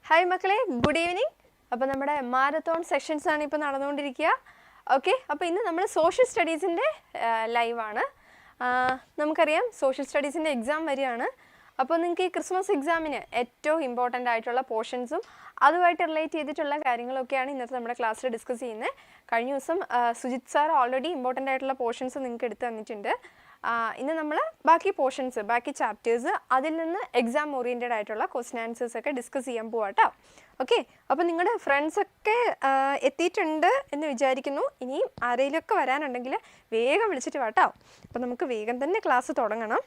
Hi മക്കളെ, good evening. അപ്പോൾ നമ്മുടെ മാരത്തോൺ സെഷൻസ് ആണ് ഇപ്പോൾ നടന്നുകൊണ്ടിരിക്കുക. ഓക്കെ, അപ്പോൾ ഇന്ന് നമ്മൾ സോഷ്യൽ സ്റ്റഡീസിൻ്റെ ലൈവാണ്. നമുക്കറിയാം സോഷ്യൽ സ്റ്റഡീസിൻ്റെ എക്സാം വരികയാണ്. അപ്പോൾ നിങ്ങൾക്ക് ഈ ക്രിസ്മസ് എക്സാമിന് ഏറ്റവും ഇമ്പോർട്ടൻ്റ് ആയിട്ടുള്ള പോർഷൻസും അതുമായിട്ട് റിലേറ്റ് ചെയ്തിട്ടുള്ള കാര്യങ്ങളൊക്കെയാണ് ഇന്നത്തെ നമ്മുടെ ക്ലാസ്സിൽ ഡിസ്കസ് ചെയ്യുന്നത്. കഴിഞ്ഞ ദിവസം സുജിത് സാർ ഓൾറെഡി ഇമ്പോർട്ടൻ്റ് ആയിട്ടുള്ള പോർഷൻസ് നിങ്ങൾക്ക് എടുത്ത് തന്നിട്ടുണ്ട്. ഇന്ന് നമ്മൾ ബാക്കി പോർഷൻസ്, ബാക്കി ചാപ്റ്റേഴ്സ്, അതിൽ നിന്ന് എക്സാം ഓറിയൻറ്റഡ് ആയിട്ടുള്ള ക്വസ്റ്റ്യൻ ആൻസേഴ്സ് ഒക്കെ ഡിസ്കസ് ചെയ്യാൻ പോവാട്ടോ. ഓക്കെ, അപ്പോൾ നിങ്ങളുടെ ഫ്രണ്ട്സൊക്കെ എത്തിയിട്ടുണ്ട് എന്ന് വിചാരിക്കുന്നു. ഇനിയും ആരെങ്കിലുമൊക്കെ വരാനുണ്ടെങ്കിൽ വേഗം വിളിച്ചിട്ട് വാട്ടോ. അപ്പോൾ നമുക്ക് വേഗം തന്നെ ക്ലാസ് തുടങ്ങണം.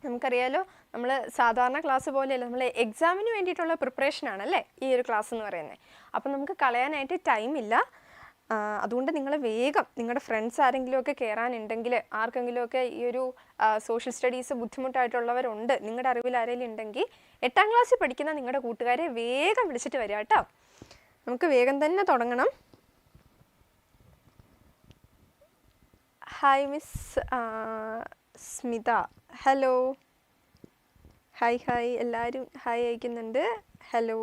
നമുക്കറിയാലോ, നമ്മൾ സാധാരണ ക്ലാസ് പോലെയല്ല, നമ്മൾ എക്സാമിന് വേണ്ടിയിട്ടുള്ള പ്രിപ്പറേഷനാണല്ലേ ഈ ഒരു ക്ലാസ് എന്ന് പറയുന്നത്. അപ്പം നമുക്ക് കളയാനായിട്ട് ടൈമില്ല. അതുകൊണ്ട് നിങ്ങൾ വേഗം നിങ്ങളുടെ ഫ്രണ്ട്സ് ആരെങ്കിലുമൊക്കെ കയറാനുണ്ടെങ്കിൽ, ആർക്കെങ്കിലുമൊക്കെ ഈ ഒരു സോഷ്യൽ സ്റ്റഡീസ് ബുദ്ധിമുട്ടായിട്ടുള്ളവരുണ്ട്, നിങ്ങളുടെ അറിവിൽ ആരെങ്കിലും ഉണ്ടെങ്കിൽ 8ാം ക്ലാസ്സിൽ പഠിക്കുന്ന നിങ്ങളുടെ കൂട്ടുകാരെ വേഗം വിളിച്ചിട്ട് വരിക കേട്ടോ. നമുക്ക് വേഗം തന്നെ തുടങ്ങണം. Hi miss Smitha, hello. Hi hi, എല്ലാവരും ഹായ് അയക്കുന്നുണ്ട്. ഹലോ.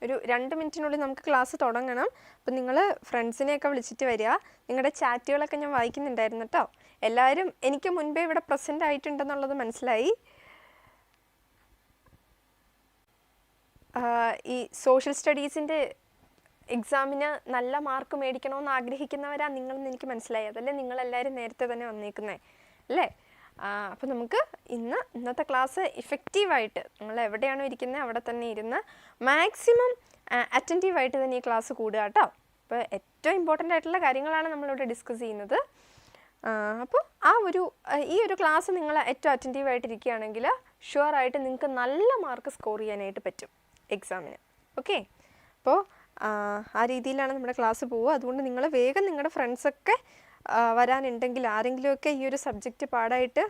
ഒരു 2 മിനിറ്റിനുള്ളിൽ നമുക്ക് ക്ലാസ് തുടങ്ങണം. അപ്പം നിങ്ങൾ ഫ്രണ്ട്സിനെയൊക്കെ വിളിച്ചിട്ട് വരിക. നിങ്ങളുടെ ചാറ്റുകളൊക്കെ ഞാൻ വായിക്കുന്നുണ്ടായിരുന്നു കേട്ടോ. എല്ലാവരും എനിക്ക് മുൻപേ ഇവിടെ പ്രസൻ്റ് ആയിട്ടുണ്ടെന്നുള്ളത് മനസ്സിലായി. ഈ സോഷ്യൽ സ്റ്റഡീസിൻ്റെ എക്സാമിന് നല്ല മാർക്ക് മേടിക്കണമെന്ന് ആഗ്രഹിക്കുന്നവരാണ് നിങ്ങളെന്ന് എനിക്ക് മനസ്സിലായി. അതല്ലേ നിങ്ങളെല്ലാവരും നേരത്തെ തന്നെ വന്നേക്കുന്നത് അല്ലേ? അപ്പോൾ നമുക്ക് ഇന്നത്തെ ക്ലാസ് ഇഫക്റ്റീവായിട്ട് നിങ്ങൾ എവിടെയാണോ ഇരിക്കുന്നത് അവിടെ തന്നെ ഇരുന്ന് മാക്സിമം അറ്റൻറ്റീവായിട്ട് തന്നെ ഈ ക്ലാസ് കൂടുക കേട്ടോ. അപ്പോൾ ഏറ്റവും ഇമ്പോർട്ടൻ്റ് ആയിട്ടുള്ള കാര്യങ്ങളാണ് നമ്മളിവിടെ ഡിസ്കസ് ചെയ്യുന്നത്. അപ്പോൾ ഈ ഒരു ക്ലാസ് നിങ്ങൾ ഏറ്റവും അറ്റൻറ്റീവായിട്ടിരിക്കുകയാണെങ്കിൽ ഷുവറായിട്ട് നിങ്ങൾക്ക് നല്ല മാർക്ക് സ്കോർ ചെയ്യാനായിട്ട് പറ്റും എക്സാമിന്. ഓക്കെ, അപ്പോൾ ആ രീതിയിലാണ് നമ്മുടെ ക്ലാസ് പോവുക. അതുകൊണ്ട് നിങ്ങൾ വേഗം നിങ്ങളുടെ ഫ്രണ്ട്സൊക്കെ വരാനുണ്ടെങ്കിൽ, ആരെങ്കിലുമൊക്കെ ഈ ഒരു സബ്ജക്റ്റ് പാടായിട്ട്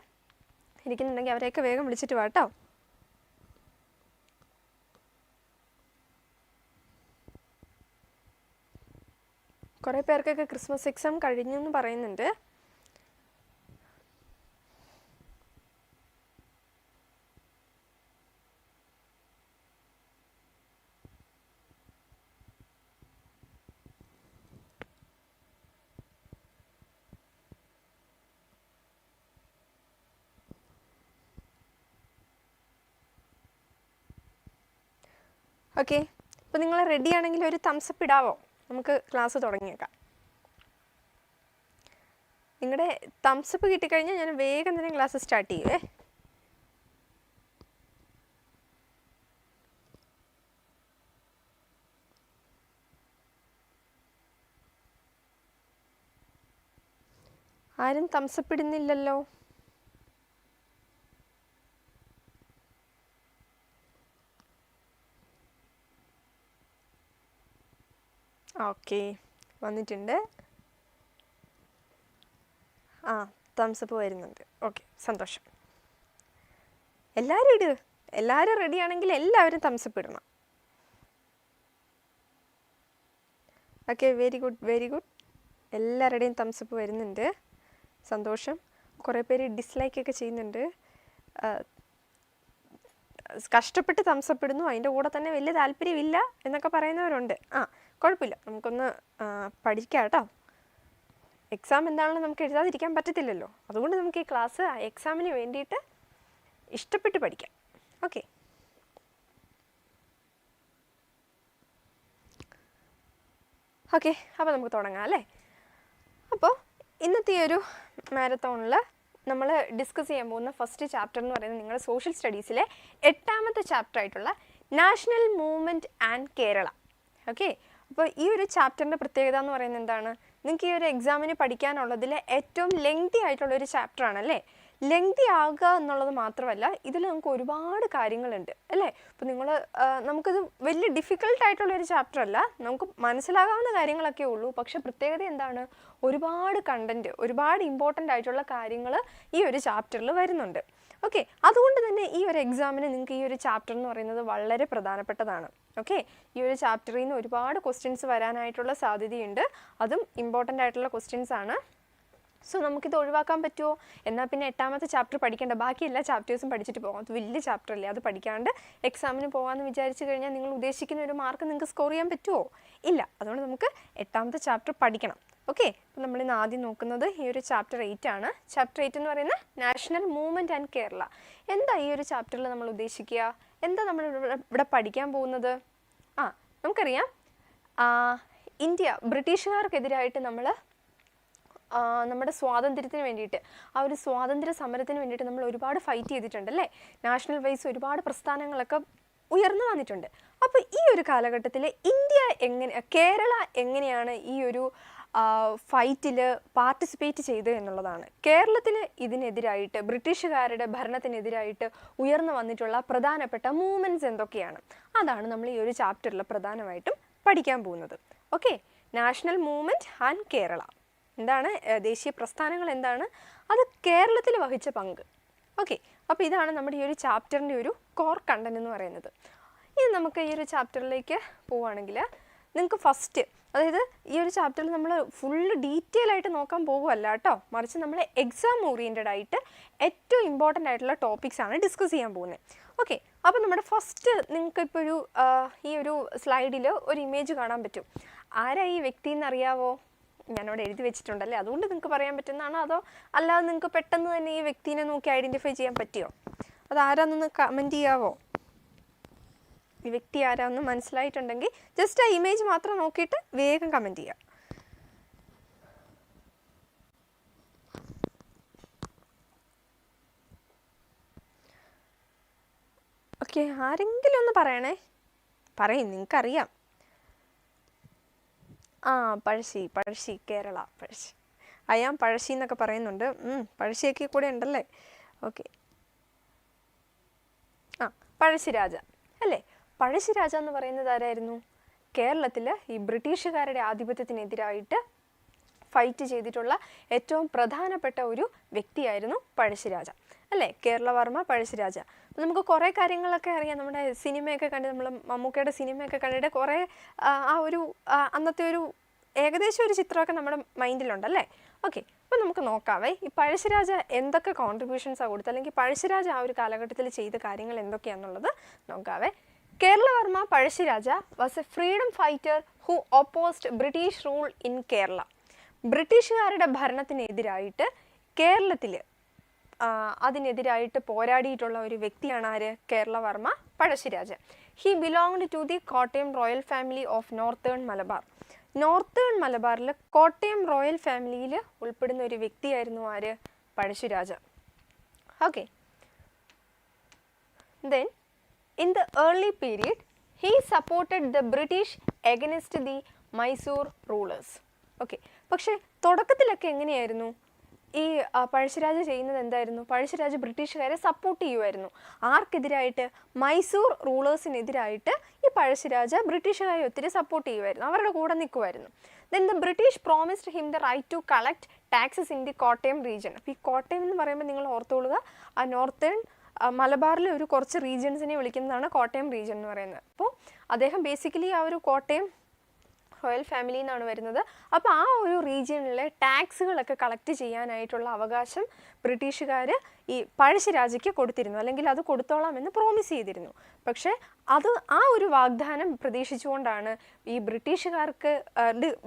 ഇരിക്കുന്നുണ്ടെങ്കിൽ അവരെയൊക്കെ വേഗം വിളിച്ചിട്ട് വാട്ടോ. കുറേ പേർക്കൊക്കെ ക്രിസ്മസ് എക്സാം കഴിഞ്ഞു എന്ന് പറയുന്നുണ്ട്. ഓക്കെ, അപ്പോൾ നിങ്ങൾ റെഡി ആണെങ്കിൽ ഒരു തംസപ്പ് ഇടാവോ? നമുക്ക് ക്ലാസ് തുടങ്ങിയേക്കാം. നിങ്ങളുടെ തംസപ്പ് കിട്ടിക്കഴിഞ്ഞാൽ ഞാൻ വേഗം തന്നെ ക്ലാസ് സ്റ്റാർട്ട് ചെയ്യുവേ. ആരും തംസപ്പ് ഇടുന്നില്ലല്ലോ. ഓക്കെ, വന്നിട്ടുണ്ട്. തംസപ്പ് വരുന്നുണ്ട്. ഓക്കെ, സന്തോഷം. എല്ലാവരും ഇടുക. എല്ലാവരും റെഡി ആണെങ്കിൽ എല്ലാവരും തംസപ്പ് ഇടണം. Okay, very good, very good. എല്ലാവരുടെയും തംസപ്പ് വരുന്നുണ്ട്. സന്തോഷം. കുറേ പേര് ഡിസ്ലൈക്കൊക്കെ ചെയ്യുന്നുണ്ട്. കഷ്ടപ്പെട്ട് തംസപ്പ് ഇടുന്നു, അതിൻ്റെ കൂടെ തന്നെ വലിയ താല്പര്യമില്ല എന്നൊക്കെ പറയുന്നവരുണ്ട്. കുഴപ്പമില്ല, നമുക്കൊന്ന് പഠിക്കാം കേട്ടോ. എക്സാം എന്താണെന്ന് നമുക്ക് എഴുതാതിരിക്കാൻ പറ്റത്തില്ലല്ലോ. അതുകൊണ്ട് നമുക്ക് ഈ ക്ലാസ് എക്സാമിന് വേണ്ടിയിട്ട് ഇഷ്ടപ്പെട്ട് പഠിക്കാം. ഓക്കെ, അപ്പോൾ നമുക്ക് തുടങ്ങാം അല്ലേ. അപ്പോൾ ഇന്നത്തെ ഒരു മാരത്തോണിൽ നമ്മൾ ഡിസ്കസ് ചെയ്യാൻ പോകുന്ന ഫസ്റ്റ് ചാപ്റ്റർ എന്ന് പറയുന്നത് നിങ്ങളുടെ സോഷ്യൽ സ്റ്റഡീസിലെ 8ാമത്തെ ചാപ്റ്റർ ആയിട്ടുള്ള national movement and Kerala. Okay, അപ്പോൾ ഈ ഒരു ചാപ്റ്ററിൻ്റെ പ്രത്യേകത എന്ന് പറയുന്നത് എന്താണ്? നിങ്ങൾക്ക് ഈ ഒരു എക്സാമിന് പഠിക്കാനുള്ളതിൽ ഏറ്റവും ലെങ്തി ആയിട്ടുള്ളൊരു ചാപ്റ്ററാണല്ലേ. ലെങ്തി ആകുക എന്നുള്ളത് മാത്രമല്ല, ഇതിൽ നമുക്ക് ഒരുപാട് കാര്യങ്ങളുണ്ട് അല്ലേ. അപ്പോൾ നമുക്കിത് വലിയ ഡിഫിക്കൽട്ടായിട്ടുള്ളൊരു ചാപ്റ്റർ അല്ല, നമുക്ക് മനസ്സിലാകാവുന്ന കാര്യങ്ങളൊക്കെ ഉള്ളൂ. പക്ഷെ പ്രത്യേകത എന്താണ്? ഒരുപാട് കണ്ടൻറ്റ്, ഒരുപാട് ഇമ്പോർട്ടൻ്റ് ആയിട്ടുള്ള കാര്യങ്ങൾ ഈ ഒരു ചാപ്റ്ററിൽ വരുന്നുണ്ട്. ഓക്കെ, അതുകൊണ്ട് തന്നെ ഈ ഒരു എക്സാമിന് നിങ്ങൾക്ക് ഈ ഒരു ചാപ്റ്റർ എന്ന് പറയുന്നത് വളരെ പ്രധാനപ്പെട്ടതാണ്. ഓക്കെ, ഈ ഒരു ചാപ്റ്ററിൽ നിന്ന് ഒരുപാട് ക്വസ്റ്റ്യൻസ് വരാനായിട്ടുള്ള സാധ്യതയുണ്ട്. അതും ഇമ്പോർട്ടൻ്റ് ആയിട്ടുള്ള ക്വസ്റ്റ്യൻസ് ആണ്. സോ നമുക്കിത് ഒഴിവാക്കാൻ പറ്റുമോ? എന്നാൽ പിന്നെ 8ാമത്തെ ചാപ്റ്റർ പഠിക്കേണ്ട, ബാക്കി എല്ലാ ചാപ്റ്റേഴ്സും പഠിച്ചിട്ട് പോകാം. അത് വലിയ ചാപ്റ്റർ അല്ലേ, അത് പഠിക്കാണ്ട് എക്സാമിന് പോകാമെന്ന് വിചാരിച്ചു കഴിഞ്ഞാൽ നിങ്ങൾ ഉദ്ദേശിക്കുന്ന ഒരു മാർക്ക് നിങ്ങൾക്ക് സ്കോർ ചെയ്യാൻ പറ്റുമോ? ഇല്ല. അതുകൊണ്ട് നമുക്ക് 8ാമത്തെ ചാപ്റ്റർ പഠിക്കണം. ഓക്കെ, അപ്പോൾ നമ്മളിന്ന് ആദ്യം നോക്കുന്നത് ഈ ഒരു ചാപ്റ്റർ 8 ആണ്. ചാപ്റ്റർ 8 എന്ന് പറയുന്നത് നാഷണൽ മൂവ്മെൻറ്റ് ആൻഡ് കേരള. എന്താ ഈ ഒരു ചാപ്റ്ററിൽ നമ്മൾ ഉദ്ദേശിക്കുക? എന്താ നമ്മൾ ഇവിടെ പഠിക്കാൻ പോകുന്നത്? നമുക്കറിയാം, ഇന്ത്യ ബ്രിട്ടീഷുകാർക്കെതിരായിട്ട് നമ്മുടെ സ്വാതന്ത്ര്യത്തിന് വേണ്ടിയിട്ട്, ആ ഒരു സ്വാതന്ത്ര്യ സമരത്തിന് വേണ്ടിയിട്ട് നമ്മൾ ഒരുപാട് ഫൈറ്റ് ചെയ്തിട്ടുണ്ട് അല്ലേ? നാഷണൽ വൈസ് ഒരുപാട് പ്രസ്ഥാനങ്ങളൊക്കെ ഉയർന്നു വന്നിട്ടുണ്ട്. അപ്പോൾ ഈ ഒരു കാലഘട്ടത്തിൽ കേരള എങ്ങനെയാണ് ഈ ഒരു ഫൈറ്റിൽ പാർട്ടിസിപ്പേറ്റ് ചെയ്തത് എന്നുള്ളതാണ്. കേരളത്തിൽ ഇതിനെതിരായിട്ട്, ബ്രിട്ടീഷുകാരുടെ ഭരണത്തിനെതിരായിട്ട് ഉയർന്നു വന്നിട്ടുള്ള പ്രധാനപ്പെട്ട മൂവ്മെൻറ്റ്സ് എന്തൊക്കെയാണ്, അതാണ് നമ്മൾ ഈ ഒരു ചാപ്റ്ററിൽ പ്രധാനമായിട്ടും പഠിക്കാൻ പോകുന്നത്. Okay, national movement and Kerala എന്താണ്, ദേശീയ പ്രസ്ഥാനങ്ങൾ എന്താണ്, അത് കേരളത്തിൽ വഹിച്ച പങ്ക്. ഓക്കെ, അപ്പോൾ ഇതാണ് നമ്മുടെ ഈ ഒരു ചാപ്റ്ററിൻ്റെ ഒരു കോർ കണ്ടന്റ് എന്ന് പറയുന്നത്. ഇനി നമുക്ക് ഈ ഒരു ചാപ്റ്ററിലേക്ക് പോവുകയാണെങ്കിൽ നിങ്ങൾക്ക് ഫസ്റ്റ്, അതായത് ഈ ഒരു ചാപ്റ്ററിൽ നമ്മൾ ഫുള്ള് ഡീറ്റെയിൽ ആയിട്ട് നോക്കാൻ പോകുമല്ല കേട്ടോ, മറിച്ച് നമ്മൾ എക്സാം ഓറിയൻറ്റഡ് ആയിട്ട് ഏറ്റവും ഇമ്പോർട്ടൻ്റ് ആയിട്ടുള്ള ടോപ്പിക്സ് ആണ് ഡിസ്കസ് ചെയ്യാൻ പോകുന്നത്. ഓക്കെ, അപ്പോൾ നമ്മുടെ ഫസ്റ്റ് നിങ്ങൾക്കിപ്പോൾ ഈ ഒരു സ്ലൈഡിൽ ഒരു ഇമേജ് കാണാൻ പറ്റും. ആരാ ഈ വ്യക്തി എന്നറിയാവോ? ഞാനവിടെ എഴുതി വെച്ചിട്ടുണ്ടല്ലേ, അതുകൊണ്ട് നിങ്ങൾക്ക് പറയാൻ പറ്റുന്നതാണോ, അതോ അല്ലാതെ നിങ്ങൾക്ക് പെട്ടെന്ന് തന്നെ ഈ വ്യക്തിനെ നോക്കി ഐഡൻറ്റിഫൈ ചെയ്യാൻ പറ്റുമോ? അതാരാന്നൊന്ന് കമൻറ്റ് ചെയ്യാവോ? ഈ വ്യക്തി ആരാന്ന് മനസ്സിലായിട്ടുണ്ടെങ്കിൽ ജസ്റ്റ് ആ ഇമേജ് മാത്രം നോക്കിയിട്ട് വേഗം കമൻറ്റ് ചെയ്യാം. ഓക്കെ, ആരെങ്കിലും ഒന്ന് പറയണേ. പറയും, നിങ്ങൾക്കറിയാം. പഴശ്ശി, കേരള പഴശ്ശി. അയാം പഴശ്ശി എന്നൊക്കെ പറയുന്നുണ്ട്. പഴശ്ശിയൊക്കെ കൂടെ ഉണ്ടല്ലേ. ഓക്കെ, പഴശ്ശിരാജ അല്ലേ? പഴശ്ശിരാജ എന്ന് പറയുന്നത് ആരായിരുന്നു? കേരളത്തിൽ ഈ ബ്രിട്ടീഷുകാരുടെ ആധിപത്യത്തിനെതിരായിട്ട് ഫൈറ്റ് ചെയ്തിട്ടുള്ള ഏറ്റവും പ്രധാനപ്പെട്ട ഒരു വ്യക്തിയായിരുന്നു പഴശ്ശിരാജ അല്ലേ? കേരളവർമ്മ പഴശ്ശിരാജ. അപ്പോൾ നമുക്ക് കുറേ കാര്യങ്ങളൊക്കെ അറിയാം. നമ്മുടെ സിനിമയൊക്കെ കണ്ട്, നമ്മൾ മമ്മൂക്കയുടെ സിനിമയൊക്കെ കണ്ടിട്ട് കുറേ അന്നത്തെ ഒരു ഏകദേശം ഒരു ചിത്രമൊക്കെ നമ്മുടെ മൈൻഡിലുണ്ടല്ലേ. ഓക്കെ, അപ്പോൾ നമുക്ക് നോക്കാവേ ഈ പഴശ്ശിരാജ എന്തൊക്കെ കോൺട്രിബ്യൂഷൻസാണ് കൊടുത്തത്, അല്ലെങ്കിൽ പഴശ്ശിരാജ ആ ഒരു കാലഘട്ടത്തിൽ ചെയ്ത കാര്യങ്ങൾ എന്തൊക്കെയാണെന്നുള്ളത് നോക്കാവേ. Kerala Varma Pazhassi Raja was a freedom fighter who opposed British rule in Kerala. ബ്രിട്ടീഷുകാരുടെ ഭരണത്തിനെതിരായിട്ട് കേരളത്തിൽ അതിനെതിരായിട്ട് പോരാടിയിട്ടുള്ള ഒരു വ്യക്തിയാണ് ആര്? Kerala Varma Pazhassi Raja. He belonged to the Kottayam royal family of northern Malabar. Northern മലബാറിൽ കോട്ടയം റോയൽ ഫാമിലിയിൽ ഉൾപ്പെടുന്ന ഒരു വ്യക്തിയായിരുന്നു ആര്? Pazhassi Raja. Okay, then in the early period he supported the British against the Mysore rulers. Okay, പക്ഷേ തുടക്കത്തിലൊക്കെ എങ്ങനെയായിരുന്നു ഈ പഴശ്ശിരാജ ചെയ്യുന്നത്? എന്തായിരുന്നു? പഴശ്ശിരാജ ബ്രിട്ടീഷുകാരെ സപ്പോർട്ട് ചെയ്യുമായിരുന്നു. ആർക്കെതിരായിട്ട്? മൈസൂർ റൂളേഴ്സിനെതിരായിട്ട് ഈ പഴശ്ശിരാജ ബ്രിട്ടീഷുകാരെ ഒത്തിരി സപ്പോർട്ട് ചെയ്യുമായിരുന്നു, അവരുടെ കൂടെ നിൽക്കുമായിരുന്നു. Then the British promised him the right to collect taxes in the Kottayam region. അപ്പോൾ ഈ കോട്ടയം എന്ന് പറയുമ്പോൾ നിങ്ങൾ ഓർത്തോളുക, ആ നോർത്തേൺ മലബാറിലെ ഒരു കുറച്ച് റീജിയൻസിനെ വിളിക്കുന്നതാണ് കോട്ടയം റീജിയൻ എന്ന് പറയുന്നത്. അപ്പോൾ അദ്ദേഹം ബേസിക്കലി ആ ഒരു കോട്ടയം റോയൽ ഫാമിലിയിൽ നിന്നാണ് വരുന്നത്. അപ്പോൾ ആ ഒരു റീജിയനിലെ ടാക്സുകളൊക്കെ കളക്ട് ചെയ്യാനായിട്ടുള്ള അവകാശം ബ്രിട്ടീഷുകാർ ഈ പഴശ്ശിരാജയ്ക്ക് കൊടുത്തിരുന്നു, അല്ലെങ്കിൽ അത് കൊടുത്തോളാം എന്ന് പ്രോമിസ് ചെയ്തിരുന്നു. പക്ഷേ ആ ഒരു വാഗ്ദാനം പ്രതീക്ഷിച്ചുകൊണ്ടാണ് ഈ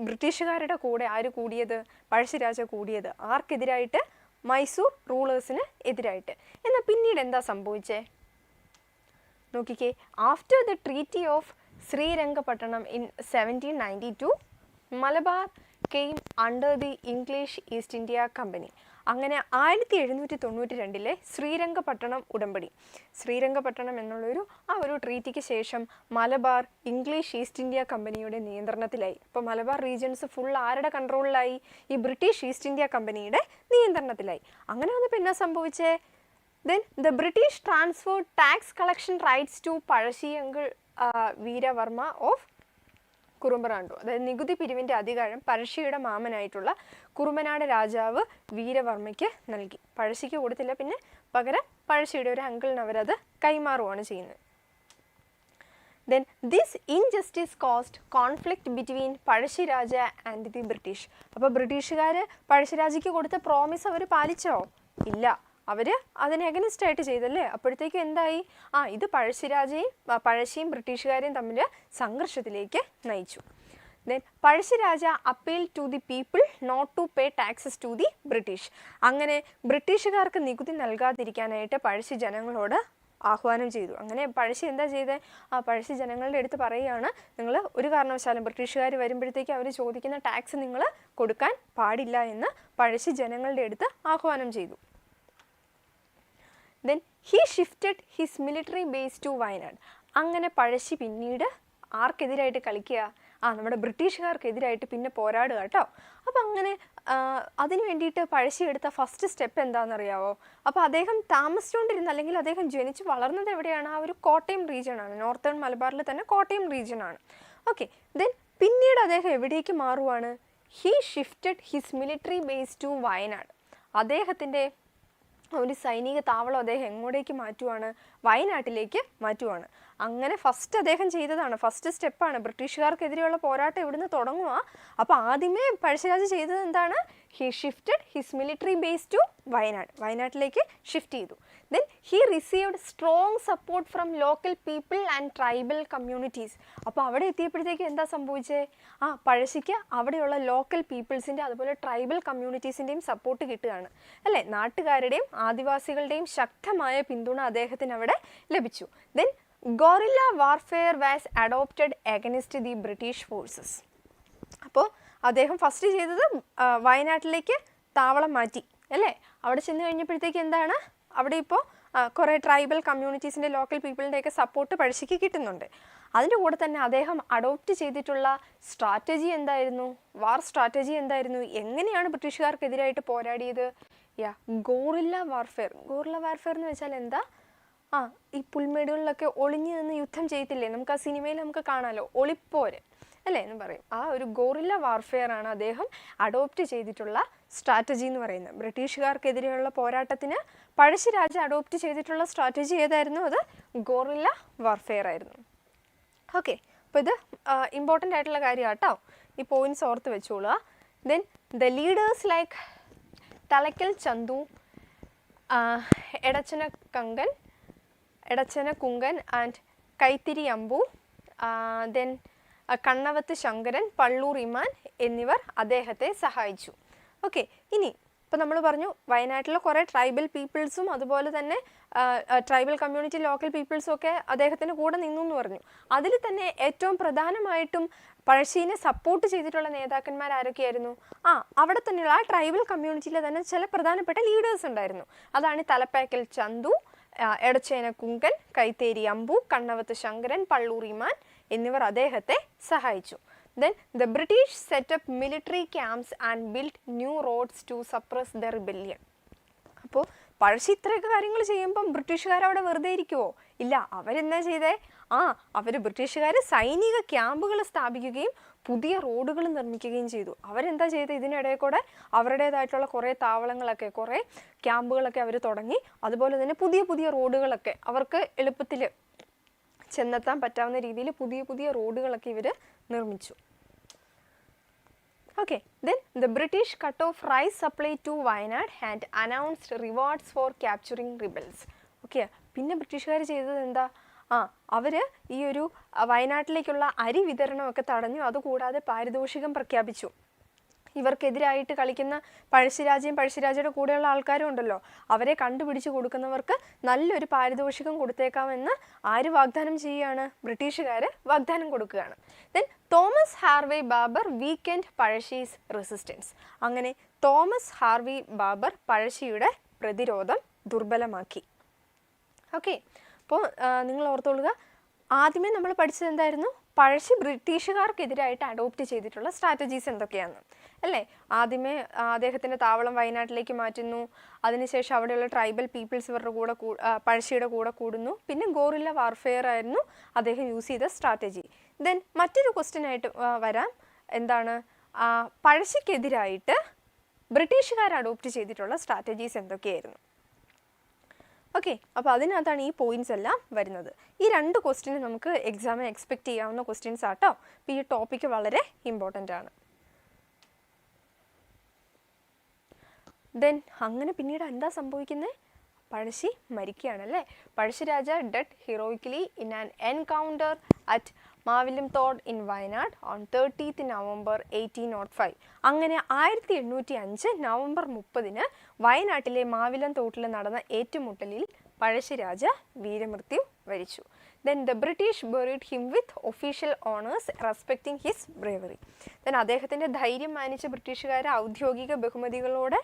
ബ്രിട്ടീഷുകാരുടെ കൂടെ ആര് കൂടിയത്? പഴശ്ശിരാജ കൂടിയത്. ആർക്കെതിരായിട്ട്? മൈസൂർ റൂളേഴ്സിന് എതിരായിട്ട്. എന്നാൽ പിന്നീട് എന്താ സംഭവിച്ചേ നോക്കിക്കേ. After the treaty of Srirangapatna in 1792 Malabar came under the English East India company. അങ്ങനെ 1792 ശ്രീരംഗപട്ടണം ഉടമ്പടി, ശ്രീരംഗപട്ടണം എന്നുള്ളൊരു ആ ഒരു ട്രീറ്റിക്ക് ശേഷം മലബാർ ഇംഗ്ലീഷ് ഈസ്റ്റ് ഇന്ത്യ കമ്പനിയുടെ നിയന്ത്രണത്തിലായി. അപ്പോൾ മലബാർ റീജിയൻസ് ഫുൾ ആരുടെ കൺട്രോളിലായി? ഈ ബ്രിട്ടീഷ് ഈസ്റ്റ് ഇന്ത്യ കമ്പനിയുടെ നിയന്ത്രണത്തിലായി. അങ്ങനെ വന്നപ്പോൾ എന്നാ സംഭവിച്ചേ? Then the British transferred tax collection rights to Pazhassi uncle Veeravarma of Kurumbranad. അതായത് നികുതി പിരിവിൻ്റെ അധികാരം പഴശ്ശിയുടെ മാമനായിട്ടുള്ള കുറുമ്പനാട് രാജാവ് വീരവർമ്മയ്ക്ക് നൽകി. പഴശ്ശിക്ക് കൊടുത്തില്ല, പിന്നെ പകരം പഴശ്ശിയുടെ ഒരു അങ്കിളിന് അവരത് കൈമാറുകയാണ് ചെയ്യുന്നത്. Then this injustice caused conflict between Pazhassiraja and the British. അപ്പോൾ ബ്രിട്ടീഷുകാർ പഴശ്ശിരാജയ്ക്ക് കൊടുത്ത പ്രോമിസ് അവർ പാലിച്ചോ? ഇല്ല, അവർ അതിന് എഗനിസ്റ്റ് ആയിട്ട് ചെയ്തല്ലേ. അപ്പോഴത്തേക്കും എന്തായി? ഇത് പഴശ്ശിയും ബ്രിട്ടീഷുകാരെയും തമ്മിൽ സംഘർഷത്തിലേക്ക് നയിച്ചു. Then Pazhassiraja appeal to the people not to pay taxes to the British. അങ്ങനെ ബ്രിട്ടീഷുകാർക്ക് നികുതി നൽകാതിരിക്കാനായിട്ട് പഴശ്ശി ജനങ്ങളോട് ആഹ്വാനം ചെയ്തു. അങ്ങനെ പഴശ്ശി എന്താ ചെയ്തത്? പഴശ്ശി ജനങ്ങളുടെ അടുത്ത് പറയുകയാണ്, നിങ്ങൾ ഒരു കാരണവശാലും ബ്രിട്ടീഷുകാർ വരുമ്പോഴത്തേക്ക് അവർ ചോദിക്കുന്ന ടാക്സ് നിങ്ങൾ കൊടുക്കാൻ പാടില്ല എന്ന് പഴശ്ശി ജനങ്ങളുടെ അടുത്ത് ആഹ്വാനം ചെയ്തു. Then he shifted his military base to Wayanad. അങ്ങനെ പഴശ്ശി പിന്നീട് ആർക്കെതിരായിട്ട് കളിക്കുക? നമ്മുടെ ബ്രിട്ടീഷുകാർക്കെതിരായിട്ട് പിന്നെ പോരാടുക കേട്ടോ. അപ്പം അങ്ങനെ അതിന് വേണ്ടിയിട്ട് പഴശ്ശി എടുത്ത ഫസ്റ്റ് സ്റ്റെപ്പ് എന്താണെന്നറിയാവോ? അപ്പോൾ അദ്ദേഹം താമസിച്ചുകൊണ്ടിരുന്ന, അല്ലെങ്കിൽ അദ്ദേഹം ജനിച്ച് വളർന്നത് എവിടെയാണ്? ഒരു കോട്ടയം റീജിയനാണ്, നോർത്തേൺ മലബാറിൽ തന്നെ കോട്ടയം റീജിയനാണ്. ഓക്കെ, ദെൻ പിന്നീട് അദ്ദേഹം എവിടേക്ക് മാറുവാണ്? He shifted his military base to Wayanad. അദ്ദേഹത്തിൻ്റെ ഒരു സൈനിക താവളം അദ്ദേഹം എങ്ങോട്ടേക്ക് മാറ്റുവാണ്? വയനാട്ടിലേക്ക് മാറ്റുവാണ്. അങ്ങനെ ഫസ്റ്റ് അദ്ദേഹം ചെയ്തതാണ്, ഫസ്റ്റ് സ്റ്റെപ്പാണ്. ബ്രിട്ടീഷുകാർക്കെതിരെയുള്ള പോരാട്ടം ഇവിടുന്ന് തുടങ്ങുക. അപ്പോൾ ആദ്യമേ പഴശ്ശിരാജ ചെയ്തത് എന്താണ്? He shifted his military base to Wayanad. വയനാട്ടിലേക്ക് ഷിഫ്റ്റ് ചെയ്തു. Then he received strong support from local people and tribal communities. അപ്പോൾ അവിടെ എത്തിയപ്പോഴത്തേക്ക് എന്താ സംഭവിച്ചത്? പഴശ്ശിക്ക് അവിടെയുള്ള ലോക്കൽ പീപ്പിൾസിൻ്റെ അതുപോലെ ട്രൈബൽ കമ്മ്യൂണിറ്റീസിൻ്റെയും സപ്പോർട്ട് കിട്ടുകയാണ് അല്ലേ. നാട്ടുകാരുടെയും ആദിവാസികളുടെയും ശക്തമായ പിന്തുണ അദ്ദേഹത്തിന് അവിടെ ലഭിച്ചു. Then gorilla warfare was adopted അഗനിസ്റ്റ് the British forces. അപ്പോൾ അദ്ദേഹം ഫസ്റ്റ് ചെയ്തത് വയനാട്ടിലേക്ക് താവളം മാറ്റി അല്ലേ. അവിടെ ചെന്ന് കഴിഞ്ഞപ്പോഴത്തേക്ക് എന്താണ്? അവിടെ ഇപ്പോൾ കുറേ ട്രൈബൽ കമ്മ്യൂണിറ്റീസിൻ്റെ ലോക്കൽ പീപ്പിളിൻ്റെയൊക്കെ സപ്പോർട്ട് പഴശ്ശിക്ക് കിട്ടുന്നുണ്ട്. അതിൻ്റെ കൂടെ തന്നെ അദ്ദേഹം അഡോപ്റ്റ് ചെയ്തിട്ടുള്ള സ്ട്രാറ്റജി എന്തായിരുന്നു? വാർ സ്ട്രാറ്റജി എന്തായിരുന്നു? എങ്ങനെയാണ് ബ്രിട്ടീഷുകാർക്കെതിരായിട്ട് പോരാടിയത്? Guerrilla warfare. ഗോറില്ല വാർഫെയർ എന്ന് വെച്ചാൽ എന്താ? ഈ പുൽമേടുകളിലൊക്കെ ഒളിഞ്ഞു നിന്ന് യുദ്ധം ചെയ്യത്തില്ലേ, നമുക്ക് ആ സിനിമയിൽ നമുക്ക് കാണാമല്ലോ, ഒളിപ്പോര് അല്ലേ എന്ന് പറയും. ഒരു ഗോറില്ല വാർഫെയർ ആണ് അദ്ദേഹം അഡോപ്റ്റ് ചെയ്തിട്ടുള്ള സ്ട്രാറ്റജി എന്ന് പറയുന്നത്. ബ്രിട്ടീഷുകാർക്കെതിരെയുള്ള പോരാട്ടത്തിന് പഴശ്ശിരാജ അഡോപ്റ്റ് ചെയ്തിട്ടുള്ള സ്ട്രാറ്റജി ഏതായിരുന്നു? അത് ഗോറില്ല വാർഫെയർ ആയിരുന്നു. ഓക്കെ, അപ്പോൾ ഇത് ഇമ്പോർട്ടൻ്റ് ആയിട്ടുള്ള കാര്യമാണ് കേട്ടോ. ഈ പോയിന്റ്സ് ഓർത്ത് വെച്ചോളുക. Then the leaders like Thalakkal Chandu, Edachena Kunkan and Kaithiri Ambu, then Kannavath Sankaran, Pallur Eman എന്നിവർ അദ്ദേഹത്തെ സഹായിച്ചു. ഓക്കെ, ഇനി ഇപ്പോൾ നമ്മൾ പറഞ്ഞു വയനാട്ടിലെ കുറേ ട്രൈബൽ പീപ്പിൾസും അതുപോലെ തന്നെ ട്രൈബൽ കമ്മ്യൂണിറ്റി ലോക്കൽ പീപ്പിൾസും ഒക്കെ അദ്ദേഹത്തിന് കൂടെ നിന്നു എന്ന് പറഞ്ഞു. അതിൽ തന്നെ ഏറ്റവും പ്രധാനമായിട്ടും പഴശ്ശീനെ സപ്പോർട്ട് ചെയ്തിട്ടുള്ള നേതാക്കന്മാർ ആരൊക്കെയായിരുന്നു? അവിടെ തന്നെയുള്ള ആ ട്രൈബൽ കമ്മ്യൂണിറ്റിയിലെ തന്നെ ചില പ്രധാനപ്പെട്ട ലീഡേഴ്സ് ഉണ്ടായിരുന്നു. അതാണ് തലപ്പാക്കൽ ചന്തു, എടച്ചേന കുങ്കൻ, കൈത്തേരി അമ്പു, കണ്ണവത്ത് ശങ്കരൻ, പള്ളൂർ ഇമാൻ എന്നിവർ അദ്ദേഹത്തെ സഹായിച്ചു. Then the British set up military camps and built new roads to suppress the rebellion. അപ്പോൾ പഴശ്ശി ഇത്രയൊക്കെ കാര്യങ്ങൾ ചെയ്യുമ്പം ബ്രിട്ടീഷുകാർ അവിടെ വെറുതെ ഇരിക്കുമോ? ഇല്ല, അവരെന്താ ചെയ്തേ? അവർ ബ്രിട്ടീഷുകാർ സൈനിക ക്യാമ്പുകൾ സ്ഥാപിക്കുകയും പുതിയ റോഡുകൾ നിർമ്മിക്കുകയും ചെയ്തു. അവരെന്താ ചെയ്തത്? ഇതിനിടയിൽ കൂടെ അവരുടേതായിട്ടുള്ള കുറേ താവളങ്ങളൊക്കെ, കുറേ ക്യാമ്പുകളൊക്കെ അവർ തുടങ്ങി. അതുപോലെ തന്നെ പുതിയ പുതിയ റോഡുകളൊക്കെ അവർക്ക് എളുപ്പത്തിൽ ചെന്നെത്താൻ പറ്റാവുന്ന രീതിയിൽ പുതിയ പുതിയ റോഡുകളൊക്കെ ഇവർ നിർമ്മിച്ചു. Okay, then the British cut off rice supply to Wayanad and announced rewards for capturing rebels. Okay, പിന്നെ ബ്രിട്ടീഷുകാർ ചെയ്തത് എന്താ? അവർ ഈ ഒരു വയനാട്ടിലേക്കുള്ള അരി വിതരണമൊക്കെ തടഞ്ഞു. അതുകൂടാതെ പാരിതോഷികം പ്രഖ്യാപിച്ചു. ഇവർക്കെതിരായിട്ട് കളിക്കുന്ന പഴശ്ശിരാജയും പഴശ്ശിരാജയുടെ കൂടെയുള്ള ആൾക്കാരും ഉണ്ടല്ലോ, അവരെ കണ്ടുപിടിച്ച് കൊടുക്കുന്നവർക്ക് നല്ലൊരു പാരിതോഷികം കൊടുത്തേക്കാമെന്ന് ആര് വാഗ്ദാനം ചെയ്യുകയാണ്? ബ്രിട്ടീഷുകാർ വാഗ്ദാനം കൊടുക്കുകയാണ്. Then Thomas Harvey Baber weakened Pazhassi's resistance. അങ്ങനെ തോമസ് ഹാർവി ബാബർ പഴശ്ശിയുടെ പ്രതിരോധം ദുർബലമാക്കി. ഓക്കെ, അപ്പോൾ നിങ്ങൾ ഓർത്തോളുക, ആദ്യമേ നമ്മൾ പഠിച്ചത് എന്തായിരുന്നു? പഴശ്ശി ബ്രിട്ടീഷുകാർക്കെതിരായിട്ട് അഡോപ്റ്റ് ചെയ്തിട്ടുള്ള സ്ട്രാറ്റജീസ് എന്തൊക്കെയാണ് അല്ലേ? ആദ്യമേ അദ്ദേഹത്തിൻ്റെ താവളം വയനാട്ടിലേക്ക് മാറ്റുന്നു. അതിനുശേഷം അവിടെയുള്ള ട്രൈബൽ പീപ്പിൾസ് ഇവരുടെ കൂടെ പഴശ്ശിയുടെ കൂടെ കൂടുന്നു. പിന്നെ ഗോറില്ല വാർഫെയർ ആയിരുന്നു അദ്ദേഹം യൂസ് ചെയ്ത സ്ട്രാറ്റജി. ദെൻ മറ്റൊരു ക്വസ്റ്റ്യൻ ആയിട്ട് വരാം, എന്താണ്? പഴശ്ശിക്കെതിരായിട്ട് ബ്രിട്ടീഷുകാർ അഡോപ്റ്റ് ചെയ്തിട്ടുള്ള സ്ട്രാറ്റജീസ് എന്തൊക്കെയായിരുന്നു? ഓക്കെ, അപ്പോൾ അതിനകത്താണ് ഈ പോയിന്റ്സ് എല്ലാം വരുന്നത്. ഈ 2 ക്വസ്റ്റ്യൻ നമുക്ക് എക്സാമിന് എക്സ്പെക്റ്റ് ചെയ്യാവുന്ന ക്വസ്റ്റ്യൻസ് ആട്ടോ. അപ്പോൾ ഈ ടോപ്പിക്ക് വളരെ ഇമ്പോർട്ടൻ്റ് ആണ്. ദെൻ അങ്ങനെ പിന്നീട് എന്താ സംഭവിക്കുന്നത്? പഴശ്ശി മരിക്കുകയാണല്ലേ. Pazhassi Raja dead heroically in an encounter at Mavila Thodu in Wayanad on 30th November 1805. അങ്ങനെ 1805 നവംബർ 30 വയനാട്ടിലെ മാവിലം തോട്ടിൽ നടന്ന ഏറ്റുമുട്ടലിൽ പഴശ്ശിരാജ വീരമൃത്യു വരിച്ചു. Then the British buried him with official honors respecting his bravery. Then അദ്ദേഹത്തിൻ്റെ ധൈര്യം മാനിച്ച ബ്രിട്ടീഷുകാർ ഔദ്യോഗിക ബഹുമതികളോടെ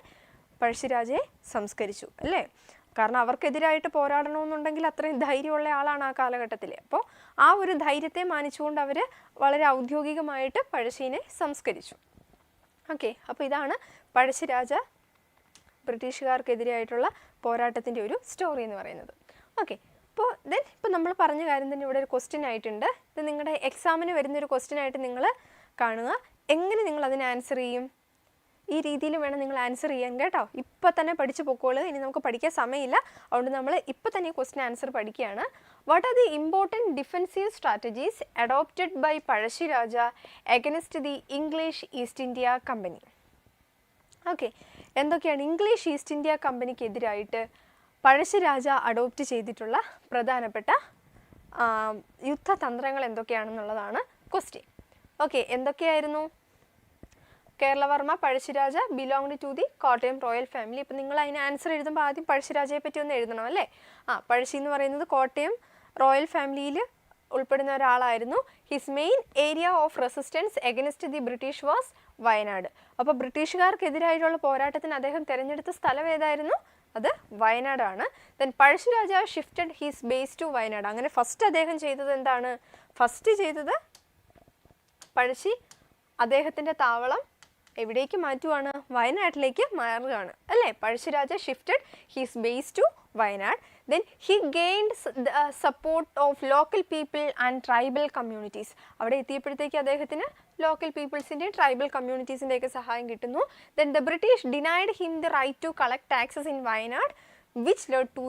പഴശ്ശിരാജയെ സംസ്കരിച്ചു അല്ലേ. കാരണം അവർക്കെതിരായിട്ട് പോരാടണമെന്നുണ്ടെങ്കിൽ അത്രയും ധൈര്യമുള്ള ആളാണ് ആ കാലഘട്ടത്തിൽ. അപ്പോൾ ആ ഒരു ധൈര്യത്തെ മാനിച്ചുകൊണ്ട് അവർ വളരെ ഔദ്യോഗികമായിട്ട് പഴശ്ശീനെ സംസ്കരിച്ചു. ഓക്കെ, അപ്പോൾ ഇതാണ് പഴശ്ശിരാജ ബ്രിട്ടീഷുകാർക്കെതിരായിട്ടുള്ള പോരാട്ടത്തിൻ്റെ ഒരു സ്റ്റോറി എന്ന് പറയുന്നത്. ഓക്കെ, അപ്പോൾ ദെൻ ഇപ്പോൾ നമ്മൾ പറഞ്ഞ കാര്യം തന്നെ ഇവിടെ ഒരു ക്വസ്റ്റ്യൻ ആയിട്ടുണ്ട്. ഇത് നിങ്ങളുടെ എക്സാമിന് വരുന്നൊരു ക്വസ്റ്റ്യൻ ആയിട്ട് നിങ്ങൾ കാണുക. എങ്ങനെ നിങ്ങൾ അതിന് ആൻസർ ചെയ്യും? ഈ രീതിയിൽ വേണം നിങ്ങൾ ആൻസർ ചെയ്യാൻ കേട്ടോ. ഇപ്പോൾ തന്നെ പഠിച്ചു പൊക്കോളൂ, ഇനി നമുക്ക് പഠിക്കാൻ സമയമില്ല. അതുകൊണ്ട് നമ്മൾ ഇപ്പോൾ തന്നെ ഈ ക്വസ്റ്റ്യൻ ആൻസർ പഠിക്കുകയാണ്. What are the important defensive strategies adopted by Pazhassi Raja against the English East India Company? Okay, എന്തൊക്കെയാണ് ഇംഗ്ലീഷ് ഈസ്റ്റ് ഇന്ത്യ കമ്പനിക്കെതിരായിട്ട് പഴശ്ശിരാജ അഡോപ്റ്റ് ചെയ്തിട്ടുള്ള പ്രധാനപ്പെട്ട യുദ്ധതന്ത്രങ്ങൾ എന്തൊക്കെയാണെന്നുള്ളതാണ് ക്വസ്റ്റ്യൻ. ഓക്കെ, എന്തൊക്കെയായിരുന്നു? Kerala Varma Pazhassi Raja belonged to the Kottayam royal family. ഇപ്പം നിങ്ങൾ അതിന് ആൻസർ എഴുതുമ്പോൾ ആദ്യം പഴശ്ശിരാജയെ പറ്റി ഒന്ന് എഴുതണം അല്ലേ. പഴശ്ശി എന്ന് പറയുന്നത് കോട്ടയം റോയൽ ഫാമിലിയിൽ ഉൾപ്പെടുന്ന ഒരാളായിരുന്നു. His main area of resistance against the British was Wayanad. അപ്പോൾ ബ്രിട്ടീഷുകാർക്കെതിരായിട്ടുള്ള പോരാട്ടത്തിന് അദ്ദേഹം തിരഞ്ഞെടുത്ത സ്ഥലം ഏതായിരുന്നു? അത് വയനാടാണ്. Then Pazhassiraja shifted his base to Wayanad. അങ്ങനെ ഫസ്റ്റ് അദ്ദേഹം ചെയ്തത് എന്താണ്? ഫസ്റ്റ് ചെയ്തത് പഴശ്ശി അദ്ദേഹത്തിൻ്റെ താവളം എവിടേക്ക് മാറ്റുവാണ്? വയനാട്ടിലേക്ക് മാറുകയാണ് അല്ലേ. Pazhassiraja shifted his base to Wayanad. Then he gained support of local people and tribal communities. അവിടെ എത്തിയപ്പോഴത്തേക്ക് അദ്ദേഹത്തിന് ലോക്കൽ പീപ്പിൾസിൻ്റെയും ട്രൈബൽ കമ്മ്യൂണിറ്റീസിൻ്റെയൊക്കെ സഹായം കിട്ടുന്നു. Then the British denied him the right to collect taxes in Wayanad which led to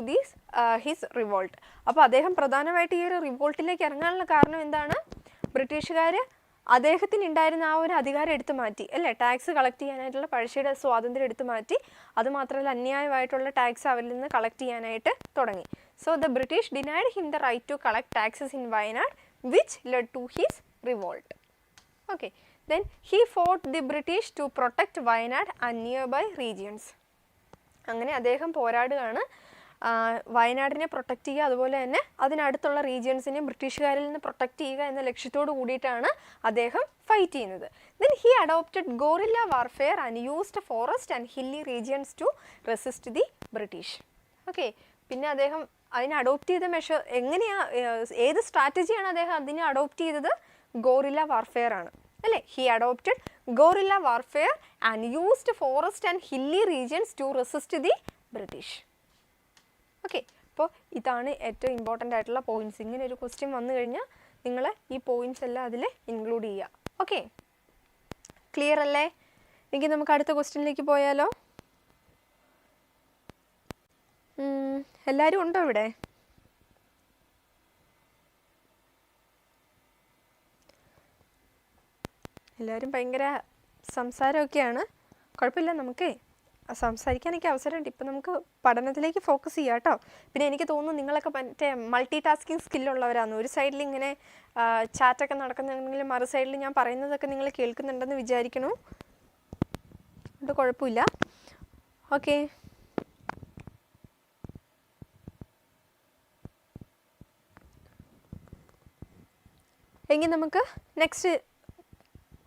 his revolt. അപ്പോൾ അദ്ദേഹം പ്രധാനമായിട്ട് ഈ ഒരു റിവോൾട്ടിലേക്ക് ഇറങ്ങാനുള്ള കാരണം എന്താണ്? ബ്രിട്ടീഷുകാർ അദ്ദേഹത്തിന് ഉണ്ടായിരുന്ന ആ ഒരു അധികാരം എടുത്തു മാറ്റി അല്ലേ. ടാക്സ് കളക്ട് ചെയ്യാനായിട്ടുള്ള പഴശ്ശിയുടെ സ്വാതന്ത്ര്യം എടുത്തു മാറ്റി. അതുമാത്രമല്ല അന്യായമായിട്ടുള്ള ടാക്സ് അവരിൽ നിന്ന് കളക്ട് ചെയ്യാനായിട്ട് തുടങ്ങി. So the British denied him the right to collect taxes in Wayanad which led to his revolt. Okay, then he fought the British to protect Wayanad and nearby regions. അങ്ങനെ അദ്ദേഹം പോരാടുകയാണ് വയനാടിനെ പ്രൊട്ടക്റ്റ് ചെയ്യുക, അതുപോലെ തന്നെ അതിനടുത്തുള്ള റീജിയൻസിനെ ബ്രിട്ടീഷുകാരിൽ നിന്ന് പ്രൊട്ടക്റ്റ് ചെയ്യുക എന്ന ലക്ഷ്യത്തോട് കൂടിയിട്ടാണ് അദ്ദേഹം ഫൈറ്റ് ചെയ്യുന്നത്. Then he adopted guerrilla warfare and used forest and hilly regions to resist the British. Okay, പിന്നെ അദ്ദേഹം അതിനെ അഡോപ്റ്റ് ചെയ്ത ഏത് സ്ട്രാറ്റജിയാണ് അദ്ദേഹം അതിനെ അഡോപ്റ്റ് ചെയ്തത്? ഗോറില്ല വാർഫെയർ ആണ് അല്ലേ. He adopted guerrilla warfare and used forest and hilly regions to resist the British. Okay, അപ്പോൾ ഇതാണ് ഏറ്റവും ഇമ്പോർട്ടൻ്റ് ആയിട്ടുള്ള പോയിൻറ്റ്സ്. ഇങ്ങനെ ഒരു ക്വസ്റ്റ്യൻ വന്നു കഴിഞ്ഞാൽ നിങ്ങൾ ഈ പോയിൻറ്റ്സ് എല്ലാം അതിൽ ഇൻക്ലൂഡ് ചെയ്യുക. ഓക്കെ, ക്ലിയർ അല്ലേ? എങ്കിൽ നമുക്ക് അടുത്ത ക്വസ്റ്റ്യനിലേക്ക് പോയാലോ? എല്ലാവരും ഉണ്ടോ ഇവിടെ? എല്ലാവരും ഭയങ്കര സംസാരമൊക്കെയാണ്. കുഴപ്പമില്ല, നമുക്ക് സംസാരിക്കാനൊക്കെ അവസരമുണ്ട്. ഇപ്പം നമുക്ക് പഠനത്തിലേക്ക് ഫോക്കസ് ചെയ്യാം കേട്ടോ. പിന്നെ എനിക്ക് തോന്നുന്നു നിങ്ങളൊക്കെ മറ്റേ മൾട്ടി ടാസ്കിങ് സ്കില്ലുള്ളവരാണ്. ഒരു സൈഡിൽ ഇങ്ങനെ ചാറ്റൊക്കെ നടക്കുന്നുണ്ടെങ്കിൽ മറു സൈഡിൽ ഞാൻ പറയുന്നതൊക്കെ നിങ്ങൾ കേൾക്കുന്നുണ്ടെന്ന് വിചാരിക്കണു. അത് കുഴപ്പമില്ല. ഓക്കെ, എങ്കിൽ നമുക്ക് നെക്സ്റ്റ്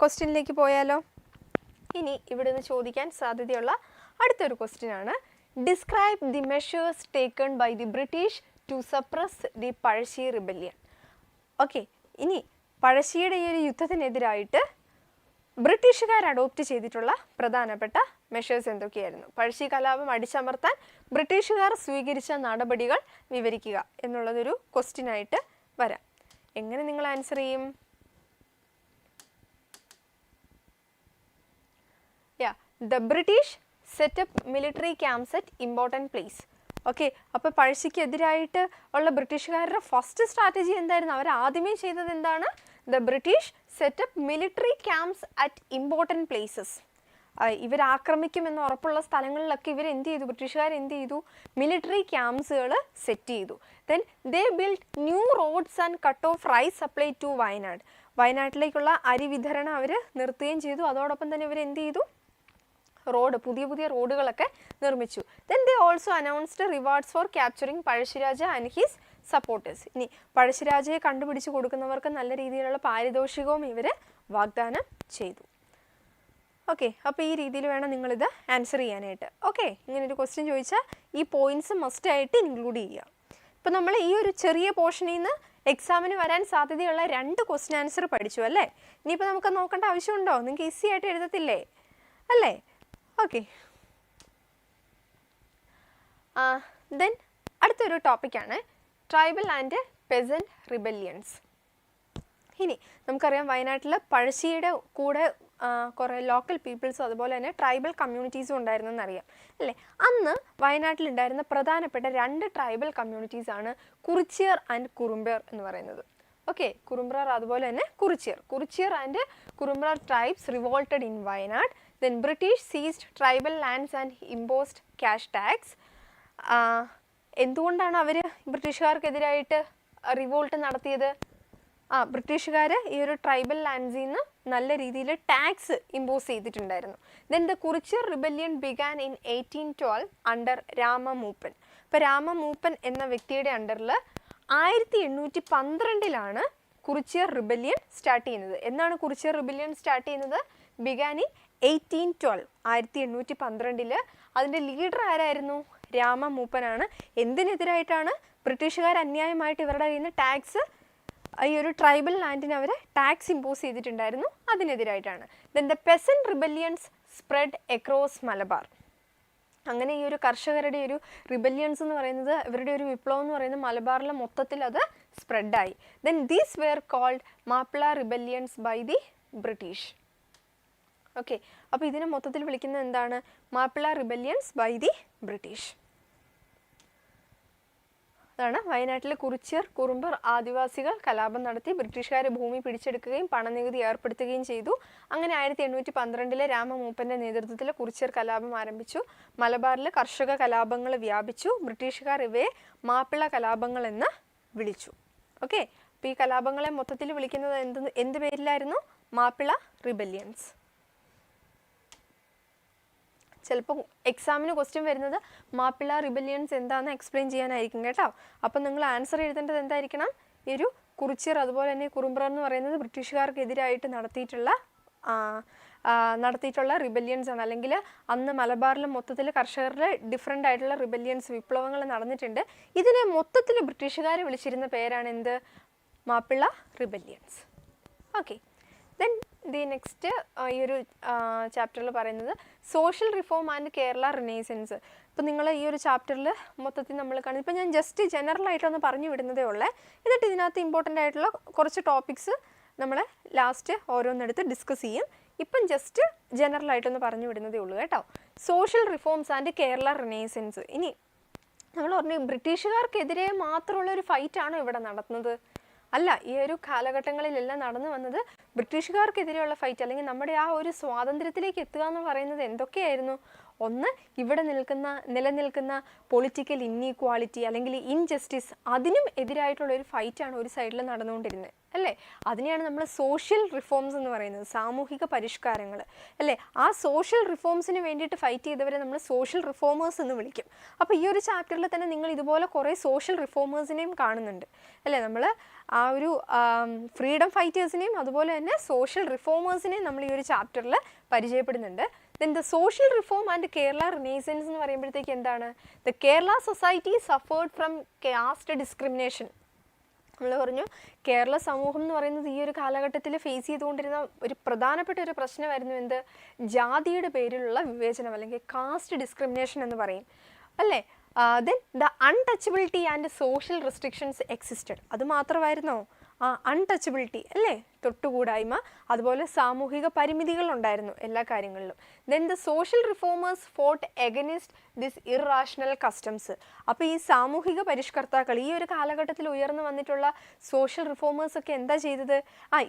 ക്വസ്റ്റ്യനിലേക്ക് പോയാലോ? ഇനി ഇവിടെ നിന്ന് ചോദിക്കാൻ സാധ്യതയുള്ള അടുത്തൊരു ക്വസ്റ്റ്യൻ ആണ്. Describe the measures taken by the British to suppress the Pazhassi rebellion. Okay, ഇനി പഴശ്ശിയുടെ ഈ ഒരു യുദ്ധത്തിനെതിരായിട്ട് ബ്രിട്ടീഷുകാർ അഡോപ്റ്റ് ചെയ്തിട്ടുള്ള പ്രധാനപ്പെട്ട മെഷേഴ്സ് എന്തൊക്കെയായിരുന്നു? പഴശ്ശി കലാപം അടിച്ചമർത്താൻ ബ്രിട്ടീഷുകാർ സ്വീകരിച്ച നടപടികൾ വിവരിക്കുക എന്നുള്ളതൊരു ക്വസ്റ്റ്യൻ ആയിട്ട് വരാം. എങ്ങനെ നിങ്ങൾ ആൻസർ ചെയ്യും? The British set up military camps at important place. Okay, അപ്പോൾ പഴശ്ശിക്കെതിരായിട്ട് ഉള്ള ബ്രിട്ടീഷുകാരുടെ ഫസ്റ്റ് സ്ട്രാറ്റജി എന്തായിരുന്നു? അവർ ആദ്യമേ ചെയ്തത് എന്താണ്? The British setup military camps at important places. ഇവർ ആക്രമിക്കുമെന്ന് ഉറപ്പുള്ള സ്ഥലങ്ങളിലൊക്കെ ഇവർ എന്ത് ചെയ്തു? ബ്രിട്ടീഷുകാർ എന്ത് ചെയ്തു? മിലിറ്ററി ക്യാമ്പ്സുകൾ സെറ്റ് ചെയ്തു. Then they build new roads and cut off rice supply to Wayanad. വയനാട്ടിലേക്കുള്ള അരി വിതരണം അവർ നിർത്തുകയും ചെയ്തു. അതോടൊപ്പം തന്നെ ഇവർ എന്ത് ചെയ്തു? പുതിയ പുതിയ റോഡുകളൊക്കെ നിർമ്മിച്ചു. Then they also announced rewards for capturing Pazhassiraja and his supporters. ഇനി പഴശ്ശിരാജയെ കണ്ടുപിടിച്ച് കൊടുക്കുന്നവർക്ക് നല്ല രീതിയിലുള്ള പാരിതോഷികവും ഇവർ വാഗ്ദാനം ചെയ്തു. ഓക്കെ, അപ്പോൾ ഈ രീതിയിൽ വേണം നിങ്ങളിത് ആൻസർ ചെയ്യാനായിട്ട്. ഓക്കെ, ഇങ്ങനൊരു ക്വസ്റ്റ്യൻ ചോദിച്ചാൽ ഈ പോയിൻറ്റ്സ് മസ്റ്റായിട്ട് ഇൻക്ലൂഡ് ചെയ്യുക. ഇപ്പോൾ നമ്മൾ ഈ ഒരു ചെറിയ പോർഷനിൽ നിന്ന് എക്സാമിന് വരാൻ സാധ്യതയുള്ള 2 ക്വസ്റ്റ്യൻ ആൻസർ പഠിച്ചു അല്ലേ? ഇനിയിപ്പോൾ നമുക്ക് നോക്കേണ്ട ആവശ്യമുണ്ടോ? നിങ്ങൾക്ക് ഈസി ആയിട്ട് എഴുതത്തില്ലേ അല്ലേ? ഓക്കെ, ദെൻ അടുത്തൊരു ടോപ്പിക്കാണ് ട്രൈബൽ ആൻഡ് പെസൻറ്റ് റിബല്യൻസ്. ഇനി നമുക്കറിയാം വയനാട്ടിൽ പഴശ്ശിയുടെ കൂടെ കുറേ ലോക്കൽ പീപ്പിൾസും അതുപോലെ തന്നെ ട്രൈബൽ കമ്മ്യൂണിറ്റീസും ഉണ്ടായിരുന്നെന്നറിയാം അല്ലേ? അന്ന് വയനാട്ടിലുണ്ടായിരുന്ന പ്രധാനപ്പെട്ട 2 ട്രൈബൽ കമ്മ്യൂണിറ്റീസാണ് കുറിച്യർ ആൻഡ് കുറുമ്പ്യർ എന്ന് പറയുന്നത്. ഓക്കെ, കുറുമ്പ്യർ അതുപോലെ തന്നെ Kurichiyar and Kurumbiyar tribes revolted in Wayanad. Then British seized tribal lands and imposed cash tax. എന്തുകൊണ്ടാണ് അവർ ബ്രിട്ടീഷുകാർക്കെതിരായിട്ട് റിവോൾട്ട് നടത്തിയത്? ബ്രിട്ടീഷുകാർ ഈ ഒരു ട്രൈബൽ ലാൻഡ്സിൽ നിന്ന് നല്ല രീതിയിൽ ടാക്സ് ഇമ്പോസ് ചെയ്തിട്ടുണ്ടായിരുന്നു. Then the Kurichiyar rebellion began in 1812 under Rama Mooppan. ഇപ്പോൾ രാമമൂപ്പൻ എന്ന വ്യക്തിയുടെ അണ്ടറിൽ 1812 കുറിച്യർ റിബല്യൻ സ്റ്റാർട്ട് ചെയ്യുന്നത്. എന്നാണ് കുറിച്യർ റിബല്യൻ സ്റ്റാർട്ട് ചെയ്യുന്നത്? Began in 1812, 1812. അതിൻ്റെ ലീഡർ ആരായിരുന്നു? രാമമൂപ്പനാണ്. എന്തിനെതിരായിട്ടാണ്? ബ്രിട്ടീഷുകാർ അന്യായമായിട്ട് ഇവരുടെ കയ്യിൽ നിന്ന് ടാക്സ്, ഈ ഒരു ട്രൈബൽ ലാൻഡിന് അവർ ടാക്സ് ഇമ്പോസ് ചെയ്തിട്ടുണ്ടായിരുന്നു, അതിനെതിരായിട്ടാണ്. Then the peasant rebellions spread across Malabar. അങ്ങനെ ഈ ഒരു കർഷകരുടെ ഒരു റിബല്യൻസ് എന്ന് പറയുന്നത്, ഇവരുടെ ഒരു വിപ്ലവം എന്ന് പറയുന്നത് മലബാറിലെ മൊത്തത്തിൽ അത് സ്പ്രെഡായി. Then these were called Mappila rebellions by the British. Okay, അപ്പോൾ ഇതിനെ മൊത്തത്തിൽ വിളിക്കുന്നത് എന്താണ്? Mappila rebellions by the British. അതാണ് വയനാട്ടിലെ കുറിച്യർ കുറുമ്പർ ആദിവാസികൾ കലാപം നടത്തി ബ്രിട്ടീഷുകാരെ ഭൂമി പിടിച്ചെടുക്കുകയും പണനികുതി ഏർപ്പെടുത്തുകയും ചെയ്തു. അങ്ങനെ 1812 രാമമൂപ്പൻ്റെ നേതൃത്വത്തിൽ കുറിച്യർ കലാപം ആരംഭിച്ചു. മലബാറിൽ കർഷക കലാപങ്ങൾ വ്യാപിച്ചു. ബ്രിട്ടീഷുകാർ ഇവയെ മാപ്പിള കലാപങ്ങൾ എന്ന് വിളിച്ചു. ഓക്കെ, അപ്പോൾ ഈ കലാപങ്ങളെ മൊത്തത്തിൽ വിളിക്കുന്നത് എന്ത് പേരിലായിരുന്നു? മാപ്പിള റിബല്യൻസ്. ചിലപ്പോൾ എക്സാമിന് ക്വസ്റ്റ്യൻ വരുന്നത് മാപ്പിള റിബല്യൻസ് എന്താണെന്ന് എക്സ്പ്ലെയിൻ ചെയ്യാനായിരിക്കും കേട്ടോ. അപ്പം നിങ്ങൾ ആൻസർ എഴുതേണ്ടത് എന്തായിരിക്കണം? ഈ ഒരു കുറിച്യർ അതുപോലെ തന്നെ കുറുമ്പ്യർ എന്ന് പറയുന്നത് ബ്രിട്ടീഷുകാർക്കെതിരായിട്ട് നടത്തിയിട്ടുള്ള റിബല്യൻസ് ആണ്. അല്ലെങ്കിൽ അന്ന് മലബാറിലെ മൊത്തത്തിൽ കർഷകരുടെ ഡിഫറെൻ്റ് ആയിട്ടുള്ള റിബല്യൻസ്, വിപ്ലവങ്ങൾ നടന്നിട്ടുണ്ട്. ഇതിനെ മൊത്തത്തിൽ ബ്രിട്ടീഷുകാർ വിളിച്ചിരുന്ന പേരാണ് എന്ത്? Mappila rebellions. Okay, then the next ഈ ഒരു ചാപ്റ്ററിൽ പറയുന്നത് social reform and Kerala renaissance. ഇപ്പോൾ നിങ്ങൾ ഈ ഒരു ചാപ്റ്ററിൽ മൊത്തത്തിൽ നമ്മൾ കാണുന്നത്, ഇപ്പോൾ ഞാൻ ജസ്റ്റ് ജനറലായിട്ടൊന്ന് പറഞ്ഞു വിടുന്നതേ ഉള്ളേ. എന്നിട്ട് ഇതിനകത്ത് ഇമ്പോർട്ടൻ്റ് ആയിട്ടുള്ള കുറച്ച് ടോപ്പിക്സ് നമ്മൾ ലാസ്റ്റ് ഓരോന്നെടുത്ത് ഡിസ്കസ് ചെയ്യും. ഇപ്പം ജസ്റ്റ് ജനറലായിട്ടൊന്ന് പറഞ്ഞു വിടുന്നതേ ഉള്ളൂ കേട്ടോ. Social reforms and Kerala renaissance. ഇനി നമ്മൾ പറഞ്ഞു ബ്രിട്ടീഷുകാർക്കെതിരെ മാത്രമുള്ള ഒരു ഫൈറ്റാണോ ഇവിടെ നടത്തുന്നത്? അല്ല, ഈ ഒരു കാലഘട്ടങ്ങളിലെല്ലാം നടന്നു വന്നത് ബ്രിട്ടീഷുകാർക്കെതിരെയുള്ള ഫൈറ്റ്, അല്ലെങ്കിൽ നമ്മുടെ ആ ഒരു സ്വാതന്ത്ര്യത്തിലേക്ക് എത്തുക എന്ന് പറയുന്നത് എന്തൊക്കെയായിരുന്നു? ഒന്ന്, ഇവിടെ നിലനിൽക്കുന്ന പൊളിറ്റിക്കൽ ഇൻഈക്വാളിറ്റി അല്ലെങ്കിൽ ഇൻജസ്റ്റിസ്, അതിനും എതിരായിട്ടുള്ള ഒരു ഫൈറ്റാണ് ഒരു സൈഡിൽ നടന്നുകൊണ്ടിരുന്നത് അല്ലേ? അതിനെയാണ് നമ്മൾ സോഷ്യൽ റിഫോംസ് എന്ന് പറയുന്നത്, സാമൂഹിക പരിഷ്കാരങ്ങൾ അല്ലേ? ആ സോഷ്യൽ റിഫോംസിന് വേണ്ടിയിട്ട് ഫൈറ്റ് ചെയ്തവരെ നമ്മൾ സോഷ്യൽ റിഫോമേഴ്സ് എന്ന് വിളിക്കും. അപ്പോൾ ഈ ഒരു ചാപ്റ്ററിൽ തന്നെ നിങ്ങൾ ഇതുപോലെ കുറേ സോഷ്യൽ റിഫോമേഴ്സിനെയും കാണുന്നുണ്ട് അല്ലേ? നമ്മൾ ആ ഒരു ഫ്രീഡം ഫൈറ്റേഴ്സിനെയും അതുപോലെ തന്നെ സോഷ്യൽ റിഫോമേഴ്സിനെയും നമ്മൾ ഈ ഒരു ചാപ്റ്ററിൽ പരിചയപ്പെടുന്നുണ്ട്. Then the social reform and Kerala renaissance എന്ന് പറയുമ്പോഴത്തേക്ക് എന്താണ്? The Kerala society suffered from caste discrimination. നമ്മൾ പറഞ്ഞു കേരള സമൂഹം എന്ന് പറയുന്നത് ഈ ഒരു കാലഘട്ടത്തിൽ ഫേസ് ചെയ്തുകൊണ്ടിരുന്ന ഒരു പ്രധാനപ്പെട്ട ഒരു പ്രശ്നമായിരുന്നു എന്ത്? ജാതിയുടെ പേരിലുള്ള വിവേചനം അല്ലെങ്കിൽ കാസ്റ്റ് ഡിസ്ക്രിമിനേഷൻ എന്ന് പറയും അല്ലേ? Then the untouchability and social restrictions existed. അത് മാത്രമായിരുന്നോ? അൺടച്ചബിലിറ്റി അല്ലേ, തൊട്ടുകൂടായ്മ, അതുപോലെ സാമൂഹിക പരിമിതികൾ ഉണ്ടായിരുന്നു എല്ലാ കാര്യങ്ങളിലും. Then the social reformers fought against this irrational customs. അപ്പോൾ ഈ സാമൂഹിക പരിഷ്കർത്താക്കൾ, ഈ ഒരു കാലഘട്ടത്തിൽ ഉയർന്നു വന്നിട്ടുള്ള സോഷ്യൽ റിഫോമേഴ്സ് ഒക്കെ എന്താ ചെയ്തത്?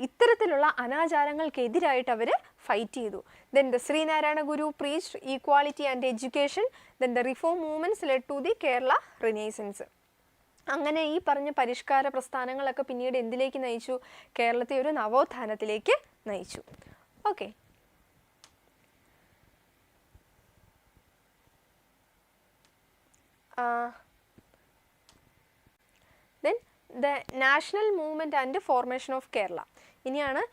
ഇത്തരത്തിലുള്ള അനാചാരങ്ങൾക്കെതിരായിട്ട് അവർ ഫൈറ്റ് ചെയ്തു. Then the Sreenarayana Guru preached equality and education. Then the reform movements led to the Kerala renaissance. അങ്ങനെ ഈ പറഞ്ഞ പരിഷ്കാര പ്രസ്ഥാനങ്ങളൊക്കെ പിന്നീട് എന്തിലേക്ക് നയിച്ചു? കേരളത്തെ ഒരു നവോത്ഥാനത്തിലേക്ക് നയിച്ചു. Okay, then the national movement and formation of Kerala. ഇനിയാണ്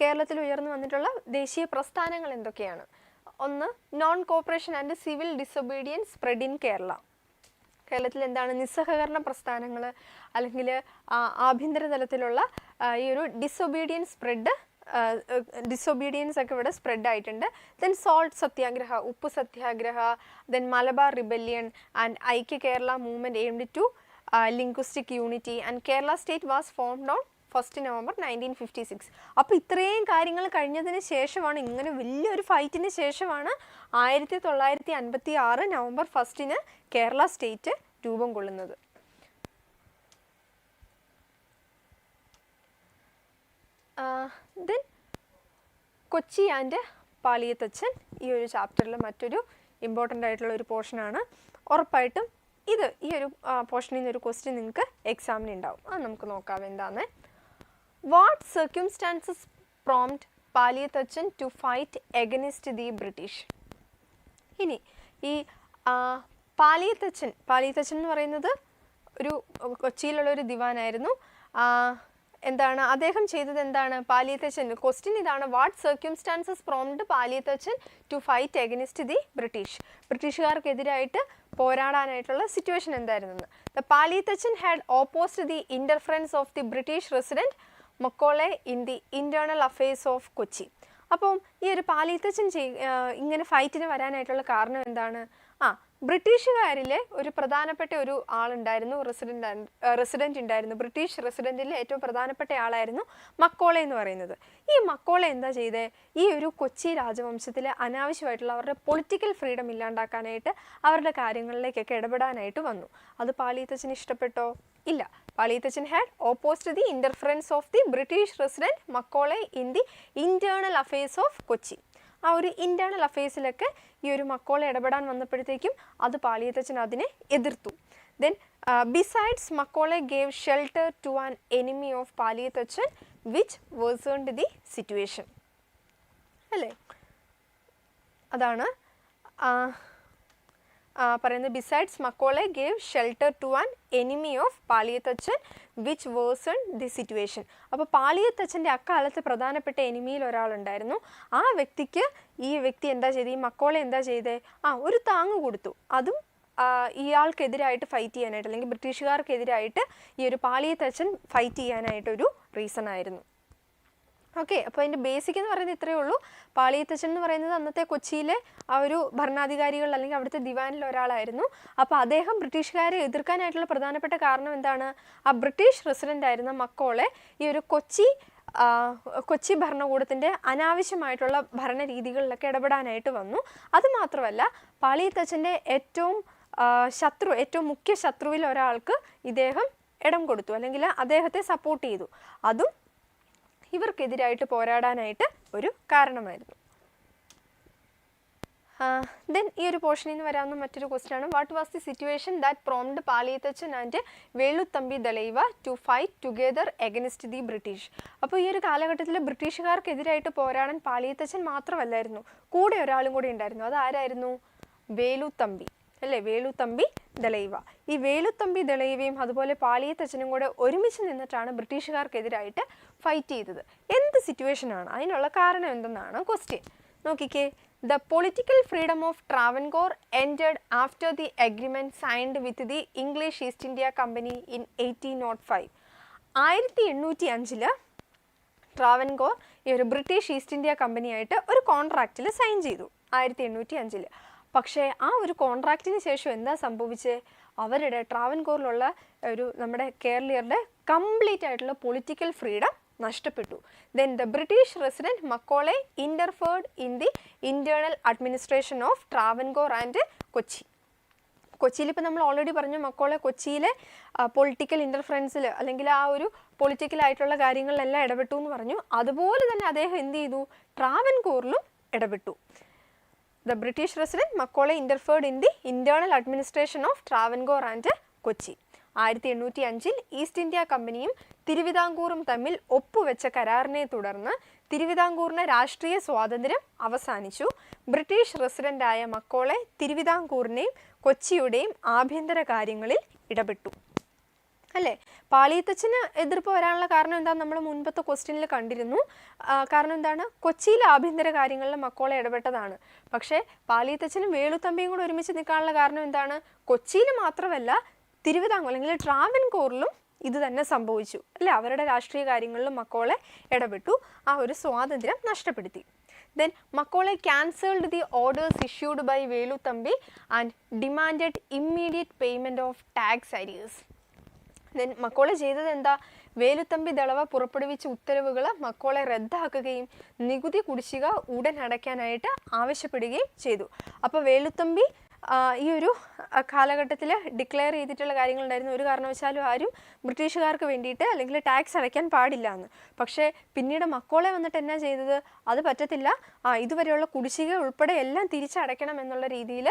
കേരളത്തിൽ ഉയർന്നു വന്നിട്ടുള്ള ദേശീയ പ്രസ്ഥാനങ്ങൾ എന്തൊക്കെയാണ്. ഒന്ന്, non cooperation and civil disobedience spread in Kerala. കേരളത്തിൽ എന്താണ് നിസ്സഹകരണ പ്രസ്ഥാനങ്ങൾ, അല്ലെങ്കിൽ ആഭ്യന്തര തലത്തിലുള്ള ഈ ഒരു ഡിസൊബീഡിയൻസ് ഒക്കെ ഇവിടെ സ്പ്രെഡ് ആയിട്ടുണ്ട്. ദെൻ സോൾട്ട് സത്യാഗ്രഹ, ഉപ്പ് satyagraha, then Malabar rebellion and Aikya Kerala movement aimed to linguistic unity and Kerala state was formed on 1 November 1956. അപ്പോൾ ഇത്രയും കാര്യങ്ങൾ കഴിഞ്ഞതിന് ശേഷമാണ്, ഇങ്ങനെ വലിയൊരു ഫൈറ്റിന് ശേഷമാണ് 1956 November 1 കേരള സ്റ്റേറ്റ് രൂപം കൊള്ളുന്നത്. ദെൻ കൊച്ചി ആൻഡ് പാലിയത്തച്ഛൻ ഈ ഒരു ചാപ്റ്ററിൽ മറ്റൊരു ഇമ്പോർട്ടൻ്റ് ആയിട്ടുള്ള ഒരു പോർഷനാണ്. ഉറപ്പായിട്ടും ഈ ഒരു പോർഷനിൽ നിന്ന് ഒരു ക്വസ്റ്റ്യൻ നിങ്ങൾക്ക് എക്സാമിന് ഉണ്ടാവും. അത് നമുക്ക് നോക്കാം എന്താന്ന്. What circumstances prompt Paliyam to fight against the British? ഇനി ഈ പാലിയത്തച്ഛൻ എന്ന് പറയുന്നത് ഒരു കൊച്ചിയിലുള്ള ഒരു ദിവാനായിരുന്നു. എന്താണ് അദ്ദേഹം ചെയ്തത്? എന്താണ് പാലിയത്തച്ഛൻ? ക്വസ്റ്റ്യൻ ഇതാണ്, what circumstances prompt Paliath Achan to fight against the British? ബ്രിട്ടീഷുകാർക്കെതിരായിട്ട് പോരാടാനായിട്ടുള്ള സിറ്റുവേഷൻ എന്തായിരുന്നു? The Paliath Achan had opposed the interference of the British resident Macaulay in the internal affairs of Kochi. അപ്പം ഈ ഒരു പാലിയത്തച്ഛൻ ഇങ്ങനെ ഫൈറ്റിന് വരാനായിട്ടുള്ള കാരണം എന്താണ്? ബ്രിട്ടീഷുകാരിലെ ഒരു പ്രധാനപ്പെട്ട ഒരു ആളുണ്ടായിരുന്നു, റെസിഡൻറ്റ് ഉണ്ടായിരുന്നു. ബ്രിട്ടീഷ് റെസിഡൻറ്റിലെ ഏറ്റവും പ്രധാനപ്പെട്ട ആളായിരുന്നു മക്കോളെ എന്ന് പറയുന്നത്. ഈ മക്കോളെ എന്താ ചെയ്തേ? ഈ ഒരു കൊച്ചി രാജവംശത്തിലെ അനാവശ്യമായിട്ടുള്ള അവരുടെ പൊളിറ്റിക്കൽ ഫ്രീഡം ഇല്ലാണ്ടാക്കാനായിട്ട്, അവരുടെ കാര്യങ്ങളിലേക്കൊക്കെ ഇടപെടാനായിട്ട് വന്നു. അത് പാലിയത്തച്ഛന് ഇഷ്ടപ്പെട്ടോ? ഇല്ല. Paliath Achan had opposed the interference of the British resident Macaulay in the internal affairs of Kochi. ആ ഒരു ഇന്റേണൽ അഫയേഴ്സിലൊക്കെ ഈ ഒരു മക്കോളെ ഇടപെടാൻ വന്നപ്പോഴത്തേക്കും അത് പാലിയത്തച്ഛൻ അതിനെ എതിർത്തു. Then besides Macaulay gave shelter to an enemy of Paliath Achan which worsened the situation. അല്ലേ, അതാണ് പറയുന്നത്. Besides Macaulay gave shelter to an enemy of Paliath Achan which worsen the situation. അപ്പോൾ പാലിയത്തച്ഛൻ്റെ അക്കാലത്ത് പ്രധാനപ്പെട്ട എനിമിയിൽ ഒരാളുണ്ടായിരുന്നു. ആ വ്യക്തിക്ക് ഈ വ്യക്തി എന്താ ചെയ്തത്? ഈ മക്കോളെ എന്താ ചെയ്തേ? ഒരു താങ്ങ് കൊടുത്തു. അതും ഇയാൾക്കെതിരായിട്ട് ഫൈറ്റ് ചെയ്യാനായിട്ട്, അല്ലെങ്കിൽ ബ്രിട്ടീഷുകാർക്കെതിരായിട്ട് ഈ ഒരു പാലിയത്തച്ഛൻ ഫൈറ്റ് ചെയ്യാനായിട്ടൊരു റീസൺ ആയിരുന്നു. ഓക്കെ, അപ്പോൾ അതിൻ്റെ ബേസിക് എന്ന് പറയുന്നത് ഇത്രയേ ഉള്ളൂ. പാലിയത്തച്ഛൻ എന്ന് പറയുന്നത് അന്നത്തെ കൊച്ചിയിലെ ആ ഒരു ഭരണാധികാരികൾ അല്ലെങ്കിൽ അവിടുത്തെ ദിവാനിൽ ഒരാളായിരുന്നു. അപ്പോൾ അദ്ദേഹം ബ്രിട്ടീഷുകാരെ എതിർക്കാനായിട്ടുള്ള പ്രധാനപ്പെട്ട കാരണം എന്താണ്? ആ ബ്രിട്ടീഷ് റെസിഡൻ്റ് ആയിരുന്ന മക്കോളെ ഈ ഒരു കൊച്ചി ഭരണകൂടത്തിൻ്റെ അനാവശ്യമായിട്ടുള്ള ഭരണ രീതികളിലൊക്കെ ഇടപെടാനായിട്ട് വന്നു. അതുമാത്രമല്ല, പാലിയത്തച്ഛൻ്റെ ഏറ്റവും മുഖ്യ ശത്രുവിൽ ഒരാൾക്ക് ഇദ്ദേഹം ഇടം കൊടുത്തു, അല്ലെങ്കിൽ അദ്ദേഹത്തെ സപ്പോർട്ട് ചെയ്തു. അതും ഇവർക്കെതിരായിട്ട് പോരാടാനായിട്ട് ഒരു കാരണമായിരുന്നു. ദെൻ ഈ ഒരു പോർഷനിൽ നിന്ന് വരാവുന്ന മറ്റൊരു ക്വസ്റ്റ്യൻ ആണ്, what was the situation that prompt Paliath Achan and Velu Thampi Dalawa to fight together against the British? അപ്പോൾ ഈ ഒരു കാലഘട്ടത്തിൽ ബ്രിട്ടീഷുകാർക്കെതിരായിട്ട് പോരാടാൻ പാലിയത്തച്ഛൻ മാത്രമല്ലായിരുന്നു, കൂടെ ഒരാളും കൂടി ഉണ്ടായിരുന്നു. അത് ആരായിരുന്നു? വേലുത്തമ്പി, അല്ലേ, വേലുത്തമ്പി ദളൈവ. ഈ വേലുത്തമ്പി ദളൈവയും അതുപോലെ പാലിയത്തച്ഛനും കൂടെ ഒരുമിച്ച് നിന്നിട്ടാണ് ബ്രിട്ടീഷുകാർക്കെതിരായിട്ട് ഫൈറ്റ് ചെയ്തത്. എന്ത് സിറ്റുവേഷനാണ്? അതിനുള്ള കാരണം എന്തെന്നാണ് ക്വസ്റ്റ്യൻ. നോക്കിക്കേ, the political freedom of Travancore ended after the agreement signed with the English East India Company in 1805. 1805 Travancore ഈ ഒരു ബ്രിട്ടീഷ് ഈസ്റ്റ് ഇന്ത്യ കമ്പനിയായിട്ട് ഒരു കോൺട്രാക്റ്റിൽ സൈൻ ചെയ്തു 1805. പക്ഷേ ആ ഒരു കോൺട്രാക്റ്റിന് ശേഷം എന്താ സംഭവിച്ചത്? അവരുടെ ട്രാവൻകൂറിലുള്ള ഒരു നമ്മുടെ കേരളീയരുടെ കംപ്ലീറ്റ് ആയിട്ടുള്ള പൊളിറ്റിക്കൽ ഫ്രീഡം നഷ്ടപ്പെട്ടു. Then the British resident Macaulay interfered in the internal administration of Travancore and Kochi. കൊച്ചിയിൽ ഇപ്പോൾ നമ്മൾ ഓൾറെഡി പറഞ്ഞു മക്കോളെ കൊച്ചിയിലെ പൊളിറ്റിക്കൽ ഇൻ്റർഫറൻസിൽ അല്ലെങ്കിൽ ആ ഒരു പൊളിറ്റിക്കലായിട്ടുള്ള കാര്യങ്ങളിലെല്ലാം ഇടപെട്ടു എന്ന് പറഞ്ഞു. അതുപോലെ തന്നെ അദ്ദേഹം എന്ത് ചെയ്തു, ട്രാവൻകൂറിലും ഇടപെട്ടു. The British resident Macaulay interfered in the internal administration of Travancore and Kochi. 1805 East India കമ്പനിയും തിരുവിതാംകൂറും തമ്മിൽ ഒപ്പുവെച്ച കരാറിനെ തുടർന്ന് തിരുവിതാംകൂറിന് രാഷ്ട്രീയ സ്വാതന്ത്ര്യം അവസാനിച്ചു. ബ്രിട്ടീഷ് റെസിഡൻ്റായ മക്കോളെ തിരുവിതാംകൂറിനെയും കൊച്ചിയുടെയും ആഭ്യന്തര കാര്യങ്ങളിൽ ഇടപെട്ടു. അല്ലേ? പാളിയത്തച്ഛന് എതിർപ്പ് വരാനുള്ള കാരണം എന്താ, നമ്മൾ മുൻപത്തെ ക്വസ്റ്റ്യനിൽ കണ്ടിരുന്നു. കാരണം എന്താണ്, കൊച്ചിയിലെ ആഭ്യന്തര കാര്യങ്ങളിൽ മക്കോളെ ഇടപെട്ടതാണ്. പക്ഷേ പാളിയത്തച്ഛനും വേലുത്തമ്പിയും കൂടെ ഒരുമിച്ച് നിൽക്കാനുള്ള കാരണം എന്താണ്, കൊച്ചിയിൽ മാത്രമല്ല തിരുവിതാംകൂർ അല്ലെങ്കിൽ ട്രാവൻകൂറിലും ഇത് തന്നെ സംഭവിച്ചു. അല്ലേ? അവരുടെ രാഷ്ട്രീയ കാര്യങ്ങളിലും മക്കോളെ ഇടപെട്ടു, ആ ഒരു സ്വാതന്ത്ര്യം നഷ്ടപ്പെടുത്തി. Then Macaulay cancelled the orders issued by Veluthambi and demanded immediate payment of tax arrears. Then Macaulay ചെയ്തത് എന്താ, വേലുത്തമ്പി ദളവ പുറപ്പെടുവിച്ച ഉത്തരവുകൾ മക്കോളെ റദ്ദാക്കുകയും നികുതി കുടിശ്ശിക ഉടൻ അടയ്ക്കാനായിട്ട് ആവശ്യപ്പെടുകയും ചെയ്തു. അപ്പോൾ വേലുത്തമ്പി ഈ ഒരു കാലഘട്ടത്തിൽ ഡിക്ലെയർ ചെയ്തിട്ടുള്ള കാര്യങ്ങളുണ്ടായിരുന്നു, ഒരു കാരണവശാലും ആരും ബ്രിട്ടീഷുകാർക്ക് വേണ്ടിയിട്ട് അല്ലെങ്കിൽ ടാക്സ് അടയ്ക്കാൻ പാടില്ല എന്ന്. പക്ഷേ പിന്നീട് മക്കോളെ വന്നിട്ട് എന്നാ ചെയ്തത്, അത് പറ്റത്തില്ല, ഇതുവരെയുള്ള കുടിശ്ശിക ഉൾപ്പെടെ എല്ലാം തിരിച്ചടയ്ക്കണം എന്നുള്ള രീതിയിൽ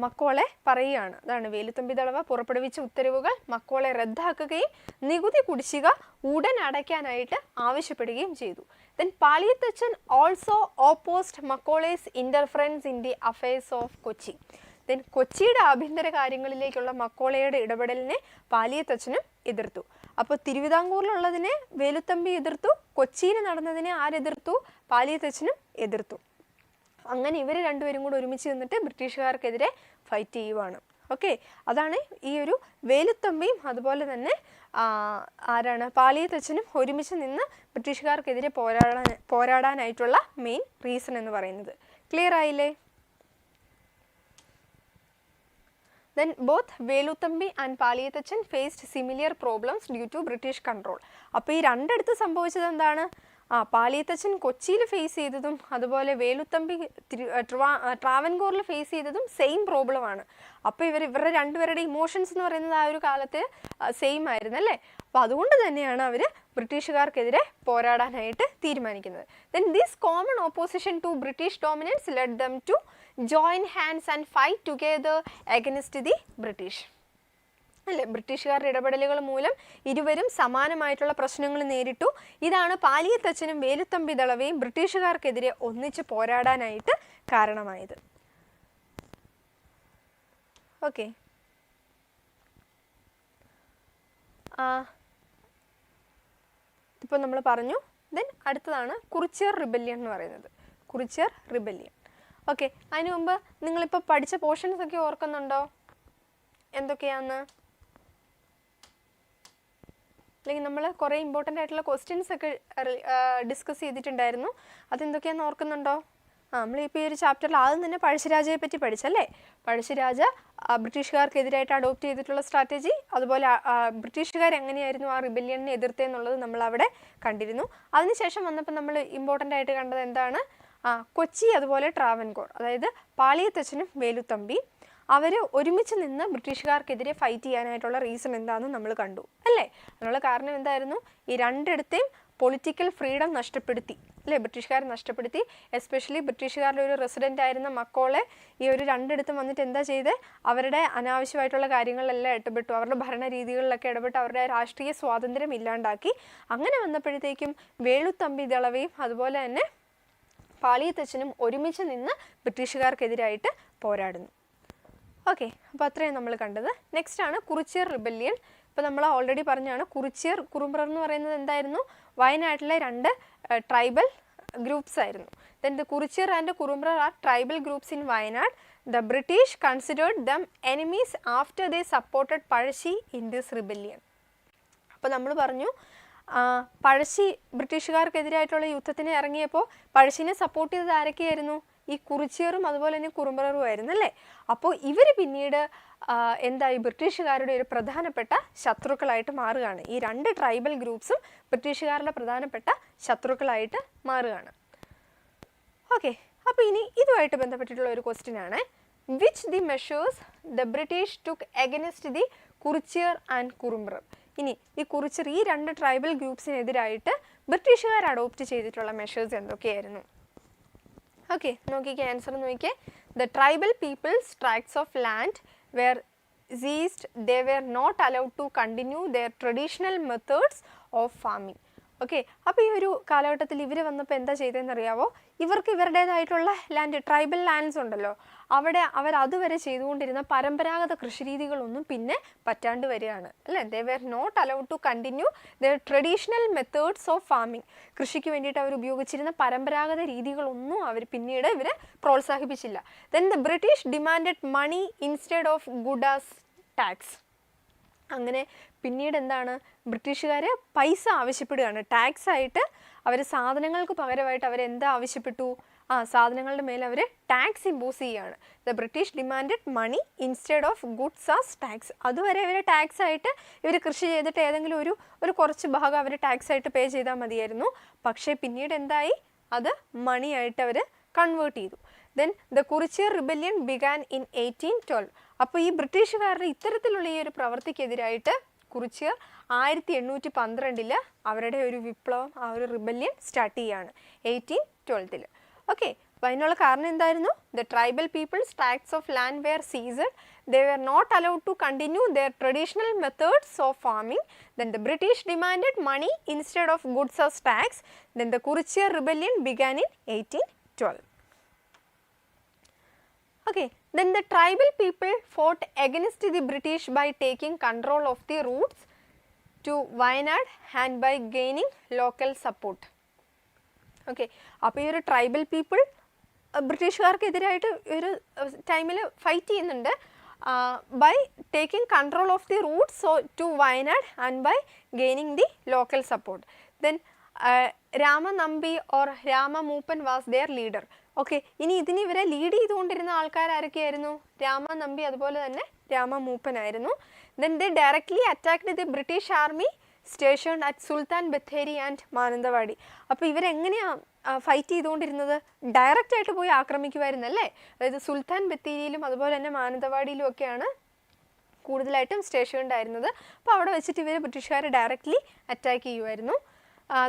മക്കോളെ പറയുകയാണ്. അതാണ് വേലുത്തമ്പി ദളവ പുറപ്പെടുവിച്ച ഉത്തരവുകൾ മക്കോളെ റദ്ദാക്കുകയും നികുതി കുടിശ്ശിക ഉടൻ അടയ്ക്കാനായിട്ട് ആവശ്യപ്പെടുകയും ചെയ്തു. Then Paliyam also opposed Macaulay's interference in the affairs of Kochi. Then കൊച്ചിയുടെ ആഭ്യന്തര കാര്യങ്ങളിലേക്കുള്ള മക്കോളയുടെ ഇടപെടലിനെ പാലിയത്തച്ഛനും എതിർത്തു. അപ്പോൾ തിരുവിതാംകൂറിലുള്ളതിനെ വേലുത്തമ്പി എതിർത്തു, കൊച്ചിയിൽ നടന്നതിനെ ആരെതിർത്തു, പാലിയത്തച്ഛനും എതിർത്തു. അങ്ങനെ ഇവർ രണ്ടുപേരും കൂടെ ഒരുമിച്ച് നിന്നിട്ട് ബ്രിട്ടീഷുകാർക്കെതിരെ ഫൈറ്റ് ചെയ്യുവാണ്. ഓക്കെ, അതാണ് ഈ ഒരു വേലുത്തമ്പിയും അതുപോലെ തന്നെ ആരാണ് പാലിയത്തച്ഛനും ഒരുമിച്ച് നിന്ന് ബ്രിട്ടീഷുകാർക്കെതിരെ പോരാടാനായിട്ടുള്ള മെയിൻ റീസൺ എന്ന് പറയുന്നത്. ക്ലിയർ ആയില്ലേ? Then both Veluthampi and Paliathachan faced similar problems due to British control. അപ്പോൾ ഈ രണ്ടിടത്ത് സംഭവിച്ചത് എന്താണ്, പാലിയത്തച്ഛൻ കൊച്ചിയിൽ ഫേസ് ചെയ്തതും അതുപോലെ വേലുത്തമ്പി ട്രാവൻകൂറിൽ ഫേസ് ചെയ്തതും സെയിം പ്രോബ്ലമാണ്. അപ്പോൾ ഇവരുടെ രണ്ടുപേരുടെ ഇമോഷൻസ് എന്ന് പറയുന്നത് ആ ഒരു കാലത്ത് സെയിം ആയിരുന്നു അല്ലേ. അപ്പോൾ അതുകൊണ്ട് തന്നെയാണ് അവർ ബ്രിട്ടീഷുകാർക്കെതിരെ പോരാടാനായിട്ട് തീരുമാനിക്കുന്നത്. Then this common opposition to British dominance led them to join hands and fight together against the British. അല്ലേ, ബ്രിട്ടീഷുകാരുടെ ഇടപെടലുകൾ മൂലം ഇരുവരും സമാനമായിട്ടുള്ള പ്രശ്നങ്ങൾ നേരിട്ടു. ഇതാണ് പാലിയത്തച്ഛനും വേലുത്തമ്പി ദളവയും ബ്രിട്ടീഷുകാർക്കെതിരെ ഒന്നിച്ച് പോരാടാനായിട്ട് കാരണമായത്. ഓക്കെ, ഇപ്പോൾ നമ്മൾ പറഞ്ഞു. ദെൻ അടുത്തതാണ് കുറിച്യർ റിബല്യൻ എന്ന് പറയുന്നത്. കുറിച്യർ റിബല്യൻ. ഓക്കെ, അതിനു മുമ്പ് നിങ്ങളിപ്പോൾ പഠിച്ച പോർഷൻസ് ഒക്കെ ഓർക്കുന്നുണ്ടോ, എന്തൊക്കെയാന്ന്? അല്ലെങ്കിൽ നമ്മൾ കുറേ ഇമ്പോർട്ടൻ്റ് ആയിട്ടുള്ള ക്വസ്റ്റ്യൻസ് ഒക്കെ ഡിസ്കസ് ചെയ്തിട്ടുണ്ടായിരുന്നു, അതെന്തൊക്കെയാണെന്ന് ഓർക്കുന്നുണ്ടോ? നമ്മളിപ്പോൾ ഈ ഒരു ചാപ്റ്ററിൽ ആദ്യം തന്നെ പഴശ്ശിരാജയെ പറ്റി പഠിച്ചല്ലേ. പഴശ്ശിരാജ ബ്രിട്ടീഷുകാർക്കെതിരായിട്ട് അഡോപ്റ്റ് ചെയ്തിട്ടുള്ള സ്ട്രാറ്റജി, അതുപോലെ ബ്രിട്ടീഷുകാർ എങ്ങനെയായിരുന്നു ആ റിബല്യനെ എതിർത്തതെന്നുള്ളത് നമ്മൾ അവിടെ കണ്ടിരുന്നു. അതിനുശേഷം വന്നപ്പോൾ നമ്മൾ ഇമ്പോർട്ടൻ്റ് ആയിട്ട് കണ്ടത് എന്താണ്, കൊച്ചി അതുപോലെ ട്രാവൻകൂർ, അതായത് പാളിയത്തച്ഛനും വേലുത്തമ്പി അവർ ഒരുമിച്ച് നിന്ന് ബ്രിട്ടീഷുകാർക്കെതിരെ ഫൈറ്റ് ചെയ്യാനായിട്ടുള്ള റീസൺ എന്താണെന്ന് നമ്മൾ കണ്ടു അല്ലേ. അതിനുള്ള കാരണം എന്തായിരുന്നു, ഈ രണ്ടിടത്തെയും പൊളിറ്റിക്കൽ ഫ്രീഡം നഷ്ടപ്പെടുത്തി അല്ലേ, ബ്രിട്ടീഷുകാർ നഷ്ടപ്പെടുത്തി. എസ്പെഷ്യലി ബ്രിട്ടീഷുകാരുടെ ഒരു റെസിഡൻ്റ് ആയിരുന്ന മക്കോളെ ഈ ഒരു രണ്ടിടത്തും വന്നിട്ട് എന്താ ചെയ്ത്, അവരുടെ അനാവശ്യമായിട്ടുള്ള കാര്യങ്ങളിലെല്ലാം ഇടപെട്ടു, അവരുടെ ഭരണ രീതികളിലൊക്കെ ഇടപെട്ട് അവരുടെ രാഷ്ട്രീയ സ്വാതന്ത്ര്യം ഇല്ലാണ്ടാക്കി. അങ്ങനെ വന്നപ്പോഴത്തേക്കും വേലുത്തമ്പി ദളവയും അതുപോലെ തന്നെ പാളിയത്തച്ഛനും ഒരുമിച്ച് നിന്ന് ബ്രിട്ടീഷുകാർക്കെതിരായിട്ട് പോരാടുന്നു. ഓക്കെ, അപ്പോൾ അത്രയും നമ്മൾ കണ്ടത്. നെക്സ്റ്റ് ആണ് കുറിച്യർ റിബല്യൻ. ഇപ്പോൾ നമ്മൾ ഓൾറെഡി പറഞ്ഞാണ് കുറിച്യർ കുറുമ്പ്രർ എന്ന് പറയുന്നത് എന്തായിരുന്നു, വയനാട്ടിലെ രണ്ട് ട്രൈബൽ ഗ്രൂപ്പ്സ് ആയിരുന്നു. Then the Kurichiyar and Kurumbar are tribal groups in Wayanad. The British considered them enemies after they supported Pazhassi in this rebellion. അപ്പോൾ നമ്മൾ പറഞ്ഞു പഴശ്ശി ബ്രിട്ടീഷുകാർക്കെതിരായിട്ടുള്ള യുദ്ധത്തിന് ഇറങ്ങിയപ്പോൾ പഴശ്ശിനെ സപ്പോർട്ട് ചെയ്തത് ആരൊക്കെയായിരുന്നു, ഈ കുറിച്യറും അതുപോലെ തന്നെ കുറുമ്പറും ആയിരുന്നു അല്ലേ. അപ്പോൾ ഇവർ പിന്നീട് എന്തായി ബ്രിട്ടീഷുകാരുടെ ഒരു പ്രധാനപ്പെട്ട ശത്രുക്കളായിട്ട് മാറുകയാണ്. ഈ രണ്ട് ട്രൈബൽ ഗ്രൂപ്പ്സും ബ്രിട്ടീഷുകാരുടെ പ്രധാനപ്പെട്ട ശത്രുക്കളായിട്ട് മാറുകയാണ്. ഓക്കെ, അപ്പോൾ ഇനി ഇതുമായിട്ട് ബന്ധപ്പെട്ടിട്ടുള്ള ഒരു ക്വസ്റ്റ്യൻ ആണ്, which the measures the British took against the Kurichiyar and Kurumbar. ഇനി ഈ കുറിച്യർ ഈ രണ്ട് ട്രൈബൽ ഗ്രൂപ്പ്സിനെതിരായിട്ട് ബ്രിട്ടീഷുകാർ അഡോപ്റ്റ് ചെയ്തിട്ടുള്ള മെഷേഴ്സ് എന്തൊക്കെയായിരുന്നു? ഓക്കെ, നോക്കിക്കേ ആൻസർ നോക്കിക്കേ. The tribal people's tracts of land were seized. They were not allowed to continue their traditional methods of farming. Okay, അപ്പോൾ ഈ ഒരു കാലഘട്ടത്തിൽ ഇവർ വന്നപ്പോൾ എന്താ ചെയ്തതെന്ന് അറിയാവോ? ഇവർക്ക് ഇവരുടേതായിട്ടുള്ള ലാൻഡ്, ട്രൈബൽ ലാൻഡ്സ് ഉണ്ടല്ലോ, അവിടെ അവർ അതുവരെ ചെയ്തുകൊണ്ടിരുന്ന പരമ്പരാഗത കൃഷിരീതികളൊന്നും പിന്നെ പറ്റാണ്ട് വരികയാണ് അല്ലേ. They were not allowed to continue their traditional methods of farming. കൃഷിക്ക് വേണ്ടിയിട്ട് അവർ ഉപയോഗിച്ചിരുന്ന പരമ്പരാഗത രീതികളൊന്നും അവർ പിന്നീട് ഇവരെ പ്രോത്സാഹിപ്പിച്ചില്ല. Then the British demanded money instead of good as tax. അങ്ങനെ പിന്നീട് എന്താണ്, ബ്രിട്ടീഷുകാർ പൈസ ആവശ്യപ്പെടുകയാണ് ടാക്സ് ആയിട്ട്. അവർ സാധനങ്ങൾക്ക് പകരമായിട്ട് അവരെന്താ ആവശ്യപ്പെട്ടു? സാധനങ്ങളുടെ മേലെ അവർ ടാക്സ് ഇമ്പോസ് ചെയ്യുകയാണ്. The British demanded money instead of goods as tax. അതുവരെ അവർ ടാക്സ് ആയിട്ട് ഇവർ കൃഷി ചെയ്തിട്ട് ഏതെങ്കിലും ഒരു കുറച്ച് ഭാഗം അവർ ടാക്സ് ആയിട്ട് പേ ചെയ്താൽ മതിയായിരുന്നു. പക്ഷേ പിന്നീട് എന്തായി, അത് മണി ആയിട്ട് അവർ കൺവേർട്ട് ചെയ്തു. Then the Kurichiyar rebellion began in 1812. അപ്പോൾ ഈ ബ്രിട്ടീഷുകാരുടെ ഇത്തരത്തിലുള്ള ഈ ഒരു പ്രവൃത്തിക്കെതിരായിട്ട് കുറിച്യർ 1812 അവരുടെ ഒരു വിപ്ലവം, ആ ഒരു റിബല്യൻ സ്റ്റാർട്ട് ചെയ്യുകയാണ് 1812. ഓക്കെ, അപ്പോൾ അതിനുള്ള കാരണം എന്തായിരുന്നു? The tribal people's tracts of land were seized. They were not allowed to continue their traditional methods of farming. Then the British demanded money instead of goods as tax. Then the Kurichyar rebellion began in 1812. Okay, then the tribal people fought against the British by taking control of the routes to Wayanad and by gaining local support. Okay, അപ്പോൾ ഈ ഒരു tribal people ബ്രിട്ടീഷുകാർക്കെതിരായിട്ട് ഒരു ടൈമിൽ fight ചെയ്യുന്നുണ്ട് by taking control of the routes to Wayanad and by gaining the local support. Then Rama Nambi or Rama Moopan was their leader. Okay, ഇനി ഇതിന് ഇവരെ lead ചെയ്തുകൊണ്ടിരുന്ന ആൾക്കാർ ആരൊക്കെയായിരുന്നു? രാമ നമ്പി അതുപോലെ തന്നെ രാമ മൂപ്പനായിരുന്നു. Then they directly attacked the British army stationed at Sultan Bathery and Mananthavady. അപ്പോൾ ഇവരെങ്ങനെയാണ് ഫൈറ്റ് ചെയ്തുകൊണ്ടിരുന്നത്? ഡയറക്റ്റ് ആയിട്ട് പോയി ആക്രമിക്കുമായിരുന്നു അല്ലേ. അതായത് സുൽത്താൻ ബത്തേരിയിലും അതുപോലെ തന്നെ മാനന്തവാടിയിലും ഒക്കെയാണ് കൂടുതലായിട്ടും സ്റ്റേഷൻഡ് ആയിരുന്നത്. അപ്പോൾ അവിടെ വെച്ചിട്ട് ഇവർ ബ്രിട്ടീഷുകാരെ ഡയറക്റ്റ്ലി അറ്റാക്ക് ചെയ്യുമായിരുന്നു.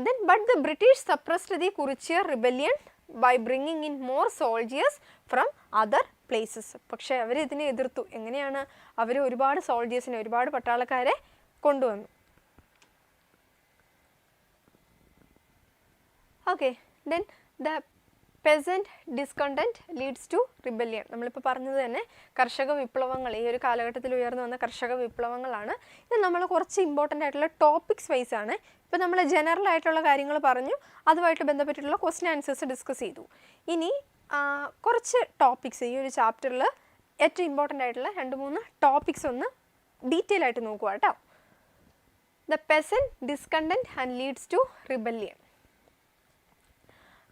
Then but the British suppressed the Kurichiyar rebellion by bringing in more soldiers from other places. പക്ഷേ അവർ ഇതിനെ എതിർത്തു. എങ്ങനെയാണ്? അവർ ഒരുപാട് സോൾജേഴ്സിനെ, ഒരുപാട് പട്ടാളക്കാരെ കൊണ്ടുവന്നു. Okay, then the peasant discontent leads to rebellion. നമ്മളിപ്പോൾ പറഞ്ഞത് തന്നെ കർഷക വിപ്ലവങ്ങൾ, ഈ ഒരു കാലഘട്ടത്തിൽ ഉയർന്നു വന്ന കർഷക വിപ്ലവങ്ങളാണ്. ഇത് നമ്മൾ കുറച്ച് ഇമ്പോർട്ടൻ്റ് ആയിട്ടുള്ള ടോപ്പിക്സ് വൈസ് ആണ്. ഇപ്പോൾ നമ്മൾ ജനറൽ ആയിട്ടുള്ള കാര്യങ്ങൾ പറഞ്ഞു, അതുമായിട്ട് ബന്ധപ്പെട്ടിട്ടുള്ള ക്വസ്റ്റ്യൻ ആൻസേഴ്സ് ഡിസ്കസ് ചെയ്തു. ഇനി കുറച്ച് ടോപ്പിക്സ് ഈ ഒരു ചാപ്റ്ററിൽ ഏറ്റവും ഇമ്പോർട്ടൻ്റ് ആയിട്ടുള്ള 2-3 ടോപ്പിക്സ് ഒന്ന് ഡീറ്റെയിൽ ആയിട്ട് നോക്കുക കേട്ടോ. The peasant discontent and leads to rebellion.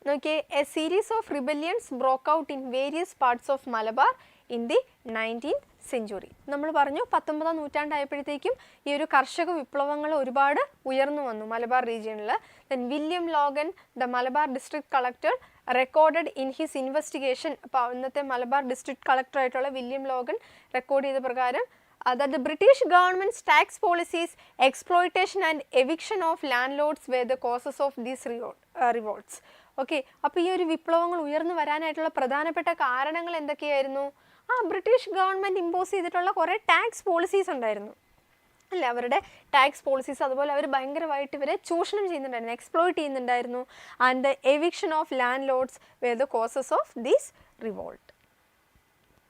നോക്കിയേ, a series of rebellions broke out in various parts of Malabar in the 19th century. നമ്മൾ പറഞ്ഞു 19ാം നൂറ്റാണ്ടായപ്പോഴത്തേക്കും ഈ ഒരു കർഷക വിപ്ലവങ്ങൾ ഒരുപാട് ഉയർന്നു വന്നു മലബാർ റീജിയനിൽ. Then William Logan, the Malabar district collector, recorded in his investigation. അപ്പോൾ അന്നത്തെ മലബാർ ഡിസ്ട്രിക്ട് കളക്ടറായിട്ടുള്ള വില്യം ലോഗൻ റെക്കോർഡ് ചെയ്ത പ്രകാരം that the British government's tax policies, exploitation and eviction of landlords were the causes of these revolts. Okay, അപ്പോൾ ഈ ഒരു വിപ്ലവങ്ങൾ ഉയർന്നു വരാനായിട്ടുള്ള പ്രധാനപ്പെട്ട കാരണങ്ങൾ എന്തൊക്കെയായിരുന്നു? ബ്രിട്ടീഷ് ഗവൺമെൻറ് ഇമ്പോസ് ചെയ്തിട്ടുള്ള കുറേ ടാക്സ് പോളിസീസ് ഉണ്ടായിരുന്നു അല്ലേ. അവരുടെ ടാക്സ് പോളിസീസ്, അതുപോലെ അവർ ഭയങ്കരമായിട്ട് ഇവരെ ചൂഷണം ചെയ്യുന്നുണ്ടായിരുന്നു, എക്സ്പ്ലോയിറ്റ് ചെയ്യുന്നുണ്ടായിരുന്നു. And the eviction of landlords were the causes of this revolt.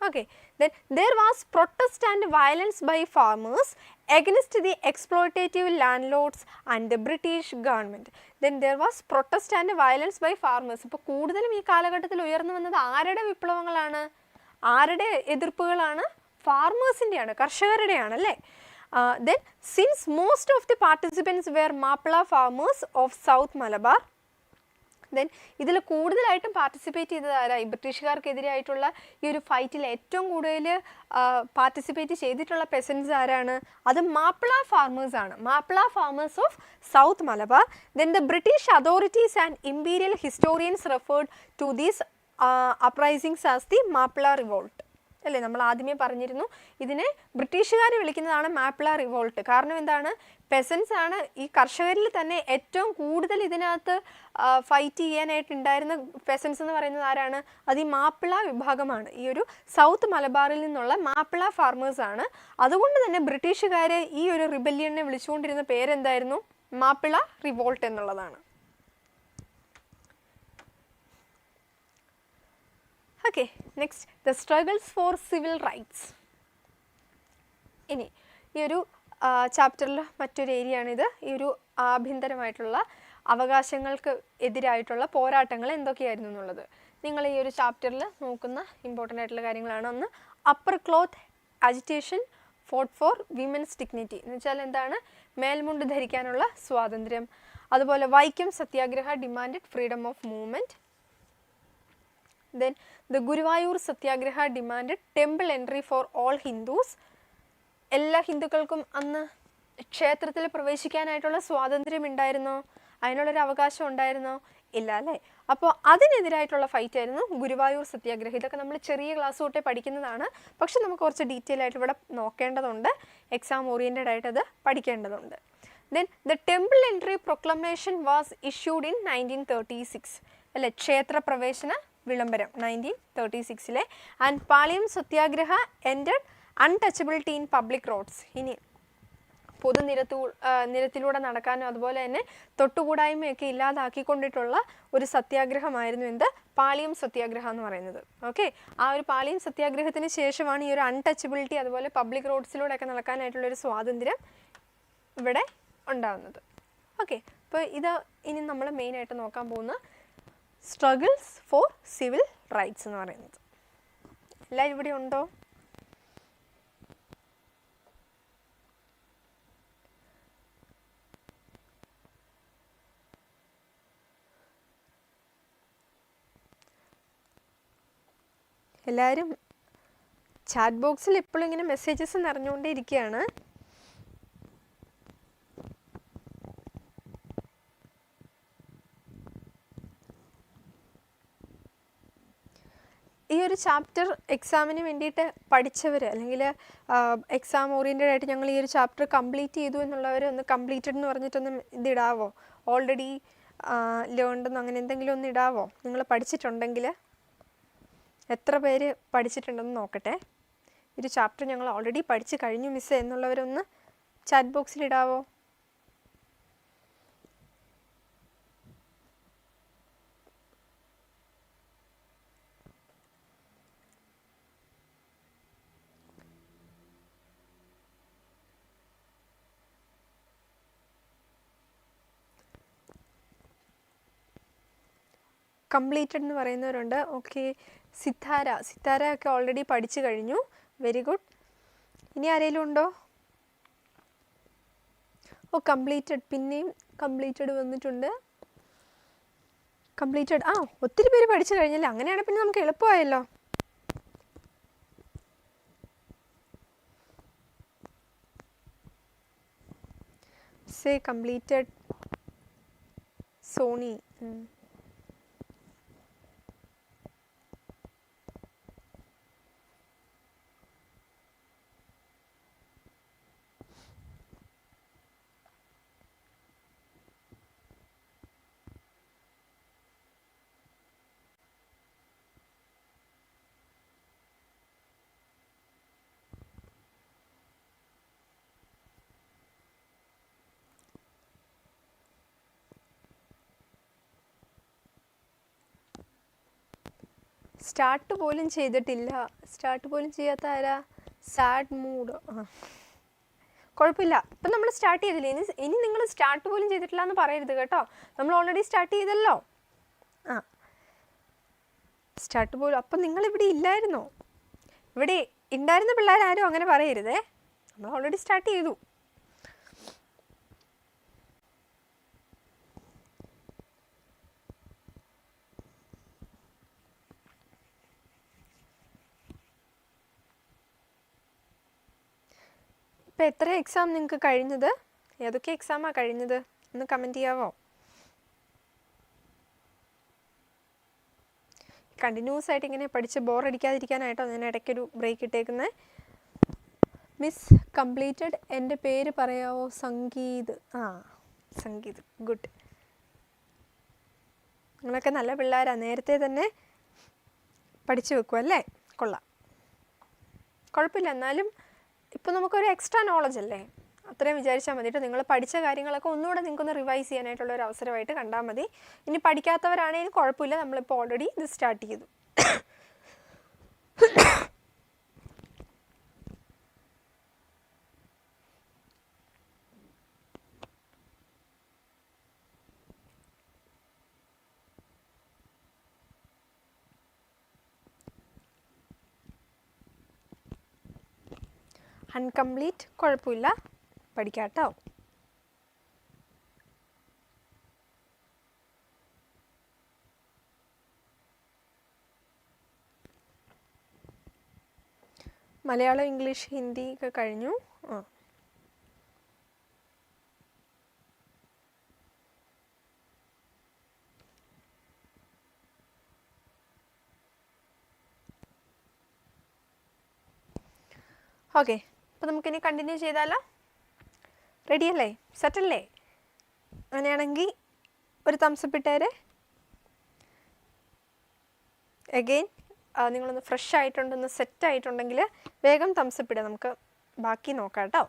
Okay, then there was protest and violence by farmers against the exploitative landlords and the British government. Then there was protest and violence by farmers. ഇപ്പോൾ കൂടുതലും ഈ കാലഘട്ടത്തിൽ ഉയർന്നു വന്നത് ആരുടെ വിപ്ലവങ്ങളാണ്, ആരുടെ എതിർപ്പുകളാണ്? ഫാർമേഴ്സിൻ്റെയാണ്, കർഷകരുടെയാണ് അല്ലേ. Then since most of the participants were Mapla farmers of South Malabar, then ഇതിൽ കൂടുതലായിട്ടും പാർട്ടിസിപ്പേറ്റ് ചെയ്തത് ആരാ? ഈ ബ്രിട്ടീഷുകാർക്കെതിരായിട്ടുള്ള ഈ ഒരു ഫൈറ്റിൽ ഏറ്റവും കൂടുതൽ പാർട്ടിസിപ്പേറ്റ് ചെയ്തിട്ടുള്ള പെസൻസ് ആരാണ്? അത് മാപ്പിള ഫാർമേഴ്സ് ആണ്. Mappila farmers of south Malabar. Then the British authorities and imperial historians referred to these uprisings as the Mappila revolt അല്ലേ? നമ്മൾ ആദ്യമേ പറഞ്ഞിരുന്നു ഇതിനെ ബ്രിട്ടീഷുകാർ വിളിക്കുന്നതാണ് മാപ്പിള റിവോൾട്ട്. കാരണം എന്താണ്? പെസൻസ് ആണ് ഈ കർഷകരിൽ തന്നെ ഏറ്റവും കൂടുതൽ ഇതിനകത്ത് ഫൈറ്റ് ചെയ്യാനായിട്ടുണ്ടായിരുന്ന പെസൻസ് എന്ന് പറയുന്നത് ആരാണ്? അത് ഈ മാപ്പിള വിഭാഗമാണ്. ഈ ഒരു സൗത്ത് മലബാറിൽ നിന്നുള്ള മാപ്പിള ഫാർമേഴ്സ് ആണ്. അതുകൊണ്ട് തന്നെ ബ്രിട്ടീഷുകാർ ഈ ഒരു റിബല്യനെ വിളിച്ചുകൊണ്ടിരുന്ന പേരെന്തായിരുന്നു? മാപ്പിള റിവോൾട്ട് എന്നുള്ളതാണ്. Okay, next the struggles four civil rights. ഇനി ഈ ഒരു ചാപ്റ്ററിൽ മറ്റൊരു ഏരിയ ആണിത്. ഈ ഒരു ആഭ്യന്തരമായിട്ടുള്ള അവകാശങ്ങൾക്ക് എതിരായിട്ടുള്ള പോരാട്ടങ്ങൾ എന്തൊക്കെയായിരുന്നു എന്നുള്ളത് നിങ്ങൾ ഈ ഒരു ചാപ്റ്ററിൽ നോക്കുന്ന ഇമ്പോർട്ടൻ്റ് ആയിട്ടുള്ള കാര്യങ്ങളാണ്. ഒന്ന്, upper cloth agitation fought for women's dignity എന്ന് വെച്ചാൽ എന്താണ്? മേൽമുണ്ട് ധരിക്കാനുള്ള സ്വാതന്ത്ര്യം. അതുപോലെ Vaikom Satyagraha demanded freedom of movement. Then the Guruvayur Satyagraha demanded temple entry for all Hindus. എല്ലാ ഹിന്ദുക്കൾക്കും അന്ന് ക്ഷേത്രത്തിൽ പ്രവേശിക്കാനായിട്ടുള്ള സ്വാതന്ത്ര്യം ഉണ്ടായിരുന്നോ? അതിനുള്ളൊരു അവകാശം ഉണ്ടായിരുന്നോ? ഇല്ല അല്ലേ? അപ്പോൾ അതിനെതിരായിട്ടുള്ള ഫൈറ്റ് ആയിരുന്നു ഗുരുവായൂർ സത്യാഗ്രഹം. ഇതൊക്കെ നമ്മൾ ചെറിയ ക്ലാസ് തൊട്ടേ പഠിക്കുന്നതാണ്. പക്ഷെ നമുക്ക് കുറച്ച് ഡീറ്റെയിൽ ആയിട്ട് ഇവിടെ നോക്കേണ്ടതുണ്ട്. എക്സാം ഓറിയൻറ്റഡ് ആയിട്ട് അത് പഠിക്കേണ്ടതുണ്ട്. Then the temple entry proclamation was issued in 1936 അല്ലേ? ക്ഷേത്ര പ്രവേശന വിളംബരം 1936 and Paliyam Satyagraha ended untouchability in public roads. ഇനി നിരത്തിലൂടെ നടക്കാനും അതുപോലെ തന്നെ തൊട്ടുകൂടായ്മയൊക്കെ ഇല്ലാതാക്കിക്കൊണ്ടിട്ടുള്ള ഒരു സത്യാഗ്രഹമായിരുന്നു എന്ത്? പാളിയം സത്യാഗ്രഹം എന്ന് പറയുന്നത്. ഓക്കെ, ആ ഒരു പാളിയം സത്യാഗ്രഹത്തിന് ശേഷമാണ് ഈ ഒരു അൺടച്ചബിലിറ്റി അതുപോലെ പബ്ലിക് റോഡ്സിലൂടെയൊക്കെ നടക്കാനായിട്ടുള്ളൊരു സ്വാതന്ത്ര്യം ഇവിടെ ഉണ്ടാകുന്നത്. ഓക്കെ, അപ്പോൾ ഇത് ഇനി നമ്മൾ മെയിനായിട്ട് നോക്കാൻ പോകുന്ന സ്ട്രഗിൾസ് ഫോർ സിവിൽ റൈറ്റ്സ് എന്ന് പറയുന്നത്. എല്ലാവരും ഇവിടെ ഉണ്ടോ? എല്ലാവരും ചാറ്റ് ബോക്സിൽ എപ്പോഴും ഇങ്ങനെ മെസ്സേജസ് നിറഞ്ഞുകൊണ്ടേ ഇരിക്കുകയാണ്. ഈ ഒരു ചാപ്റ്റർ എക്സാമിന് വേണ്ടിയിട്ട് പഠിച്ചവർ അല്ലെങ്കിൽ എക്സാം ഓറിയൻറ്റഡ് ആയിട്ട് ഞങ്ങൾ ഈ ഒരു ചാപ്റ്റർ കംപ്ലീറ്റ് ചെയ്തു എന്നുള്ളവർ ഒന്ന് കംപ്ലീറ്റഡ് എന്ന് പറഞ്ഞിട്ടൊന്ന് ഇതിടാവോ? ഓൾറെഡി ലേൺഡെന്നോ അങ്ങനെ എന്തെങ്കിലും ഒന്ന് ഇടാവോ? നിങ്ങൾ പഠിച്ചിട്ടുണ്ടെങ്കിൽ എത്ര പേര് പഠിച്ചിട്ടുണ്ടെന്ന് നോക്കട്ടെ. ഒരു ചാപ്റ്റർ ഞങ്ങൾ ഓൾറെഡി പഠിച്ച് കഴിഞ്ഞു മിസ് എന്നുള്ളവരൊന്ന് ചാറ്റ് ബോക്സിൽ ഇടാവോ? കംപ്ലീറ്റഡ് എന്ന് പറയുന്നവരുണ്ട്. ഓക്കെ, സിത്താര ഒക്കെ ഓൾറെഡി പഠിച്ചു കഴിഞ്ഞു. Very good. ഇനി ആരെങ്കിലും ഉണ്ടോ? ഓ, കംപ്ലീറ്റഡ്, പിന്നെയും കംപ്ലീറ്റഡ് വന്നിട്ടുണ്ട്. കംപ്ലീറ്റഡ്, ഒത്തിരി പേര് പഠിച്ചു കഴിഞ്ഞല്ലേ? അങ്ങനെയാണെങ്കിൽ പിന്നെ നമുക്ക് എളുപ്പമായല്ലോ. Say completed Sony. സ്റ്റാർട്ട് പോലും ചെയ്തിട്ടില്ല. സ്റ്റാർട്ട് പോലും ചെയ്യാത്ത ആരാ? Sad mood. കുഴപ്പമില്ല, ഇപ്പം നമ്മൾ സ്റ്റാർട്ട് ചെയ്തില്ലേ? ഇനി നിങ്ങൾ സ്റ്റാർട്ട് പോലും ചെയ്തിട്ടില്ല എന്ന് പറയരുത് കേട്ടോ. നമ്മൾ ഓൾറെഡി സ്റ്റാർട്ട് ചെയ്തല്ലോ. സ്റ്റാർട്ട് പോലും. അപ്പം നിങ്ങളിവിടെ ഇല്ലായിരുന്നോ? ഇവിടെ ഉണ്ടായിരുന്ന പിള്ളേരാരും അങ്ങനെ പറയരുതേ. നമ്മൾ ഓൾറെഡി സ്റ്റാർട്ട് ചെയ്തു. ഇപ്പോൾ എത്ര എക്സാം നിങ്ങൾക്ക് കഴിഞ്ഞത്? ഏതൊക്കെ എക്സാമാണ് കഴിഞ്ഞത് ഒന്ന് കമൻറ്റ് ചെയ്യാവോ? കണ്ടിന്യൂസ് ആയിട്ട് ഇങ്ങനെ പഠിച്ച് ബോറടിക്കാതിരിക്കാനായിട്ടോ ഞാൻ ഇടയ്ക്കൊരു ബ്രേക്ക് ഇട്ടേക്കുന്നത്. മിസ് കംപ്ലീറ്റഡ്, എൻ്റെ പേര് പറയാവോ? സംഗീത്. സംഗീത്, ഗുഡ്. നിങ്ങളൊക്കെ നല്ല പിള്ളേരാണ്, നേരത്തെ തന്നെ പഠിച്ചു വെക്കും അല്ലേ? കൊള്ളാം, കുഴപ്പമില്ല. എന്നാലും ഇപ്പോൾ നമുക്കൊരു എക്സ്ട്രാ നോളജ് അല്ലേ, അത്രയും വിചാരിച്ചാൽ മതിയിട്ട് നിങ്ങൾ പഠിച്ച കാര്യങ്ങളൊക്കെ ഒന്നുകൂടെ നിങ്ങൾക്കൊന്ന് റിവൈസ് ചെയ്യാനായിട്ടുള്ള ഒരു അവസരമായിട്ട് കണ്ടാൽ മതി. ഇനി പഠിക്കാത്തവരാണെങ്കിൽ കുഴപ്പമില്ല, നമ്മളിപ്പോൾ ഓൾറെഡി ഇത് സ്റ്റാർട്ട് ചെയ്തു. അൺകംപ്ലീറ്റ് കുഴപ്പമില്ല, പഠിക്കാം കേട്ടോ. മലയാളം, ഇംഗ്ലീഷ്, ഹിന്ദി ഒക്കെ കഴിഞ്ഞു. ഓക്കെ, അപ്പോൾ നമുക്കിനി കണ്ടിന്യൂ ചെയ്താലോ? റെഡിയല്ലേ? സെറ്റല്ലേ? അങ്ങനെയാണെങ്കിൽ ഒരു തംസപ്പ് ഇട്ടേരെ. എഗെയിൻ നിങ്ങളൊന്ന് ഫ്രഷ് ആയിട്ടുണ്ടെന്ന് സെറ്റ് ആയിട്ടുണ്ടെങ്കിൽ വേഗം തംസപ്പ് ഇടുക, നമുക്ക് ബാക്കി നോക്കാം കേട്ടോ.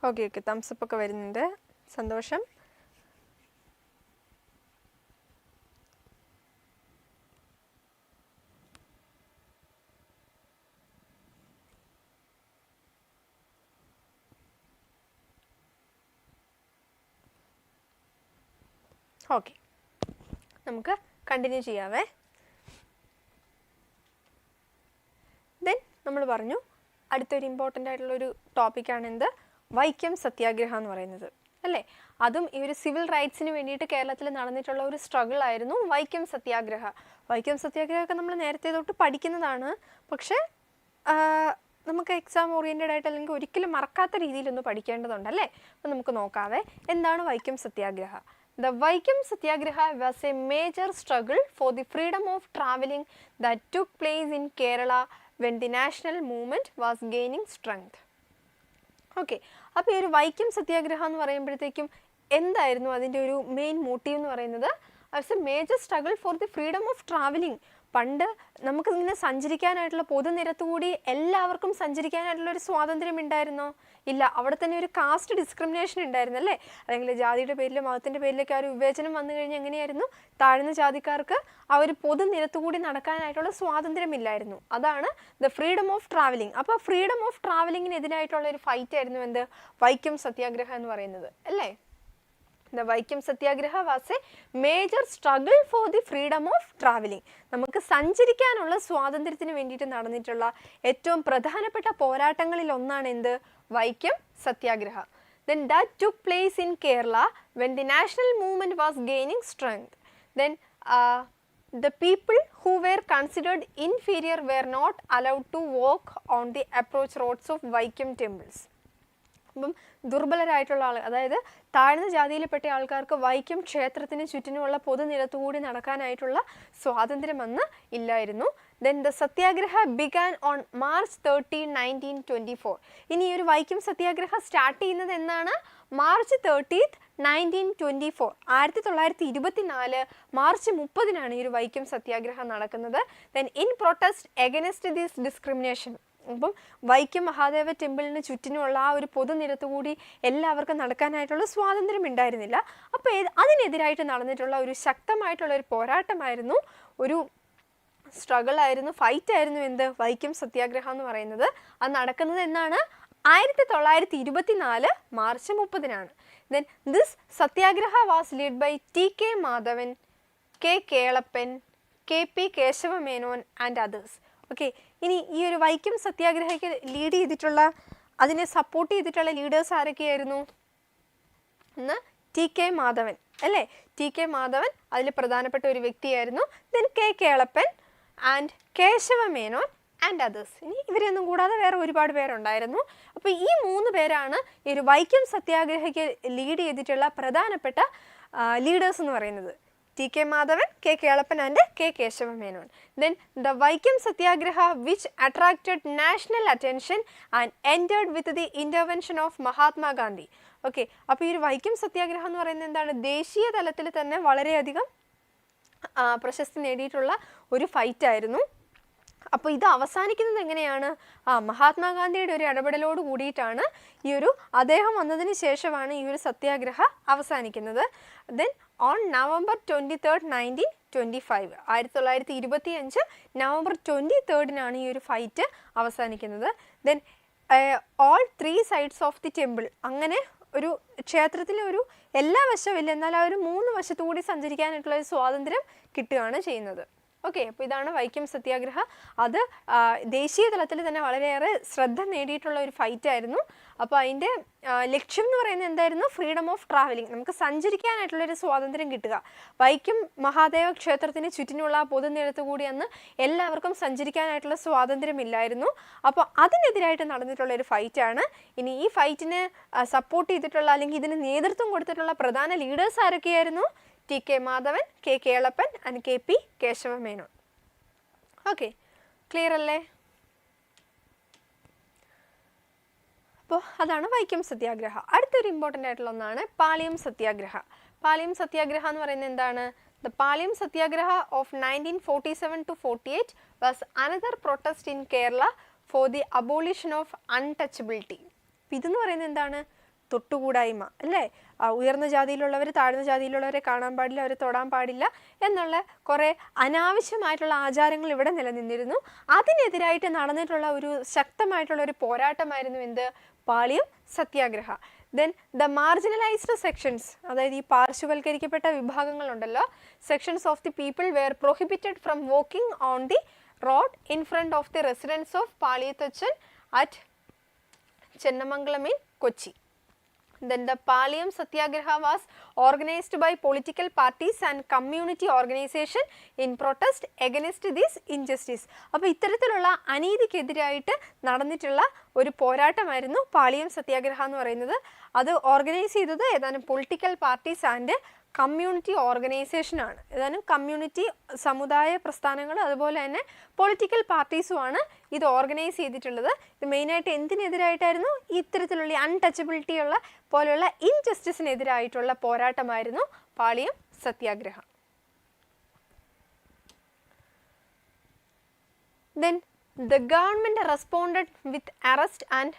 ഓക്കെ ഓക്കെ, തംസപ്പ് ഒക്കെ വരുന്നുണ്ട്, സന്തോഷം. ഓക്കെ, നമുക്ക് കണ്ടിന്യൂ ചെയ്യാവേ. ദെൻ നമ്മൾ പറഞ്ഞു അടുത്തൊരു ഇമ്പോർട്ടൻ്റ് ആയിട്ടുള്ളൊരു ടോപ്പിക്കാണ് എന്ത്? വൈക്കം സത്യാഗ്രഹ എന്ന് പറയുന്നത് അല്ലേ? അതും ഈ ഒരു സിവിൽ റൈറ്റ്സിന് വേണ്ടിയിട്ട് കേരളത്തിൽ നടന്നിട്ടുള്ള ഒരു സ്ട്രഗിൾ ആയിരുന്നു വൈക്കം സത്യാഗ്രഹ. വൈക്കം സത്യാഗ്രഹമൊക്കെ നമ്മൾ നേരത്തെ തൊട്ട് പഠിക്കുന്നതാണ്, പക്ഷേ നമുക്ക് എക്സാം ഓറിയൻറ്റഡ് ആയിട്ട് അല്ലെങ്കിൽ ഒരിക്കലും മറക്കാത്ത രീതിയിലൊന്ന് പഠിക്കേണ്ടതുണ്ട് അല്ലേ? അപ്പം നമുക്ക് നോക്കാവേ, എന്താണ് വൈക്കം സത്യാഗ്രഹ? The Vaikom Satyagraha was a major struggle for the freedom of travelling that took place in Kerala when the national movement was gaining strength. Okay, അപ്പോൾ ഈ ഒരു വൈക്കം സത്യാഗ്രഹ എന്ന് പറയുമ്പോഴത്തേക്കും എന്തായിരുന്നു അതിൻ്റെ ഒരു മെയിൻ മോട്ടീവ് എന്ന് പറയുന്നത്? As A major struggle for the freedom of travelling. പണ്ട് നമുക്കിങ്ങനെ സഞ്ചരിക്കാനായിട്ടുള്ള പൊതുനിരത്ത് കൂടി എല്ലാവർക്കും സഞ്ചരിക്കാനായിട്ടുള്ള ഒരു സ്വാതന്ത്ര്യം ഉണ്ടായിരുന്നോ? ഇല്ല, അവിടെ തന്നെ ഒരു കാസ്റ്റ് ഡിസ്ക്രിമിനേഷൻ ഉണ്ടായിരുന്നു അല്ലേ? അല്ലെങ്കിൽ ജാതിയുടെ പേരിലും മതത്തിൻ്റെ പേരിലൊക്കെ ആ ഒരു വിവേചനം വന്നു കഴിഞ്ഞാൽ എങ്ങനെയായിരുന്നു? താഴ്ന്ന ജാതിക്കാർക്ക് ആ ഒരു പൊതുനിരത്ത് കൂടി നടക്കാനായിട്ടുള്ള സ്വാതന്ത്ര്യമില്ലായിരുന്നു. അതാണ് ദ ഫ്രീഡം ഓഫ് ട്രാവലിംഗ്. അപ്പോൾ ഫ്രീഡം ഓഫ് ട്രാവലിങ്ങിനെതിരായിട്ടുള്ള ഒരു ഫൈറ്റ് ആയിരുന്നു എന്ത്? വൈക്കം സത്യാഗ്രഹ എന്ന് പറയുന്നത് അല്ലേ? The Vaikom Satyagraha was a major struggle for the freedom of travelling. നമുക്ക് സഞ്ചരിക്കാനുള്ള സ്വാതന്ത്ര്യത്തിന് വേണ്ടിയിട്ട് നടന്നിട്ടുള്ള ഏറ്റവും പ്രധാനപ്പെട്ട പോരാട്ടങ്ങളിൽ ഒന്നാണ് എന്ത്? വൈക്കം സത്യാഗ്രഹ. Then that took place in Kerala when the national movement was gaining strength. Then the people who were considered inferior were not allowed to walk on the approach roads of Vaikom temples. അപ്പം ദുർബലരായിട്ടുള്ള ആൾ, അതായത് താഴ്ന്ന ജാതിയിൽപ്പെട്ട ആൾക്കാർക്ക് വൈക്കം ക്ഷേത്രത്തിന് ചുറ്റിനുമുള്ള പൊതുനിരത്തുകൂടി നടക്കാനായിട്ടുള്ള സ്വാതന്ത്ര്യം അന്ന് ഇല്ലായിരുന്നു. Then the Satyagraha began on March 30, 1924. ഇനി ഈ ഒരു വൈക്കം സത്യാഗ്രഹ സ്റ്റാർട്ട് ചെയ്യുന്നത് എന്നാണ്? March 30, 1924. 1924 മാർച്ച് 30 ഈ ഒരു വൈക്കം സത്യാഗ്രഹം നടക്കുന്നത്. Then in protest against this discrimination. അപ്പം വൈക്കം മഹാദേവ ടെമ്പിളിന് ചുറ്റിനുമുള്ള ആ ഒരു പൊതുനിരത്ത് കൂടി എല്ലാവർക്കും നടക്കാനായിട്ടുള്ള സ്വാതന്ത്ര്യം ഉണ്ടായിരുന്നില്ല. അപ്പോൾ അതിനെതിരായിട്ട് നടന്നിട്ടുള്ള ഒരു ശക്തമായിട്ടുള്ള ഒരു പോരാട്ടമായിരുന്നു, ഒരു സ്ട്രഗിൾ ആയിരുന്നു, ഫൈറ്റ് ആയിരുന്നു എന്ത്? വൈക്കം സത്യാഗ്രഹം എന്ന് പറയുന്നത്. അത് നടക്കുന്നത് എന്നാണ്? 1924 March 30-നാണ്. Then this satyagraha was led by T.K. Madhavan, K. Kelappan, K.P. Keshava Menon and others. Okay, ഇനി ഈ ഒരു വൈക്കം സത്യാഗ്രഹയ്ക്ക് ലീഡ് ചെയ്തിട്ടുള്ള, അതിനെ സപ്പോർട്ട് ചെയ്തിട്ടുള്ള ലീഡേഴ്സ് ആരൊക്കെയായിരുന്നു? ഒന്ന് T.K. മാധവൻ അല്ലേ? T.K. മാധവൻ അതിൽ പ്രധാനപ്പെട്ട ഒരു വ്യക്തിയായിരുന്നു. Then K. Kelappan and Kesava Menon and others. ഇനി ഇവരെയൊന്നും കൂടാതെ വേറെ ഒരുപാട് പേരുണ്ടായിരുന്നു. അപ്പോൾ ഈ 3 പേരാണ് ഈ ഒരു വൈക്കം സത്യാഗ്രഹയ്ക്ക് ലീഡ് ചെയ്തിട്ടുള്ള പ്രധാനപ്പെട്ട ലീഡേഴ്സ് എന്ന് പറയുന്നത്. T.K. Madhavan, K. Kelappan and K. Keshava Menon. Then the Vaikom Satyagraha, which attracted national attention and ended with the intervention of Mahatma Gandhi. Okay, അപ്പോൾ ഈ ഒരു വൈക്കം സത്യാഗ്രഹം എന്ന് പറയുന്നത് എന്താണ്? ദേശീയ തലത്തിൽ തന്നെ വളരെയധികം പ്രശസ്തി നേടിയിട്ടുള്ള ഒരു ഫൈറ്റ് ആയിരുന്നു. അപ്പോൾ ഇത് അവസാനിക്കുന്നത് എങ്ങനെയാണ്? മഹാത്മാഗാന്ധിയുടെ ഒരു ഇടപെടലോട് കൂടിയിട്ടാണ് ഈ ഒരു അദ്ദേഹം വന്നതിന് ശേഷമാണ് ഈ ഒരു സത്യാഗ്രഹ അവസാനിക്കുന്നത്. ദെൻ ഓൺ നവംബർ 23, 1925 1925 നവംബർ 23-നാണ് ഈ ഒരു ഫൈറ്റ് അവസാനിക്കുന്നത്. Then all 3 sides of the temple, അങ്ങനെ ഒരു ക്ഷേത്രത്തിലെ ഒരു എല്ലാ വശവും ഇല്ല, എന്നാൽ ആ ഒരു 3 വശത്തു കൂടി സഞ്ചരിക്കാനായിട്ടുള്ള ഒരു സ്വാതന്ത്ര്യം കിട്ടുകയാണ് ചെയ്യുന്നത്. ഓക്കെ, അപ്പോൾ ഇതാണ് വൈക്കം സത്യാഗ്രഹ. അത് ദേശീയ തലത്തിൽ തന്നെ വളരെയേറെ ശ്രദ്ധ നേടിയിട്ടുള്ള ഒരു ഫൈറ്റ് ആയിരുന്നു. അപ്പോൾ അതിൻ്റെ ലക്ഷ്യം എന്ന് പറയുന്നത് എന്തായിരുന്നു? ഫ്രീഡം ഓഫ് ട്രാവലിംഗ്, നമുക്ക് സഞ്ചരിക്കാനായിട്ടുള്ളൊരു സ്വാതന്ത്ര്യം കിട്ടുക. വൈക്കം മഹാദേവ ക്ഷേത്രത്തിന് ചുറ്റിനുള്ള പൊതുനിരത്ത് കൂടി അന്ന് എല്ലാവർക്കും സഞ്ചരിക്കാനായിട്ടുള്ള സ്വാതന്ത്ര്യമില്ലായിരുന്നു. അപ്പോൾ അതിനെതിരായിട്ട് നടന്നിട്ടുള്ള ഒരു ഫൈറ്റാണ്. ഇനി ഈ ഫൈറ്റിന് സപ്പോർട്ട് ചെയ്തിട്ടുള്ള അല്ലെങ്കിൽ ഇതിന് നേതൃത്വം കൊടുത്തിട്ടുള്ള പ്രധാന ലീഡേഴ്സ് ആരൊക്കെയായിരുന്നു? T.K. Madhavan, K. Kelappan and K.P. Keshava Menon. Okay, clear അല്ലേ? അപ്പോൾ അതാണ് വൈക്കം സത്യാഗ്രഹ. അടുത്തൊരു ഇമ്പോർട്ടൻ്റ് ആയിട്ടുള്ള ഒന്നാണ് പാലിയം സത്യാഗ്രഹ. പാലിയം സത്യാഗ്രഹ എന്ന് പറയുന്നത് എന്താണ്? The Paliyam satyagraha of 1947 to 48 was another protest in Kerala for the abolition of untouchability. ഇതെന്ന് പറയുന്നത് എന്താണ്? തൊട്ടുകൂടായ്മ അല്ലേ? ഉയർന്ന ജാതിയിലുള്ളവർ താഴ്ന്ന ജാതിയിലുള്ളവരെ കാണാൻ പാടില്ല, അവരെ തൊടാൻ പാടില്ല എന്നുള്ള കുറേ അനാവശ്യമായിട്ടുള്ള ആചാരങ്ങൾ ഇവിടെ നിലനിന്നിരുന്നു. അതിനെതിരായിട്ട് നടന്നിട്ടുള്ള ഒരു ശക്തമായിട്ടുള്ള ഒരു പോരാട്ടമായിരുന്നു എന്ത്? Paliyam Satyagraha. Then the marginalised sections, അതായത് ഈ പാർശ്വവൽക്കരിക്കപ്പെട്ട വിഭാഗങ്ങളുണ്ടല്ലോ, sections of the people were prohibited from walking on the road in front of the residence of Paliath Achan at Chennamangalam in Kochi. Then the Paliyam Satyagraha was organized by political parties and community organization in protest against this injustice. അപ്പോൾ ഇത്തരത്തിലുള്ള അനീതിക്കെതിരായിട്ട് നടന്നിട്ടുള്ള ഒരു പോരാട്ടമായിരുന്നു പാളിയം സത്യാഗ്രഹ എന്ന് പറയുന്നത്. അത് organise ചെയ്തത് ഏതാനും political parties and community ഓർഗനൈസേഷനാണ്. ഏതാനും കമ്മ്യൂണിറ്റി സമുദായ പ്രസ്ഥാനങ്ങൾ അതുപോലെ തന്നെ പൊളിറ്റിക്കൽ പാർട്ടീസുമാണ് ഇത് ഓർഗനൈസ് ചെയ്തിട്ടുള്ളത്. ഇത് മെയിനായിട്ട് എന്തിനെതിരായിട്ടായിരുന്നു? ഇത്തരത്തിലുള്ള അൺടച്ചബിലിറ്റി ഉള്ള പോലെയുള്ള ഇൻജസ്റ്റിസിനെതിരായിട്ടുള്ള പോരാട്ടമായിരുന്നു പാളിയം സത്യാഗ്രഹ. Then the government responded with arrest and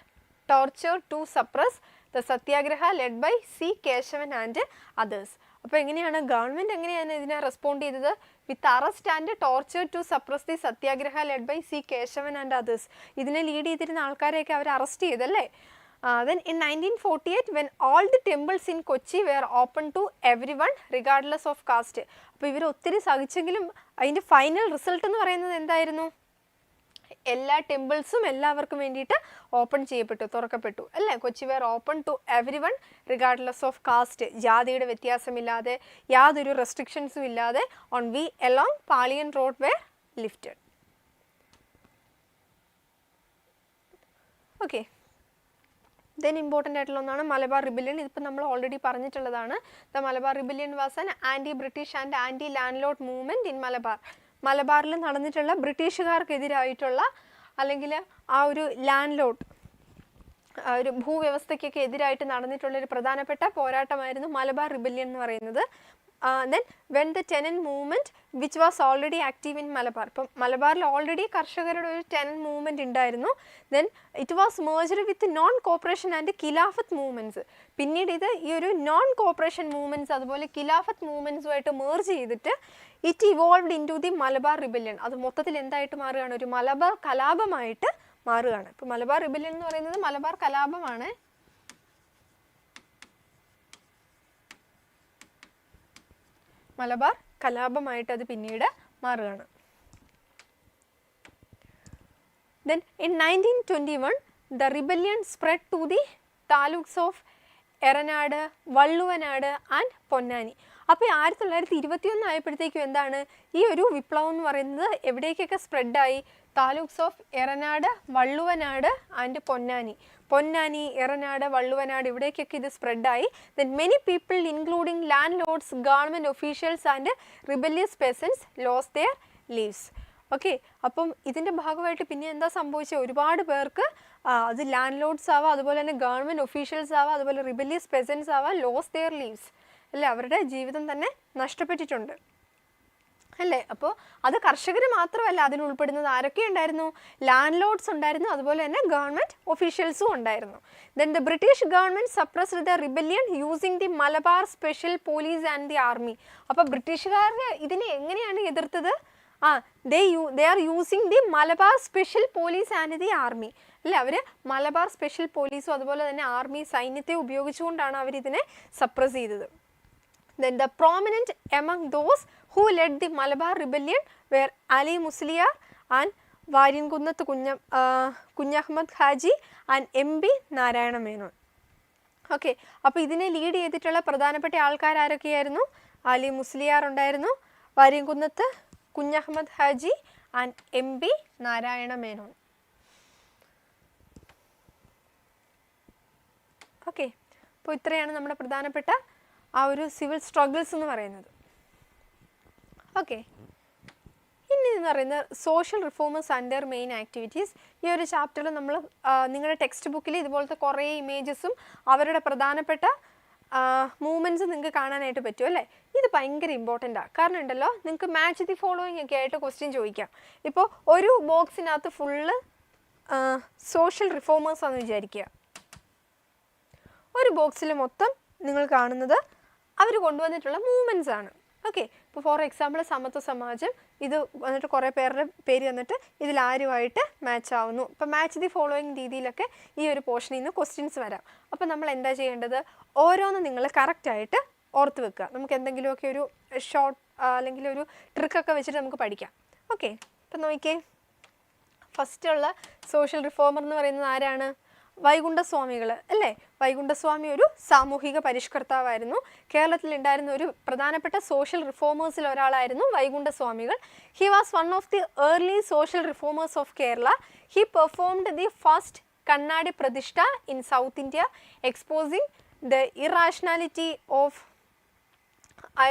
torture to suppress the satyagraha led by C. Keshavan and others. അപ്പോൾ എങ്ങനെയാണ് ഗവൺമെൻറ് എങ്ങനെയാണ് ഇതിനെ റെസ്പോണ്ട് ചെയ്തത്? With arrest and torture to suppress the Satyagraha led by C Keshavan and others. ഇതിനെ lead ചെയ്തിരുന്ന ആൾക്കാരെയൊക്കെ അവർ arrest ചെയ്തല്ലേ? Then in 1948 when all the temples in Kochi were open to everyone regardless of caste. അപ്പോൾ ഇവർ ഒത്തിരി സഹിച്ചെങ്കിലും അതിൻ്റെ ഫൈനൽ റിസൾട്ട് എന്ന് പറയുന്നത് എന്തായിരുന്നു? എല്ലാ ടെമ്പിൾസും എല്ലാവർക്കും വേണ്ടിയിട്ട് ഓപ്പൺ ചെയ്യപ്പെട്ടു, തുറക്കപ്പെട്ടു അല്ലേ? Kochi were open to everyone regardless of caste, ജാതിയുടെ വ്യത്യാസമില്ലാതെ യാതൊരു റെസ്ട്രിക്ഷൻസും ഇല്ലാതെ on we along Paliyan road were lifted. Okay, then important ആയിട്ടുള്ള ഒന്നാണ് മലബാർ റിബല്യൻ. ഇതിപ്പോൾ നമ്മൾ ഓൾറെഡി പറഞ്ഞിട്ടുള്ളതാണ്. The Malabar rebellion was an anti British and anti landlord movement in Malabar. മലബാറിൽ നടന്നിട്ടുള്ള ബ്രിട്ടീഷുകാർക്കെതിരായിട്ടുള്ള അല്ലെങ്കിൽ ആ ഒരു ലാൻഡ് ലോഡ്, ഒരു ഭൂവ്യവസ്ഥയ്ക്കൊക്കെ എതിരായിട്ട് നടന്നിട്ടുള്ളൊരു പ്രധാനപ്പെട്ട പോരാട്ടമായിരുന്നു മലബാർ റിബല്യൻ എന്ന് പറയുന്നത്. then when the tenant movement which was already active in Malabar, ഇപ്പം മലബാറിൽ ഓൾറെഡി കർഷകരുടെ ഒരു ടെനന്റ് മൂവ്മെൻറ്റ് ഉണ്ടായിരുന്നു. then it was merged with non cooperation and khilafat movements. പിന്നീട് ഇത് ഈ ഒരു നോൺ കോപ്പറേഷൻ മൂവ്മെൻറ്റ്സ് അതുപോലെ ഖിലാഫത്ത് മൂവ്മെൻറ്റ്സുമായിട്ട് മേർജ് ചെയ്തിട്ട് it evolved into the Malabar rebellion. അത് മൊത്തത്തിൽ എന്തായിട്ട് മാറുകയാണ്? ഒരു മലബാർ കലാപമായിട്ട് മാറുകയാണ്. ഇപ്പോൾ മലബാർ റിബല്യൻ എന്ന് പറയുന്നത് മലബാർ കലാപമാണ്. മലബാർ കലാപമായിട്ട് അത് പിന്നീട് മാറുകയാണ്. Then in 1921 the rebellion spread to the taluks of Eranad, Valluvanad and Ponnani. അപ്പോൾ 1921 ആയപ്പോഴത്തേക്കും എന്താണ് ഈ ഒരു വിപ്ലവം എന്ന് പറയുന്നത് എവിടേക്കൊക്കെ സ്പ്രെഡായി? Taluks of Eranad, Valluvanad and Ponnani. പൊന്നാനി, എറനാട്, വള്ളുവനാട് ഇവിടേക്കൊക്കെ ഇത് സ്പ്രെഡായി. Then many people including landlords, government officials and rebellious peasants lose their lives. Okay, അപ്പം ഇതിൻ്റെ ഭാഗമായിട്ട് പിന്നെ എന്താ സംഭവിച്ചത്? ഒരുപാട് പേർക്ക് അത് ലാൻഡ് ലോഡ്സ് ആവാം, അതുപോലെ തന്നെ ഗവൺമെൻറ് ഒഫീഷ്യൽസ് ആവാം, അതുപോലെ റിബല്യസ് പെസൻസ് ആവാം, ലോസ് ദെയർ ലീവ്സ് അല്ലേ, അവരുടെ ജീവിതം തന്നെ നഷ്ടപ്പെട്ടിട്ടുണ്ട് അല്ലേ. അപ്പോൾ അത് കർഷകർ മാത്രമല്ല അതിൽ ഉൾപ്പെടുന്നത്. ആരൊക്കെ ഉണ്ടായിരുന്നു? ലാൻഡ് ലോഡ്സ് ഉണ്ടായിരുന്നു, അതുപോലെ തന്നെ ഗവൺമെൻറ് ഒഫീഷ്യൽസും ഉണ്ടായിരുന്നു. Then the British government suppressed the rebellion using the Malabar special police and the army. അപ്പോൾ ബ്രിട്ടീഷുകാർ ഇതിനെ എങ്ങനെയാണ് എതിർത്തത്? they are using the Malabar special police and the army അല്ലേ. അവർ മലബാർ സ്പെഷ്യൽ പോലീസും അതുപോലെ തന്നെ ആർമി സൈന്യത്തെ ഉപയോഗിച്ചുകൊണ്ടാണ് അവർ ഇതിനെ സപ്രസ് ചെയ്തത്. Then the prominent among those who led the Malabar rebellion were Ali Musliar and Variyankunnath Kunjahammed Haji and MB Narayana Menon. Okay, അപ്പോൾ ഇതിനെ ലീഡ് ചെയ്തിട്ടുള്ള പ്രധാനപ്പെട്ട ആൾക്കാർ ആരൊക്കെയായിരുന്നു? അലി മുസ്ലിയാർ ഉണ്ടായിരുന്നു, Variyankunnath Kunjahammed Haji and MB Narayana Menon. Okay, അപ്പോൾ ഇത്രയാണ് നമ്മുടെ പ്രധാനപ്പെട്ട ആ ഒരു സിവിൽ സ്ട്രഗിൾസ് എന്ന് പറയുന്നത്. ഓക്കെ, ഇനി എന്ന് പറയുന്നത് social reformers and their main activities. ഈ ഒരു ചാപ്റ്ററിൽ നമ്മൾ നിങ്ങളുടെ ടെക്സ്റ്റ് ബുക്കിൽ ഇതുപോലത്തെ കുറേ ഇമേജസും അവരുടെ പ്രധാനപ്പെട്ട മൂവ്മെൻറ്റ്സ് നിങ്ങൾക്ക് കാണാനായിട്ട് പറ്റും അല്ലേ. ഇത് ഭയങ്കര ഇമ്പോർട്ടൻ്റാണ്. കാരണം ഉണ്ടല്ലോ, നിങ്ങൾക്ക് മാച്ച് ദി ഫോളോയിങ് ഒക്കെ ആയിട്ട് ക്വസ്റ്റ്യൻ ചോദിക്കാം. ഇപ്പോൾ ഒരു ബോക്സിനകത്ത് ഫുള്ള് സോഷ്യൽ റിഫോമേഴ്സ് ആണെന്ന് വിചാരിക്കുക. ഒരു ബോക്സിൽ മൊത്തം നിങ്ങൾ കാണുന്നത് അവർ കൊണ്ടുവന്നിട്ടുള്ള മൂവ്മെൻറ്റ്സ് ആണ്. ഓക്കെ, ഇപ്പോൾ ഫോർ എക്സാമ്പിൾ സമത്വ സമാജം, ഇത് വന്നിട്ട് കുറേ പേരുടെ പേര് വന്നിട്ട് ഇതിലാരുമായിട്ട് മാച്ച് ആവുന്നു. ഇപ്പോൾ മാച്ച് ദി ഫോളോയിങ് രീതിയിലൊക്കെ ഈ ഒരു പോർഷനിൽ നിന്ന് ക്വസ്റ്റ്യൻസ് വരാം. അപ്പോൾ നമ്മൾ എന്താ ചെയ്യേണ്ടത്? ഓരോന്നും നിങ്ങൾ കറക്റ്റായിട്ട് ഓർത്ത് വെക്കുക. നമുക്ക് എന്തെങ്കിലുമൊക്കെ ഒരു ഷോർട്ട് അല്ലെങ്കിൽ ഒരു ട്രിക്കൊക്കെ വെച്ചിട്ട് നമുക്ക് പഠിക്കാം. ഓക്കെ, ഇപ്പം നോക്കിയേ, ഫസ്റ്റുള്ള സോഷ്യൽ റിഫോമർ എന്ന് പറയുന്നത് ആരാണ്? വൈകുണ്ഠസ്വാമികൾ അല്ലേ. വൈകുണ്ഠസ്വാമി ഒരു സാമൂഹിക പരിഷ്കർത്താവായിരുന്നു. കേരളത്തിലുണ്ടായിരുന്ന ഒരു പ്രധാനപ്പെട്ട സോഷ്യൽ റിഫോമേഴ്സിൽ ഒരാളായിരുന്നു Vaikunda Swamikal. He was one of the early social reformers of Kerala. He performed the first Kannadi Prathishta in south India, exposing the irrationality of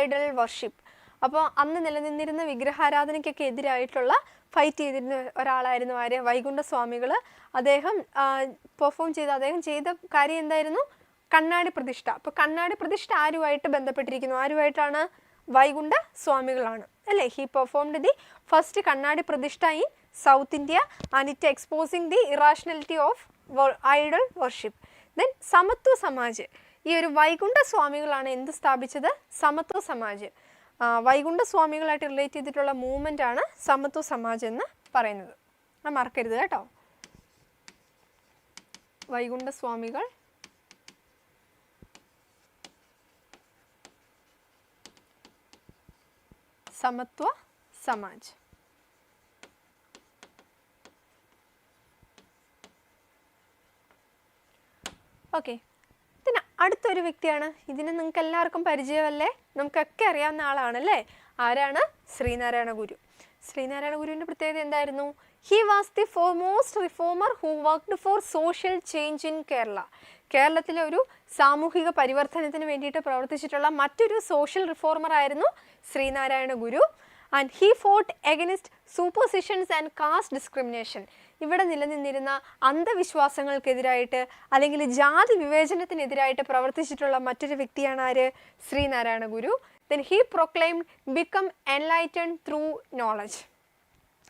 idol worship. അപ്പോൾ അന്ന് നിലനിന്നിരുന്ന വിഗ്രഹാരാധനയ്ക്കൊക്കെ എതിരായിട്ടുള്ള ഫൈറ്റ് ചെയ്തിരുന്ന ഒരാളായിരുന്നു ആര്? വൈകുണ്ഠസ്വാമികൾ. അദ്ദേഹം അദ്ദേഹം ചെയ്ത കാര്യം എന്തായിരുന്നു? കണ്ണാടി പ്രതിഷ്ഠ. അപ്പോൾ കണ്ണാടി പ്രതിഷ്ഠ ആരുമായിട്ട് ബന്ധപ്പെട്ടിരിക്കുന്നു? ആരുമായിട്ടാണ്? വൈകുണ്ഠ സ്വാമികളാണ് അല്ലേ. He performed the first Kannadi Prathishta in south India and it exposing the irrationality of idol worship. Then Samathwa Samaj. ഈ ഒരു വൈകുണ്ഠ സ്വാമികളാണ് എന്ത് സ്ഥാപിച്ചത്? സമത്വ സമാജ്. വൈകുണ്ഠസ്വാമികളായിട്ട് റിലേറ്റ് ചെയ്തിട്ടുള്ള മൂവ്മെൻ്റ് ആണ് സമത്വ സമാജ് എന്ന് പറയുന്നത്. മറക്കരുത് കേട്ടോ. വൈകുണ്ഠസ്വാമികൾ, സമത്വ സമാജ്. ഓക്കെ, പിന്നെ അടുത്തൊരു വ്യക്തിയാണ്. ഇതിന് നിങ്ങൾക്ക് എല്ലാവർക്കും പരിചയമല്ലേ, നമുക്കൊക്കെ അറിയാവുന്ന ആളാണല്ലേ. ആരാണ്? ശ്രീനാരായണ ഗുരു. ശ്രീനാരായണ ഗുരുവിൻ്റെ പ്രത്യേകത എന്തായിരുന്നു? He was the foremost reformer who worked for social change in Kerala. കേരളത്തിലെ ഒരു സാമൂഹിക പരിവർത്തനത്തിന് വേണ്ടിയിട്ട് പ്രവർത്തിച്ചിട്ടുള്ള മറ്റൊരു സോഷ്യൽ റിഫോമർ ആയിരുന്നു Sree Narayana Guru. And he fought against superstitions and caste discrimination. ഇവിടെ നിലനിന്നിരുന്ന അന്ധവിശ്വാസങ്ങൾക്കെതിരായിട്ട് അല്ലെങ്കിൽ ജാതി വിവേചനത്തിനെതിരായിട്ട് പ്രവർത്തിച്ചിട്ടുള്ള മറ്റൊരു വ്യക്തിയാണ് ആര്? Sree Narayana Guru. Then he proclaimed become enlightened through knowledge.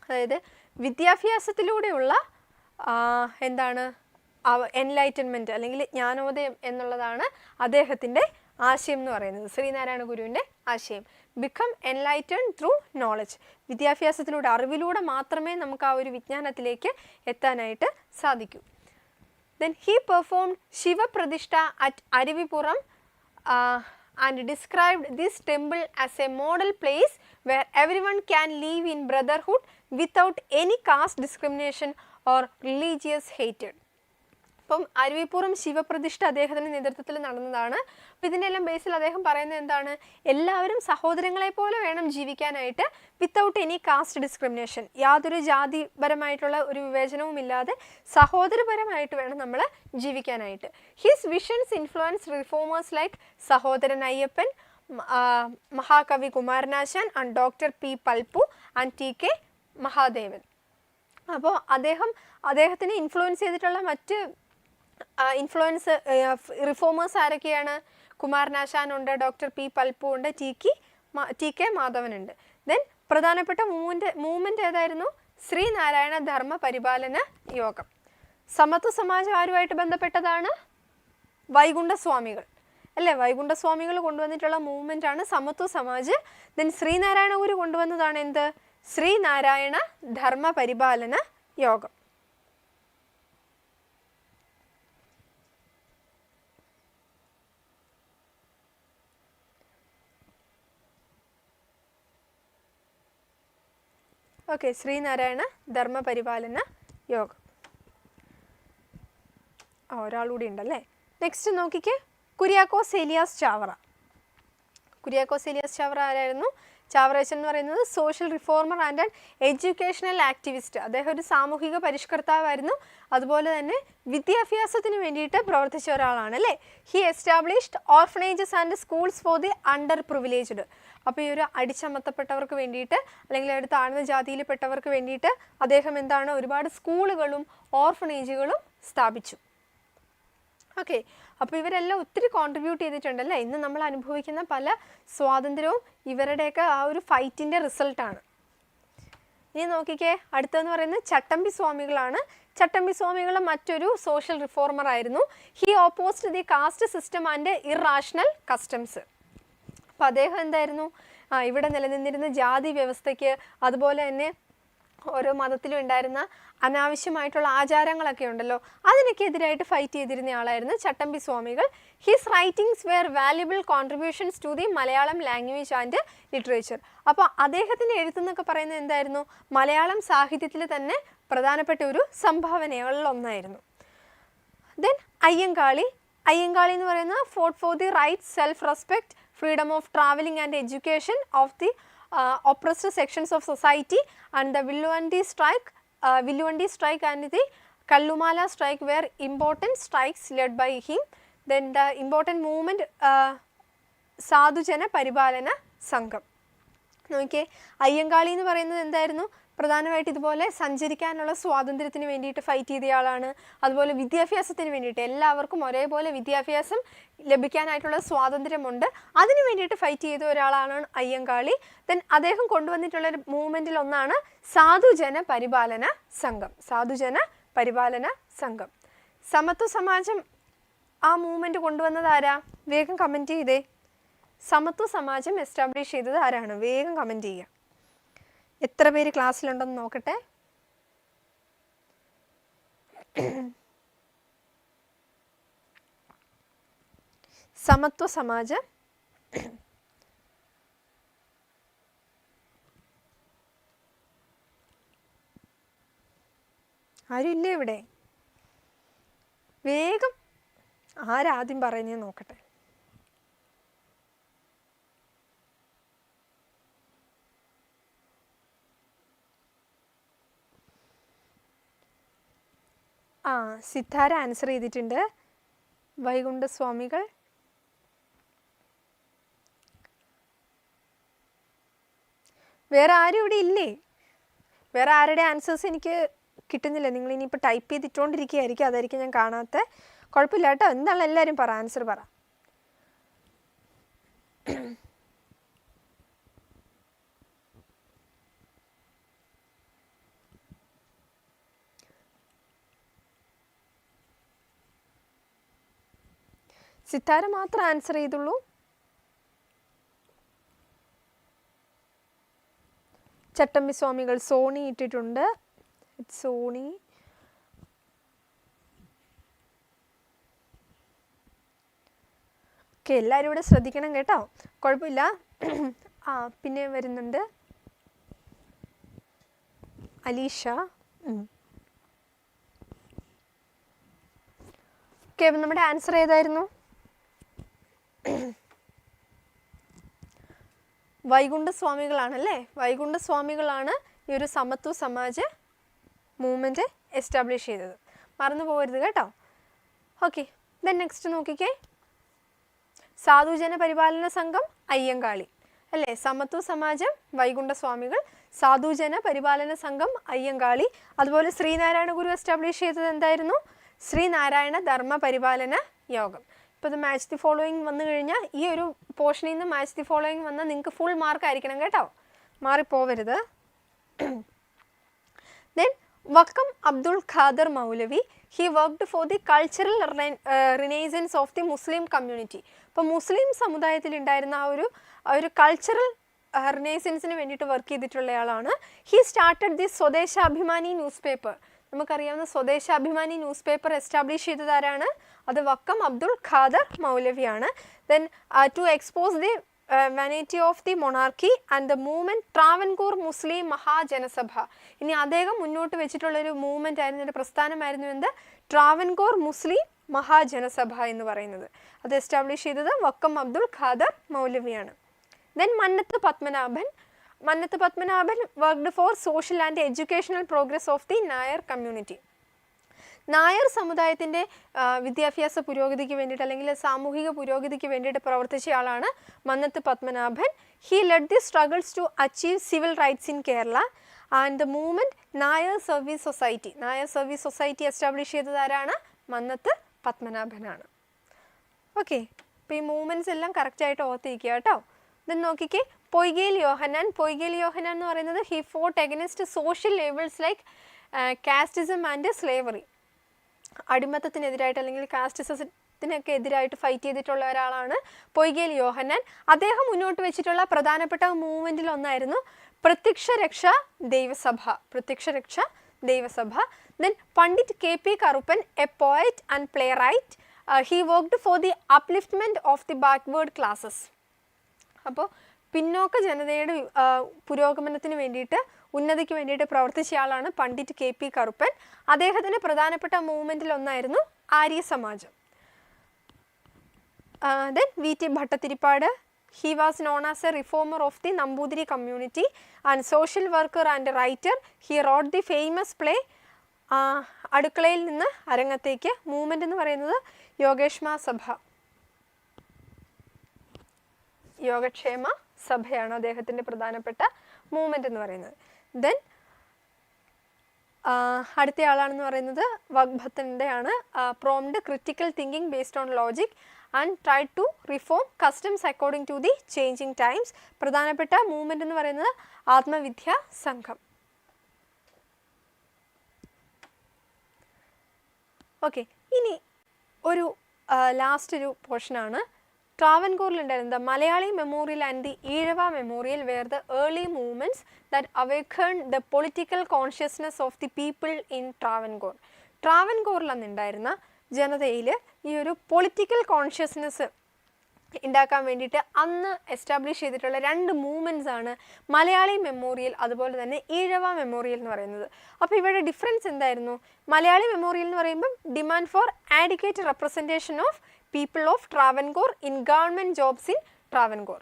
അതായത് വിദ്യാഭ്യാസത്തിലൂടെയുള്ള എന്താണ് എൻലൈറ്റൻമെൻറ്റ് അല്ലെങ്കിൽ ജ്ഞാനോദയം എന്നുള്ളതാണ് അദ്ദേഹത്തിൻ്റെ ആശയം എന്ന് പറയുന്നത്. ശ്രീനാരായണ ഗുരുവിൻ്റെ ആശയം. Become enlightened through knowledge. വിദ്യാഭ്യാസത്തിലൂടെ, അറിവിലൂടെ മാത്രമേ നമുക്ക് ആ ഒരു വിജ്ഞാനത്തിലേക്ക് എത്താനായിട്ട് സാധിക്കൂ. Then he performed Shiva Pradishta at Arivipuram and described this temple as a model place where everyone can live in brotherhood without any caste discrimination or religious hatred. അപ്പം അരുവിപ്പുറം ശിവപ്രതിഷ്ഠ അദ്ദേഹത്തിൻ്റെ നേതൃത്വത്തിൽ നടന്നതാണ്. അപ്പം ഇതിൻ്റെ എല്ലാം ബേസിൽ അദ്ദേഹം പറയുന്നത് എന്താണ്? എല്ലാവരും സഹോദരങ്ങളെ പോലെ വേണം ജീവിക്കാനായിട്ട്, വിത്തൗട്ട് എനി കാസ്റ്റ് ഡിസ്ക്രിമിനേഷൻ. യാതൊരു ജാതിപരമായിട്ടുള്ള ഒരു വിവേചനവും ഇല്ലാതെ സഹോദരപരമായിട്ട് വേണം നമ്മൾ ജീവിക്കാനായിട്ട്. His visions influence reformers like Sahodaran Ayyappan, Mahakavi Kumaranasan and doctor P Palpu and T K Mahadevan. അപ്പോൾ അദ്ദേഹത്തിനെ ഇൻഫ്ലുവൻസ് ചെയ്തിട്ടുള്ള മറ്റ് റിഫോമേഴ്സ് ആരൊക്കെയാണ്? കുമാരനാശാനുണ്ട്, ഡോക്ടർ പി പൽപ്പു ഉണ്ട്, ടി കെ മാധവനുണ്ട്. ദെൻ പ്രധാനപ്പെട്ട മൂവ്മെൻറ്റ് ഏതായിരുന്നു? ശ്രീനാരായണ ധർമ്മ പരിപാലന യോഗം. സമത്വ സമാജം ആരുമായിട്ട് ബന്ധപ്പെട്ടതാണ്? വൈകുണ്ഠസ്വാമികൾ അല്ലേ? വൈകുണ്ഠസ്വാമികൾ കൊണ്ടുവന്നിട്ടുള്ള മൂവ്മെൻറ്റാണ് സമത്വ സമാജ്. ദെൻ ശ്രീനാരായണ ഗുരു കൊണ്ടുവന്നതാണ് എന്ത്? ശ്രീനാരായണ ധർമ്മ പരിപാലന യോഗം. ഓക്കെ, ശ്രീനാരായണ ധർമ്മ പരിപാലന യോഗം. ഒരാളുകൂടി ഉണ്ടല്ലേ. നെക്സ്റ്റ് നോക്കിക്കേ, കുര്യാക്കോസ് ഏലിയാസ് ചാവറ. കുര്യാക്കോസ് ഏലിയാസ് ചാവറ ആരായിരുന്നു? ചാവറേച്ചൻ എന്ന് പറയുന്നത് social reformer and an educational activist. അദ്ദേഹം ഒരു സാമൂഹിക പരിഷ്കർത്താവായിരുന്നു, അതുപോലെ തന്നെ വിദ്യാഭ്യാസത്തിന് വേണ്ടിയിട്ട് പ്രവർത്തിച്ച ഒരാളാണ് അല്ലേ. He established orphanages and schools for the under privileged. അപ്പോൾ ഈ ഒരു അടിച്ചമർത്തപ്പെട്ടവർക്ക് വേണ്ടിയിട്ട്, അല്ലെങ്കിൽ ഒരു താഴ്ന്ന ജാതിയിൽപ്പെട്ടവർക്ക് വേണ്ടിയിട്ട് അദ്ദേഹം എന്താണ്, ഒരുപാട് സ്കൂളുകളും ഓർഫനേജുകളും സ്ഥാപിച്ചു. ഓക്കെ, അപ്പോൾ ഇവരെല്ലാം ഒത്തിരി കോൺട്രിബ്യൂട്ട് ചെയ്തിട്ടുണ്ടല്ലേ. ഇന്ന് നമ്മൾ അനുഭവിക്കുന്ന പല സ്വാതന്ത്ര്യവും ഇവരുടെയൊക്കെ ആ ഒരു ഫൈറ്റിൻ്റെ റിസൾട്ടാണ്. ഇനി നോക്കിക്കേ, അടുത്തെന്ന് പറയുന്നത് ചട്ടമ്പി സ്വാമികളാണ്. ചട്ടമ്പി സ്വാമികൾ മറ്റൊരു സോഷ്യൽ റിഫോർമർ ആയിരുന്നു. He opposed the caste system and irrational customs. അപ്പോൾ അദ്ദേഹം എന്തായിരുന്നു? ഇവിടെ നിലനിന്നിരുന്ന ജാതി വ്യവസ്ഥയ്ക്ക്, അതുപോലെ തന്നെ ഓരോ മതത്തിലും ഉണ്ടായിരുന്ന അനാവശ്യമായിട്ടുള്ള ആചാരങ്ങളൊക്കെ ഉണ്ടല്ലോ, അതിനൊക്കെ എതിരായിട്ട് ഫൈറ്റ് ചെയ്തിരുന്ന ആളായിരുന്നു Chattampi Swamikal. His writings were valuable contributions to the Malayalam language and literature. അപ്പോൾ അദ്ദേഹത്തിൻ്റെ എഴുത്തെന്നൊക്കെ പറയുന്നത് എന്തായിരുന്നു? മലയാളം സാഹിത്യത്തിൽ തന്നെ പ്രധാനപ്പെട്ട ഒരു സംഭാവനകളിലൊന്നായിരുന്നു. ദെൻ അയ്യങ്കാളി. അയ്യങ്കാളി എന്ന് പറയുന്നത് fought for the right, self respect, freedom of traveling and education of the oppressed sections of society, and the Villuandi strike and the Kallumala strike were important strikes led by him. Then the important movement സാധുജന പരിപാലന സംഘം. നോക്കിയേ, അയ്യങ്കാളി എന്ന് പറയുന്നത് എന്തായിരുന്നു? പ്രധാനമായിട്ട് ഇതുപോലെ സഞ്ചരിക്കാനുള്ള സ്വാതന്ത്ര്യത്തിന് വേണ്ടിയിട്ട് ഫൈറ്റ് ചെയ്തയാളാണ്. അതുപോലെ വിദ്യാഭ്യാസത്തിന് വേണ്ടിയിട്ട്, എല്ലാവർക്കും ഒരേപോലെ വിദ്യാഭ്യാസം ലഭിക്കാനായിട്ടുള്ള സ്വാതന്ത്ര്യമുണ്ട്, അതിന് വേണ്ടിയിട്ട് ഫൈറ്റ് ചെയ്ത ഒരാളാണ് അയ്യങ്കാളി. ദെൻ അദ്ദേഹം കൊണ്ടുവന്നിട്ടുള്ള മൂവ്മെൻറ്റിൽ ഒന്നാണ് സാധുജന പരിപാലന സംഘം. സാധുജന പരിപാലന സംഘം. സമത്വ സമാജം ആ മൂവ്മെൻറ്റ് കൊണ്ടുവന്നത് ആരാ? വേഗം കമൻറ്റ് ചെയ്തേ. സമത്വ സമാജം എസ്റ്റാബ്ലിഷ് ചെയ്തത് ആരാണ്? വേഗം കമൻറ്റ് ചെയ്യുക. എത്ര പേര് ക്ലാസ്സിലുണ്ടെന്ന് നോക്കട്ടെ. സമത്വ സമാജം ആരും ഇല്ലേ ഇവിടെ? വേഗം ആരാദ്യം പറയുന്നത് നോക്കട്ടെ. സിത്താര ആൻസർ ചെയ്തിട്ടുണ്ട്. വൈകുണ്ഠസ്വാമികൾ, വേറെ ആരും ഇവിടെ ഇല്ലേ? വേറെ ആരുടെ ആൻസേഴ്സ് എനിക്ക് കിട്ടുന്നില്ല. നിങ്ങൾ ഇനിയിപ്പോൾ ടൈപ്പ് ചെയ്തിട്ടുകൊണ്ടിരിക്കുകയായിരിക്കും, അതായിരിക്കും ഞാൻ കാണാത്ത. കുഴപ്പമില്ല കേട്ടോ, എന്താണ് എല്ലാവരും പറ, ആൻസർ പറ. സിത്താര മാത്രം ആൻസർ ചെയ്തുള്ളൂ. ചട്ടമ്പി സ്വാമികൾ സോണി ഇട്ടിട്ടുണ്ട്. സോണി. ഓക്കെ, എല്ലാവരും ഇവിടെ ശ്രദ്ധിക്കണം കേട്ടോ, കുഴപ്പമില്ല. പിന്നെ വരുന്നുണ്ട് അലീഷ. ഓക്കെ, അപ്പം നമ്മുടെ ആൻസർ ഏതായിരുന്നു? വൈകുണ്ഠസ്വാമികളാണല്ലേ. വൈകുണ്ഠസ്വാമികളാണ് ഈ ഒരു സമത്വ സമാജ് മൂവ്മെൻറ്റ് എസ്റ്റാബ്ലിഷ് ചെയ്തത്, മറന്നു പോകരുത് കേട്ടോ. ഓക്കെ, ദെൻ നെക്സ്റ്റ് നോക്കിക്കേ, സാധുജന പരിപാലന സംഘം അയ്യങ്കാളി അല്ലേ. സമത്വ സമാജം വൈകുണ്ഠസ്വാമികൾ, സാധുജന പരിപാലന സംഘം അയ്യങ്കാളി. അതുപോലെ ശ്രീനാരായണ ഗുരു എസ്റ്റാബ്ലിഷ് ചെയ്തത് എന്തായിരുന്നു? ശ്രീനാരായണ ധർമ്മ പരിപാലന യോഗം. ഇപ്പോൾ ഇത് മാച്ച് ദി ഫോളോയിങ് വന്നു കഴിഞ്ഞാൽ ഈ ഒരു പോർഷനിൽ നിന്ന് മാച്ച് ദി ഫോളോയിങ് വന്നാൽ നിങ്ങൾക്ക് ഫുൾ മാർക്ക് ആയിരിക്കണം കേട്ടോ, മാറിപ്പോവരുത്. Then Vakkom Abdul Khader Maulavi, he worked for the cultural renaissance of the Muslim community. അപ്പോൾ മുസ്ലിം സമുദായത്തിൽ ഉണ്ടായിരുന്ന ആ ഒരു കൾച്ചറൽ റിനൈസൻസിന് വേണ്ടിയിട്ട് വർക്ക് ചെയ്തിട്ടുള്ളയാളാണ്. He started the Swadeshabhimani newspaper. നമുക്കറിയാവുന്ന സ്വദേശാഭിമാനി ന്യൂസ് പേപ്പർ എസ്റ്റാബ്ലിഷ് ചെയ്തത് ആരാണ്? അത് വക്കം അബ്ദുൾ ഖാദർ മൗലവിയാണ്. Then to expose the vanity of the monarchy and the movement Travancore Muslim Mahajana Sabha. ഇനി അദ്ദേഹം മുന്നോട്ട് വെച്ചിട്ടുള്ളൊരു മൂവ്മെൻ്റ് ആയിരുന്നു, ഒരു പ്രസ്ഥാനമായിരുന്നു എന്ത്? ട്രാവൻകൂർ മുസ്ലിം മഹാജനസഭ എന്ന് പറയുന്നത്. അത് എസ്റ്റാബ്ലിഷ് ചെയ്തത് വക്കം അബ്ദുൾ ഖാദർ മൗലവിയാണ്. Then Mannath Padmanabhan. Mannath Padmanabhan worked for social and educational progress of the Nair community. Nair സമുദായത്തിൻ്റെ വിദ്യാഭ്യാസ പുരോഗതിക്ക് വേണ്ടിയിട്ട് അല്ലെങ്കിൽ സാമൂഹിക പുരോഗതിക്ക് വേണ്ടിയിട്ട് പ്രവർത്തിച്ചയാളാണ് Mannath Padmanabhan. He led the struggles to achieve civil rights in Kerala and the movement Nair service society. Nair service society establish ചെയ്തത് ആരാണ്? മന്നത്ത് പത്മനാഭനാണ്. ഓക്കെ, അപ്പോൾ ഈ മൂവ്മെൻറ്റ്സ് എല്ലാം കറക്റ്റായിട്ട് ഓർത്തിരിക്കുക കേട്ടോ. ഇത് നോക്കിക്കേ, പൊയ്കേൽ യോഹന്നാൻ. പൊയ്കേൽ യോഹന്നാൻ എന്ന് പറയുന്നത് he fought against social labels like casteism and slavery. അടിമത്തത്തിനെതിരായിട്ട് അല്ലെങ്കിൽ കാസ്റ്റിസത്തിനൊക്കെ എതിരായിട്ട് ഫൈറ്റ് ചെയ്തിട്ടുള്ള ഒരാളാണ് പൊയ്കേൽ യോഹന്നാൻ. അദ്ദേഹം മുന്നോട്ട് വെച്ചിട്ടുള്ള പ്രധാനപ്പെട്ട മൂവ്മെൻറ്റിൽ ഒന്നായിരുന്നു പ്രത്യക്ഷ രക്ഷ ദൈവസഭ. Prathyaksha Raksha Daivasabha. Then Pandit KP Karuppan, a poet and playwright. He worked for the upliftment of the backward classes. അപ്പോൾ പിന്നോക്ക ജനതയുടെ പുരോഗമനത്തിന് വേണ്ടിയിട്ട്, ഉന്നതിക്ക് വേണ്ടിയിട്ട് പ്രവർത്തിച്ചയാളാണ് പണ്ഡിറ്റ് KP കറുപ്പൻ. അദ്ദേഹത്തിൻ്റെ പ്രധാനപ്പെട്ട മൂവ്മെൻറ്റിൽ ഒന്നായിരുന്നു Arya Samajam. Then VT Bhattathiripad. He was known as a reformer of the Namboothiri community and social worker and writer. He wrote the famous play അടുക്കളയിൽ നിന്ന് അരങ്ങത്തേക്ക്. മൂവ്മെൻ്റ് എന്ന് പറയുന്നത് യോഗേഷ്മ സഭ, യോഗക്ഷേമ സഭയാണ് അദ്ദേഹത്തിൻ്റെ പ്രധാനപ്പെട്ട മൂവ്മെൻ്റ് എന്ന് പറയുന്നത്. ദെൻ അടുത്ത ആളാണെന്ന് പറയുന്നത് വഗ്ഭത്തൻ്റെ ആണ്. Promoted critical thinking based on logic and try to reform customs according to the changing times. പ്രധാനപ്പെട്ട മൂവ്മെൻ്റ് എന്ന് പറയുന്നത് ആത്മവിദ്യാ സംഘം. ഓക്കെ, ഇനി ഒരു ലാസ്റ്റ് ഒരു പോർഷനാണ്. ട്രാവൻകൂറിലുണ്ടായിരുന്നത് Malayali memorial and the Ezhava memorial where the early movements that awakened the political consciousness of the people in Travancore. ട്രാവൻകൂറിൽ അന്നുണ്ടായിരുന്ന ജനതയിൽ ഈ ഒരു പൊളിറ്റിക്കൽ കോൺഷ്യസ്നെസ് ഉണ്ടാക്കാൻ വേണ്ടിയിട്ട് അന്ന് എസ്റ്റാബ്ലിഷ് ചെയ്തിട്ടുള്ള രണ്ട് മൂവ്മെൻറ്റ്സ് ആണ് മലയാളി മെമ്മോറിയൽ അതുപോലെ തന്നെ ഈഴവ മെമ്മോറിയൽ എന്ന് പറയുന്നത്. അപ്പോൾ ഇവയുടെ ഡിഫറൻസ് എന്തായിരുന്നു? മലയാളി മെമ്മോറിയൽ എന്ന് പറയുമ്പം demand for adequate representation of people of Travancore in government jobs in Travancore.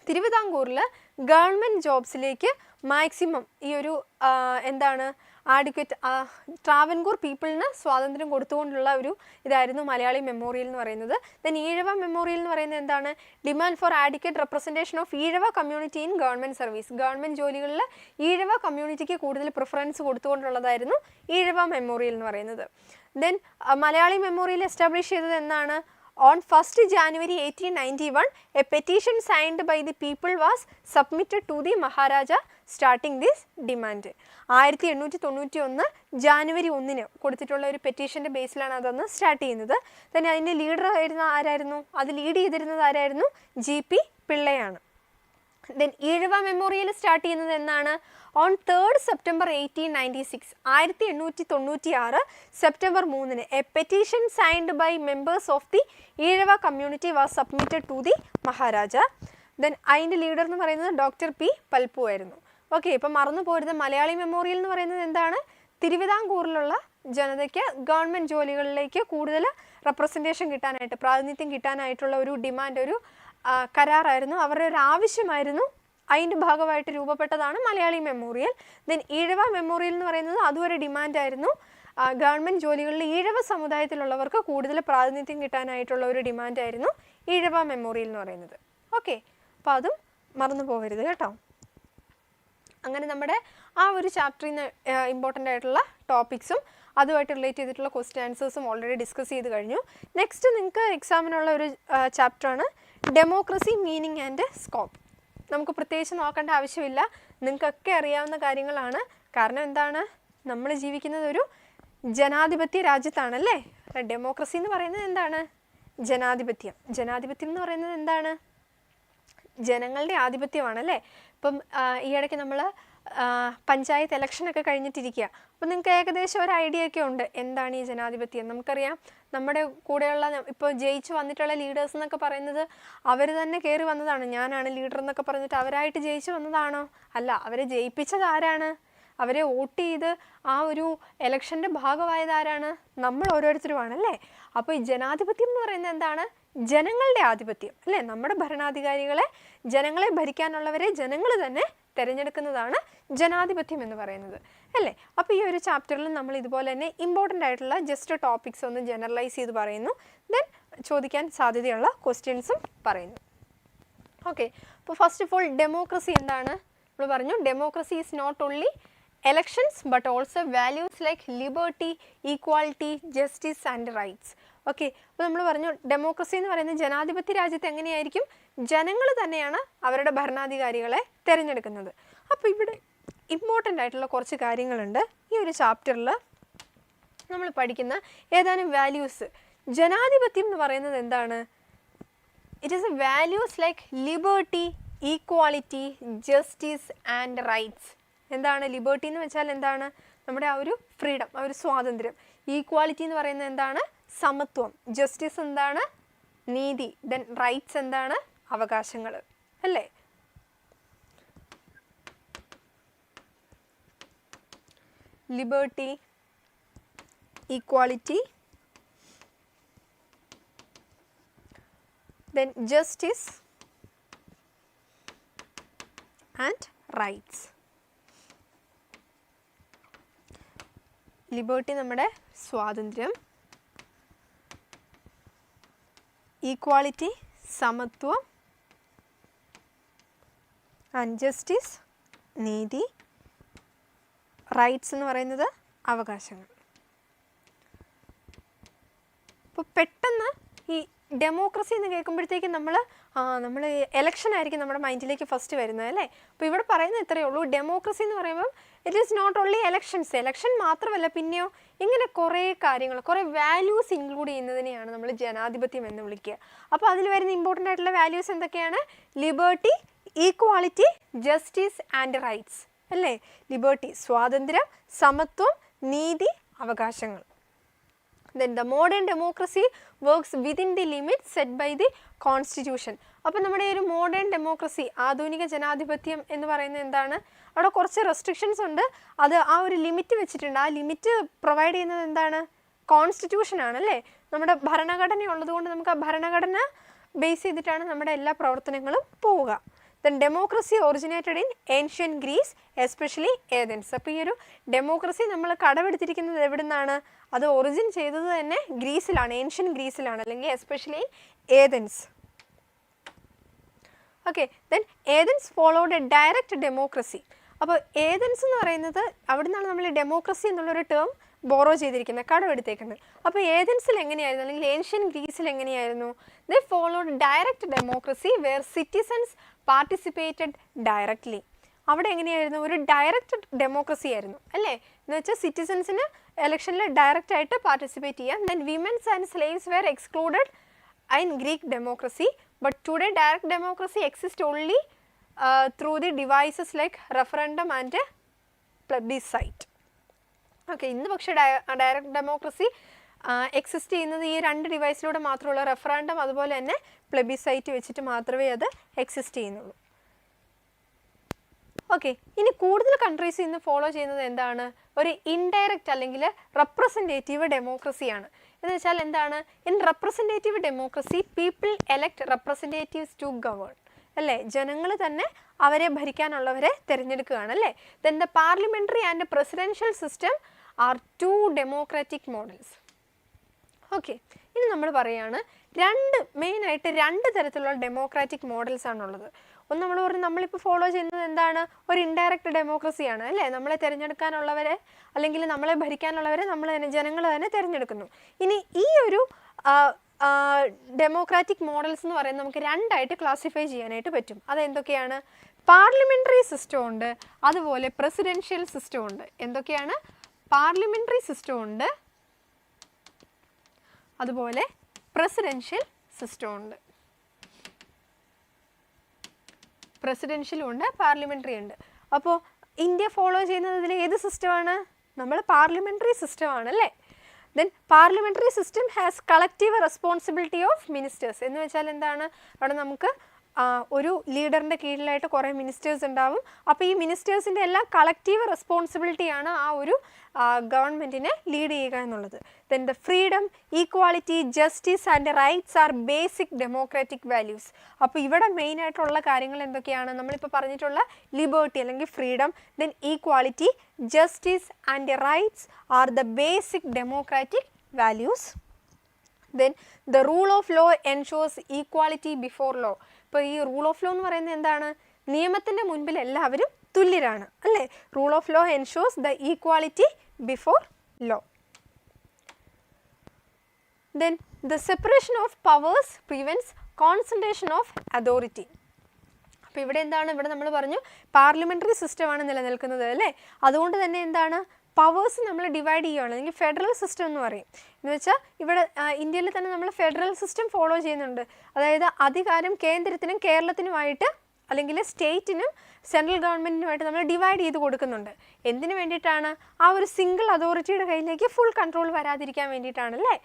തിരുവിതാംകൂറിൽ ഗവൺമെൻറ് ജോബ്സിലേക്ക് മാക്സിമം ഈ ഒരു എന്താണ് ആഡിക്വേറ്റ് ട്രാവൻകൂർ പീപ്പിളിന് സ്വാതന്ത്ര്യം കൊടുത്തുകൊണ്ടുള്ള ഒരു ഇതായിരുന്നു മലയാളി മെമ്മോറിയൽ എന്ന് പറയുന്നത്. ദെൻ ഈഴവ മെമ്മോറിയൽ എന്ന് പറയുന്നത് എന്താണ്? Demand for adequate representation of Ezhava community in government service. Government ജോലികളിൽ ഈഴവ കമ്മ്യൂണിറ്റിക്ക് കൂടുതൽ പ്രിഫറൻസ് കൊടുത്തുകൊണ്ടുള്ളതായിരുന്നു ഈഴവ മെമ്മോറിയൽ എന്ന് പറയുന്നത്. ദെൻ മലയാളി മെമ്മോറിയൽ എസ്റ്റാബ്ലിഷ് ചെയ്തത് എന്നാണ്? On 1st January 1891, a petition signed by the people was submitted to the Maharaja starting this demand. 1891 January 1 കൊടുത്തിട്ടുള്ള ഒരു പെറ്റീഷൻ്റെ ബേസിലാണ് അതൊന്ന് സ്റ്റാർട്ട് ചെയ്യുന്നത്. തന്നെ അതിൻ്റെ ലീഡർ ആയിരുന്ന ആരായിരുന്നു? അത് ലീഡ് ചെയ്തിരുന്നത് ആരായിരുന്നു? GP പിള്ളയാണ്. ദെൻ ഈഴവ മെമ്മോറിയൽ സ്റ്റാർട്ട് ചെയ്യുന്നത് എന്നാണ്? On 3rd September 1896, 1896 September 3 a petition signed by members of the Ezhava community was submitted to the Maharaja. Then അതിൻ്റെ ലീഡർ എന്ന് പറയുന്നത് ഡോക്ടർ പി പൽപ്പു ആയിരുന്നു. ഓക്കെ, ഇപ്പം മറന്നു പോരുത്, മലയാളി മെമ്മോറിയൽ എന്ന് പറയുന്നത് എന്താണ്? തിരുവിതാംകൂറിലുള്ള ജനതയ്ക്ക് ഗവൺമെൻറ് ജോലികളിലേക്ക് കൂടുതൽ റെപ്രസെൻറ്റേഷൻ കിട്ടാനായിട്ട്, പ്രാതിനിധ്യം കിട്ടാനായിട്ടുള്ള ഒരു ഡിമാൻഡ്, ഒരു കരാറായിരുന്നു, അവരുടെ ഒരു ആവശ്യമായിരുന്നു. അതിൻ്റെ ഭാഗമായിട്ട് രൂപപ്പെട്ടതാണ് Malayali memorial. Then Ezhava memorial എന്ന് പറയുന്നത് അതും ഒരു ഡിമാൻഡായിരുന്നു. ഗവൺമെൻറ് ജോലികളിൽ ഈഴവ സമുദായത്തിലുള്ളവർക്ക് കൂടുതൽ പ്രാതിനിധ്യം കിട്ടാനായിട്ടുള്ള ഒരു ഡിമാൻഡായിരുന്നു ഈഴവ മെമ്മോറിയൽ എന്ന് പറയുന്നത്. ഓക്കെ, അപ്പോൾ അതും മറന്നു പോകരുത് കേട്ടോ. അങ്ങനെ നമ്മുടെ ആ ഒരു ചാപ്റ്ററിൽ നിന്ന് ഇമ്പോർട്ടൻ്റ് ആയിട്ടുള്ള ടോപ്പിക്സും അതുമായിട്ട് റിലേറ്റ് ചെയ്തിട്ടുള്ള ക്വസ്റ്റ്യൻ ആൻസേഴ്സും ഓൾറെഡി ഡിസ്കസ് ചെയ്ത് കഴിഞ്ഞു. നെക്സ്റ്റ് നിങ്ങൾക്ക് എക്സാമിനുള്ള ഒരു ചാപ്റ്ററാണ് ഡെമോക്രസി, മീനിങ് ആൻഡ് സ്കോപ്പ്. നമുക്ക് പ്രത്യേകിച്ച് നോക്കേണ്ട ആവശ്യമില്ല, നിങ്ങൾക്കൊക്കെ അറിയാവുന്ന കാര്യങ്ങളാണ്. കാരണം എന്താണ്? നമ്മൾ ജീവിക്കുന്നത് ഒരു ജനാധിപത്യ രാജ്യത്താണല്ലേ. ഡെമോക്രസി എന്ന് പറയുന്നത് എന്താണ്? ജനാധിപത്യം. ജനാധിപത്യം എന്ന് പറയുന്നത് എന്താണ്? ജനങ്ങളുടെ ആധിപത്യമാണല്ലേ. ഇപ്പം ഈ ഇടയ്ക്ക് നമ്മൾ പഞ്ചായത്ത് ഇലക്ഷനൊക്കെ കഴിഞ്ഞിട്ടിരിക്കുക. അപ്പോൾ നിങ്ങൾക്ക് ഏകദേശം ഒരു ഐഡിയ ഒക്കെ ഉണ്ട് എന്താണ് ഈ ജനാധിപത്യം. നമുക്കറിയാം, നമ്മുടെ കൂടെയുള്ള ഇപ്പോൾ ജയിച്ചു വന്നിട്ടുള്ള ലീഡേഴ്സ് എന്നൊക്കെ പറയുന്നത് അവർ തന്നെ കയറി വന്നതാണ്. ഞാനാണ് ലീഡർ എന്നൊക്കെ പറഞ്ഞിട്ട് അവരായിട്ട് ജയിച്ചു വന്നതാണോ? അല്ല, അവരെ ജയിപ്പിച്ചത് ആരാണ്? അവരെ വോട്ട് ചെയ്ത് ആ ഒരു ഇലക്ഷൻ്റെ ഭാഗമായത് ആരാണ്? നമ്മൾ ഓരോരുത്തരുമാണല്ലേ. അപ്പോൾ ഈ ജനാധിപത്യം എന്ന് പറയുന്നത് എന്താണ്? ജനങ്ങളുടെ ആധിപത്യം അല്ലേ. നമ്മുടെ ഭരണാധികാരികളെ, ജനങ്ങളെ ഭരിക്കാനുള്ളവരെ ജനങ്ങൾ തന്നെ തിരഞ്ഞെടുക്കുന്നതാണ് ജനാധിപത്യം എന്ന് പറയുന്നത് അല്ലേ. അപ്പോൾ ഈ ഒരു ചാപ്റ്ററിൽ നമ്മൾ ഇതുപോലെ തന്നെ ഇമ്പോർട്ടൻ്റ് ആയിട്ടുള്ള ജസ്റ്റ് ടോപ്പിക്സ് ഒന്ന് ജനറലൈസ് ചെയ്ത് പറയുന്നു. ദെൻ ചോദിക്കാൻ സാധ്യതയുള്ള ക്വസ്റ്റ്യൻസും പറയുന്നു. ഓക്കെ, അപ്പോൾ ഫസ്റ്റ് ഓഫ് ഓൾ ഡെമോക്രസി എന്താണ്? നമ്മൾ പറഞ്ഞു, democracy is not only elections but also values like liberty, equality, justice and rights. Okay, അപ്പോൾ നമ്മൾ പറഞ്ഞു ഡെമോക്രസി എന്ന് പറയുന്നത് ജനാധിപത്യ രാജ്യത്ത് എങ്ങനെയായിരിക്കും? ജനങ്ങൾ തന്നെയാണ് അവരുടെ ഭരണാധികാരികളെ തിരഞ്ഞെടുക്കുന്നത്. അപ്പോൾ ഇവിടെ ഇമ്പോർട്ടൻ്റ് ആയിട്ടുള്ള കുറച്ച് കാര്യങ്ങളുണ്ട് ഈ ഒരു ചാപ്റ്ററിൽ നമ്മൾ പഠിക്കുന്ന ഏതാനും വാല്യൂസ്. ജനാധിപത്യം എന്ന് പറയുന്നത് എന്താണ്? It is A values like liberty, equality, justice and rights. എന്താണ് ലിബർട്ടി എന്ന് വെച്ചാൽ? എന്താണ്? നമ്മുടെ ആ ഒരു ഫ്രീഡം, ആ ഒരു സ്വാതന്ത്ര്യം. ഈക്വാലിറ്റി എന്ന് പറയുന്നത് എന്താണ്? സമത്വം. ജസ്റ്റിസ് എന്താണ്? നീതി. ദെൻ റൈറ്റ്സ് എന്താണ്? അവകാശങ്ങൾ അല്ലേ. Liberty, equality, then justice and rights. Liberty നമ്മുടെ സ്വാതന്ത്ര്യം, ഈക്വാളിറ്റി സമത്വം, ആൻഡ് ജസ്റ്റിസ് നീതി, റൈറ്റ്സ് എന്ന് പറയുന്നത് അവകാശങ്ങൾ. അപ്പോൾ പെട്ടെന്ന് ഈ ഡെമോക്രസി എന്ന് കേൾക്കുമ്പോഴത്തേക്കും നമ്മൾ എലക്ഷൻ ആയിരിക്കും നമ്മുടെ മൈൻഡിലേക്ക് ഫസ്റ്റ് വരുന്നത് അല്ലേ. അപ്പോൾ ഇവിടെ പറയുന്നത് ഇത്രയേ ഉള്ളൂ, ഡെമോക്രസി എന്ന് പറയുമ്പം it is not only elections. Election മാത്രമല്ല, പിന്നെയോ ഇങ്ങനെ കുറേ കാര്യങ്ങൾ, കുറേ വാല്യൂസ് ഇൻക്ലൂഡ് ചെയ്യുന്നതിനെയാണ് നമ്മൾ ജനാധിപത്യം എന്ന് വിളിക്കുക. അപ്പോൾ അതിൽ വരുന്ന ഇമ്പോർട്ടൻ്റ് ആയിട്ടുള്ള വാല്യൂസ് എന്തൊക്കെയാണ്? Liberty, equality, justice and rights അല്ലേ. ലിബർട്ടി സ്വാതന്ത്ര്യം, സമത്വം, നീതി, അവകാശങ്ങൾ. Then the modern democracy works within the limits set by the constitution. അപ്പോൾ നമ്മുടെ ഒരു മോഡേൺ ഡെമോക്രസി, ആധുനിക ജനാധിപത്യം എന്ന് പറയുന്നത് എന്താണ്? അവിടെ കുറച്ച് റെസ്ട്രിക്ഷൻസ് ഉണ്ട്. അത് ആ ഒരു ലിമിറ്റ് വെച്ചിട്ടുണ്ട്. ആ ലിമിറ്റ് പ്രൊവൈഡ് ചെയ്യുന്നത് എന്താണ്? കോൺസ്റ്റിറ്റ്യൂഷൻ ആണല്ലേ. നമ്മുടെ ഭരണഘടന ഉള്ളതുകൊണ്ട് നമുക്ക് ആ ഭരണഘടന ബേസ് ചെയ്തിട്ടാണ് നമ്മുടെ എല്ലാ പ്രവർത്തനങ്ങളും പോവുക. Then democracy originated in ancient Greece, especially Athens. അപ്പോൾ ഈ ഒരു ഡെമോക്രസി നമ്മൾ കടമെടുത്തിരിക്കുന്നത് എവിടെ നിന്നാണ്? അത് ഒറിജിൻ ചെയ്തത് തന്നെ ഗ്രീസിലാണ്, ഏൻഷ്യൻ ഗ്രീസിലാണ്, അല്ലെങ്കിൽ especially Athens. Okay, then Athens followed A direct democracy. അപ്പോൾ ഏതൻസ് എന്ന് പറയുന്നത് അവിടെ നിന്നാണ് നമ്മൾ ഡെമോക്രസി എന്നുള്ളൊരു ടേം ബോറോ ചെയ്തിരിക്കുന്നത്, കടമെടുത്തേക്കുന്നത്. അപ്പോൾ ഏതൻസിൽ എങ്ങനെയായിരുന്നു, അല്ലെങ്കിൽ ഏൻഷ്യൻ ഗ്രീസിൽ എങ്ങനെയായിരുന്നു? They followed direct democracy where citizens participated directly. അവിടെ എങ്ങനെയായിരുന്നു? ഒരു ഡയറക്റ്റ് ഡെമോക്രസി ആയിരുന്നു അല്ലേ. എന്ന് വെച്ചാൽ സിറ്റിസൺസിന് ഇലക്ഷനിൽ ഡയറക്റ്റ് ആയിട്ട് പാർട്ടിസിപ്പേറ്റ് ചെയ്യാം. Then women's and slaves were excluded in Greek democracy. But today direct democracy exist only through the devices like referendum and plebiscite. Okay, ഇന്ന് പക്ഷേ ഡയറക്റ്റ് ഡെമോക്രസി എക്സിസ്റ്റ് ചെയ്യുന്നത് ഈ രണ്ട് ഡിവൈസിലൂടെ മാത്രമുള്ള റെഫറൻഡം അതുപോലെ തന്നെ പ്ലെബിസൈറ്റ് വെച്ചിട്ട് മാത്രമേ അത് എക്സിസ്റ്റ് ചെയ്യുന്നുള്ളൂ. ഓക്കെ, ഇനി കൂടുതൽ കൺട്രീസ് ഇന്ന് ഫോളോ ചെയ്യുന്നത് എന്താണ്? ഒരു ഇൻഡയറക്റ്റ് അല്ലെങ്കിൽ റെപ്രസെൻറ്റേറ്റീവ് ഡെമോക്രസിയാണ്. എന്ന് വെച്ചാൽ എന്താണ്? In representative democracy people elect representatives to govern, അല്ലേ? ജനങ്ങൾ തന്നെ അവരെ ഭരിക്കാനുള്ളവരെ തിരഞ്ഞെടുക്കുകയാണ്, അല്ലേ? Then the parliamentary and presidential system are two democratic models. Okay, ഇനി നമ്മൾ പറയുകയാണ് മെയിനായിട്ട് രണ്ട് തരത്തിലുള്ള ഡെമോക്രാറ്റിക് മോഡൽസ് ആണുള്ളത്. ഒന്ന് നമ്മൾ പറഞ്ഞു നമ്മളിപ്പോൾ ഫോളോ ചെയ്യുന്നത് എന്താണ്? ഒരു ഇൻഡയറക്റ്റ് ഡെമോക്രസിയാണ്, അല്ലേ? നമ്മളെ തിരഞ്ഞെടുക്കാനുള്ളവരെ അല്ലെങ്കിൽ നമ്മളെ ഭരിക്കാനുള്ളവരെ ജനങ്ങൾ തന്നെ തിരഞ്ഞെടുക്കുന്നു. ഇനി ഈ ഒരു ഡെമോക്രാറ്റിക് മോഡൽസ് എന്ന് പറയുന്നത് നമുക്ക് രണ്ടായിട്ട് ക്ലാസിഫൈ ചെയ്യാനായിട്ട് പറ്റും. അതെന്തൊക്കെയാണ്? പാർലമെൻ്ററി സിസ്റ്റം ഉണ്ട്, അതുപോലെ പ്രസിഡൻഷ്യൽ സിസ്റ്റം ഉണ്ട്. എന്തൊക്കെയാണ്? പാർലമെൻ്ററി സിസ്റ്റം ഉണ്ട്, അതുപോലെ പ്രസിഡൻഷ്യൽ സിസ്റ്റം ഉണ്ട്. പ്രസിഡൻഷ്യലും ഉണ്ട്, പാർലമെൻ്ററി ഉണ്ട്. അപ്പോൾ ഇന്ത്യ ഫോളോ ചെയ്യുന്നത് ഇതിൽ ഏത് സിസ്റ്റമാണ്? നമ്മൾ പാർലമെൻ്ററി സിസ്റ്റമാണ്, അല്ലേ? Then parliamentary system has collective responsibility of ministers. എന്ന് വെച്ചാൽ എന്താണ്? അവിടെ നമുക്ക് ഒരു ലീഡറിൻ്റെ കീഴിലായിട്ട് കുറേ മിനിസ്റ്റേഴ്സ് ഉണ്ടാവും. അപ്പോൾ ഈ മിനിസ്റ്റേഴ്സിൻ്റെ എല്ലാം കളക്റ്റീവ് റെസ്പോൺസിബിലിറ്റിയാണ് ആ ഒരു ഗവൺമെൻറ്റിനെ ലീഡ് ചെയ്യുക എന്നുള്ളത്. Then the freedom, equality, justice and rights are basic democratic values. അപ്പോൾ ഇവിടെ മെയിനായിട്ടുള്ള കാര്യങ്ങൾ എന്തൊക്കെയാണ്? നമ്മളിപ്പോൾ പറഞ്ഞിട്ടുള്ള ലിബേർട്ടി അല്ലെങ്കിൽ freedom, then equality, justice and rights are the basic democratic values. Then the rule of law ensures equality before law. ഇപ്പോൾ ഈ റൂൾ ഓഫ് ലോ എന്ന് പറയുന്നത് എന്താണ്? നിയമത്തിൻ്റെ മുൻപിൽ എല്ലാവരും തുല്യരാണ്, അല്ലേ? Rule of law ensures the equality before law. Then the separation of powers prevents concentration of authority. അപ്പോൾ ഇവിടെ എന്താണ്? ഇവിടെ നമ്മൾ പറഞ്ഞു പാർലമെൻ്ററി സിസ്റ്റമാണ് നിലനിൽക്കുന്നത്, അല്ലേ? അതുകൊണ്ട് തന്നെ എന്താണ്? പവേഴ്സ് നമ്മൾ ഡിവൈഡ് ചെയ്യുകയാണ്, അല്ലെങ്കിൽ ഫെഡറൽ സിസ്റ്റം എന്ന് പറയും. എന്ന് വെച്ചാൽ ഇവിടെ ഇന്ത്യയിൽ തന്നെ നമ്മൾ ഫെഡറൽ സിസ്റ്റം ഫോളോ ചെയ്യുന്നുണ്ട്. അതായത് അധികാരം കേന്ദ്രത്തിനും കേരളത്തിനുമായിട്ട് അല്ലെങ്കിൽ സ്റ്റേറ്റിനും സെൻട്രൽ ഗവൺമെൻറ്റിനുമായിട്ട് നമ്മൾ ഡിവൈഡ് ചെയ്ത് കൊടുക്കുന്നുണ്ട്. എന്തിനു വേണ്ടിയിട്ടാണ്? ആ ഒരു സിംഗിൾ അതോറിറ്റിയുടെ കയ്യിലേക്ക് ഫുൾ കൺട്രോൾ വരാതിരിക്കാൻ വേണ്ടിയിട്ടാണ്, അല്ലേ?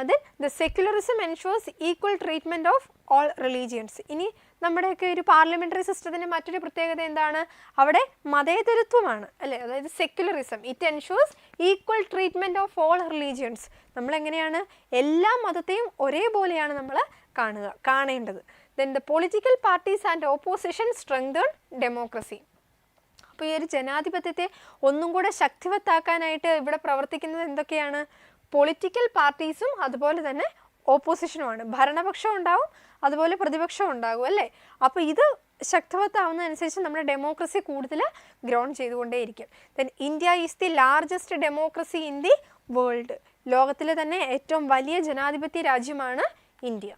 Then the secularism ensures equal treatment of all religions. ഇനി നമ്മുടെയൊക്കെ ഒരു പാർലമെൻ്ററി സിസ്റ്റത്തിൻ്റെ മറ്റൊരു പ്രത്യേകത എന്താണ്? അവിടെ മതേതരത്വമാണ്, അല്ലേ? അതായത് secularism it ensures equal treatment of all religions. നമ്മളെങ്ങനെയാണ്? എല്ലാ മതത്തെയും ഒരേപോലെയാണ് നമ്മൾ കാണേണ്ടത്. Then the political parties and opposition strengthen democracy. അപ്പോൾ ഈ ഒരു ജനാധിപത്യത്തെ ഒന്നും കൂടെ ശക്തിവത്താക്കാനായിട്ട് ഇവിടെ പ്രവർത്തിക്കുന്നത് എന്തൊക്കെയാണ്? പൊളിറ്റിക്കൽ പാർട്ടീസും അതുപോലെ തന്നെ ഓപ്പോസിഷനുമാണ്. ഭരണപക്ഷം ഉണ്ടാവും, അതുപോലെ പ്രതിപക്ഷം ഉണ്ടാകും, അല്ലേ? അപ്പോൾ ഇത് ശക്തിവത്താവുന്നതനുസരിച്ച് നമ്മുടെ ഡെമോക്രസി കൂടുതൽ ഗ്രോൺ ചെയ്തുകൊണ്ടേയിരിക്കും. Then India is the largest democracy in the world. ലോകത്തിലെ തന്നെ ഏറ്റവും വലിയ ജനാധിപത്യ രാജ്യമാണ് ഇന്ത്യ.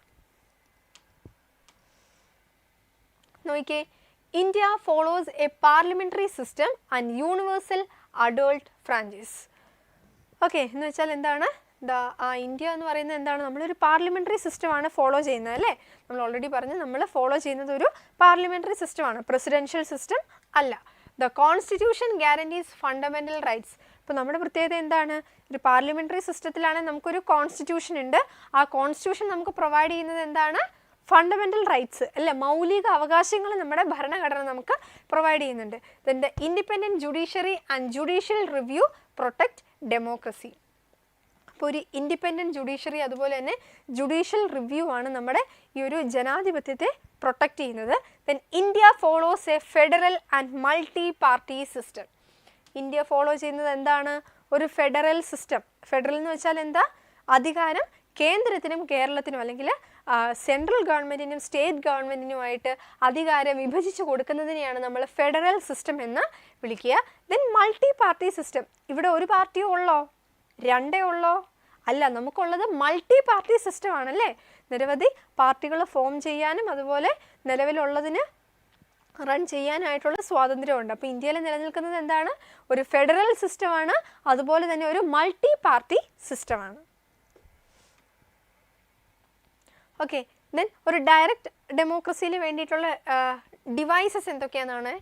നോക്കിക്കേ, India follows a parliamentary system and universal adult franchise. Okay, എന്ന് വെച്ചാൽ എന്താണ്? ഇന്ത്യ എന്ന് പറയുന്നത് എന്താണ്? നമ്മളൊരു പാർലമെൻ്ററി സിസ്റ്റമാണ് ഫോളോ ചെയ്യുന്നത്, അല്ലേ? നമ്മൾ ഓൾറെഡി പറഞ്ഞു നമ്മൾ ഫോളോ ചെയ്യുന്നത് ഒരു പാർലമെൻ്ററി സിസ്റ്റമാണ്, പ്രസിഡൻഷ്യൽ സിസ്റ്റം അല്ല. The constitution guarantees fundamental rights. ഇപ്പോൾ നമ്മുടെ പ്രത്യേകത എന്താണ്? ഒരു പാർലമെൻ്ററി സിസ്റ്റത്തിലാണെങ്കിൽ നമുക്കൊരു കോൺസ്റ്റിറ്റ്യൂഷൻ ഉണ്ട്. ആ കോൺസ്റ്റിറ്റ്യൂഷൻ നമുക്ക് പ്രൊവൈഡ് ചെയ്യുന്നത് എന്താണ്? ഫണ്ടമെൻ്റൽ റൈറ്റ്സ്, അല്ലേ? മൗലിക അവകാശങ്ങൾ നമ്മുടെ ഭരണഘടന നമുക്ക് പ്രൊവൈഡ് ചെയ്യുന്നുണ്ട്. Then the independent judiciary and judicial review protect democracy. അപ്പോൾ ഒരു ഇൻഡിപെൻഡൻറ്റ് ജുഡീഷ്യറി അതുപോലെ തന്നെ ജുഡീഷ്യൽ റിവ്യൂ ആണ് നമ്മുടെ ഈ ഒരു ജനാധിപത്യത്തെ പ്രൊട്ടക്റ്റ് ചെയ്യുന്നത്. Then India follows A federal and multi party system. India follow ചെയ്യുന്നത് എന്താണ്? ഒരു ഫെഡറൽ സിസ്റ്റം. ഫെഡറൽ എന്ന് വെച്ചാൽ എന്താ? അധികാരം കേന്ദ്രത്തിനും കേരളത്തിനും അല്ലെങ്കിൽ സെൻട്രൽ ഗവൺമെൻറ്റിനും സ്റ്റേറ്റ് ഗവൺമെൻറ്റിനുമായിട്ട് അധികാരം വിഭജിച്ച് കൊടുക്കുന്നതിനെയാണ് നമ്മൾ ഫെഡറൽ സിസ്റ്റം എന്ന് വിളിക്കുക. Then multi party system. ഇവിടെ ഒരു പാർട്ടിയോ ഉള്ളോ? രണ്ടേ ഉള്ളോ? അല്ല, നമുക്കുള്ളത് മൾട്ടി പാർട്ടി സിസ്റ്റം ആണല്ലേ. നിരവധി പാർട്ടികൾ ഫോം ചെയ്യാനും അതുപോലെ നിലവിലുള്ളതിന് റൺ ചെയ്യാനായിട്ടുള്ള സ്വാതന്ത്ര്യമുണ്ട്. അപ്പോൾ ഇന്ത്യയിൽ നിലനിൽക്കുന്നത് എന്താണ്? ഒരു ഫെഡറൽ സിസ്റ്റമാണ്, അതുപോലെ തന്നെ ഒരു മൾട്ടി പാർട്ടി സിസ്റ്റമാണ്. ഓക്കെ, ദെൻ ഒരു ഡയറക്റ്റ് ഡെമോക്രസിയിൽ വേണ്ടിയിട്ടുള്ള ഡിവൈസസ് എന്തൊക്കെയാണെന്നാണ്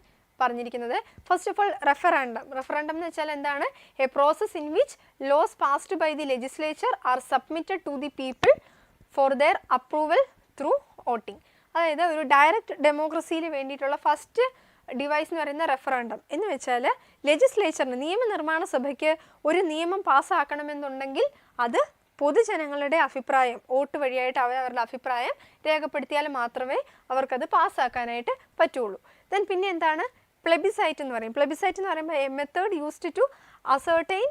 പറഞ്ഞിരിക്കുന്നത്. First of all referendum. Referendum എന്ന് വെച്ചാൽ എന്താണ്? A process in which laws passed by the legislature are submitted to the people for their approval through voting. അതായത് ഒരു ഡയറക്റ്റ് ഡെമോക്രസിയിൽ വേണ്ടിയിട്ടുള്ള ഫസ്റ്റ് ഡിവൈസ് എന്ന് പറയുന്ന റെഫറൻഡം എന്ന് വെച്ചാൽ ലെജിസ്ലേച്ചറിന്, നിയമനിർമ്മാണ സഭയ്ക്ക് ഒരു നിയമം പാസ്സാക്കണമെന്നുണ്ടെങ്കിൽ അത് പൊതുജനങ്ങളുടെ അഭിപ്രായം, വോട്ട് വഴിയായിട്ട് അവരുടെ അഭിപ്രായം രേഖപ്പെടുത്തിയാൽ മാത്രമേ അവർക്കത് പാസ്സാക്കാനായിട്ട് പറ്റുള്ളൂ. ദെൻ പിന്നെ എന്താണ്? പ്ലെബിസൈറ്റ് എന്ന് പറയും. പ്ലെബിസൈറ്റ് എന്ന് പറയുമ്പോൾ a method used to ascertain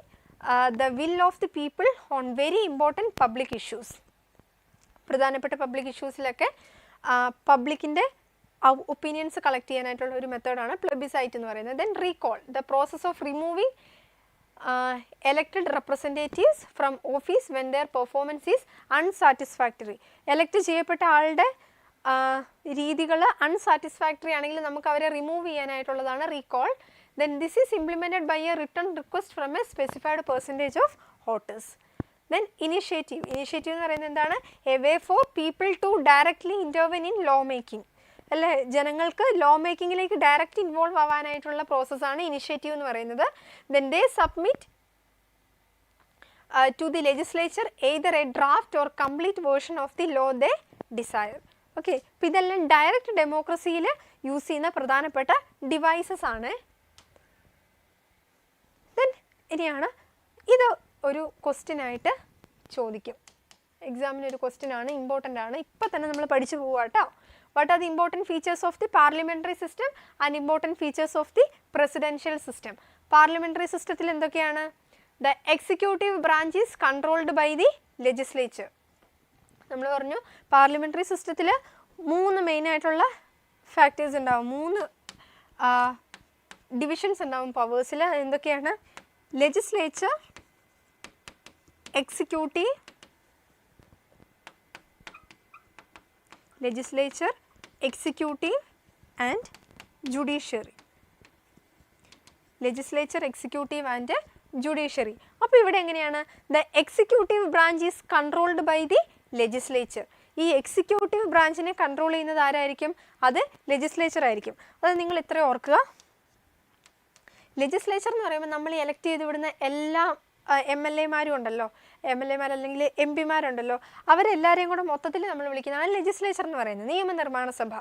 the will of the people on very important public issues. പ്രധാനപ്പെട്ട പബ്ലിക് ഇഷ്യൂസിലൊക്കെ പബ്ലിക്കിൻ്റെ ഒപ്പീനിയൻസ് കളക്ട് ചെയ്യാനായിട്ടുള്ള ഒരു മെത്തേഡാണ് പ്ലെബിസൈറ്റ് എന്ന് പറയുന്നത്. Then recall, the process of removing elected representatives from office when their performance is unsatisfactory. Elect ചെയ്യപ്പെട്ട ആളുടെ രീതികൾ അൺസാറ്റിസ്ഫാക്ടറി ആണെങ്കിൽ നമുക്ക് അവരെ റിമൂവ് ചെയ്യാനായിട്ടുള്ളതാണ് recall. Then this is implemented by a written request from a specified percentage of voters. Then initiative. Initiative എന്ന് പറയുന്നത് എന്താണ്? A way for people to directly intervene in law making. അല്ലേ, ജനങ്ങൾക്ക് ലോ മേക്കിങ്ങിലേക്ക് ഡയറക്റ്റ് ഇൻവോൾവ് ആവാനായിട്ടുള്ള പ്രോസസ്സാണ് initiative എന്ന് പറയുന്നത്. Then they submit to the legislature either a draft or complete version of the law they desire. Okay, അപ്പോൾ ഇതെല്ലാം direct ഡെമോക്രസിയിൽ use ചെയ്യുന്ന പ്രധാനപ്പെട്ട ഡിവൈസസ് ആണ്. ദെൻ ഇനിയാണ് ഇത് ഒരു ക്വസ്റ്റ്യനായിട്ട് ചോദിക്കും. എക്സാമിന് ഒരു ക്വസ്റ്റ്യനാണ്, ഇമ്പോർട്ടൻ്റ് ആണ്. ഇപ്പം തന്നെ നമ്മൾ പഠിച്ചു പോവുക കേട്ടോ. What are the important features of the parliamentary system and important features of the presidential system? Parliamentary system എന്തൊക്കെയാണ്? The executive branch is controlled by the legislature. നമ്മൾ പറഞ്ഞു പാർലമെൻ്ററി സിസ്റ്റത്തിൽ 3 മെയിനായിട്ടുള്ള ഫാക്ടേഴ്സ് ഉണ്ടാവും, 3 ഡിവിഷൻസ് ഉണ്ടാവും പവേഴ്സിൽ. എന്തൊക്കെയാണ്? Legislature, executive, legislature, executive and judiciary. Legislature, executive and judiciary. അപ്പോൾ ഇവിടെ എങ്ങനെയാണ്? The executive branch is controlled by the legislature. ഈ എക്സിക്യൂട്ടീവ് ബ്രാഞ്ചിനെ കൺട്രോൾ ചെയ്യുന്നത് ആരായിരിക്കും? അത് ലെജിസ്ലേച്ചർ ആയിരിക്കും. അത് നിങ്ങൾ ഇത്ര ഓർക്കുക. ലെജിസ്ലേച്ചർ എന്ന് പറയുമ്പോൾ നമ്മൾ എലക്ട് ചെയ്ത് വിടുന്ന എല്ലാ MLA-മാരും ഉണ്ടല്ലോ, MLA-മാർ അല്ലെങ്കിൽ MP-മാരുണ്ടല്ലോ, അവരെല്ലാവരെയും കൂടെ മൊത്തത്തിൽ നമ്മൾ വിളിക്കുന്നതാണ് ലെജിസ്ലേച്ചർ എന്ന് പറയുന്നത്, നിയമനിർമ്മാണ സഭ.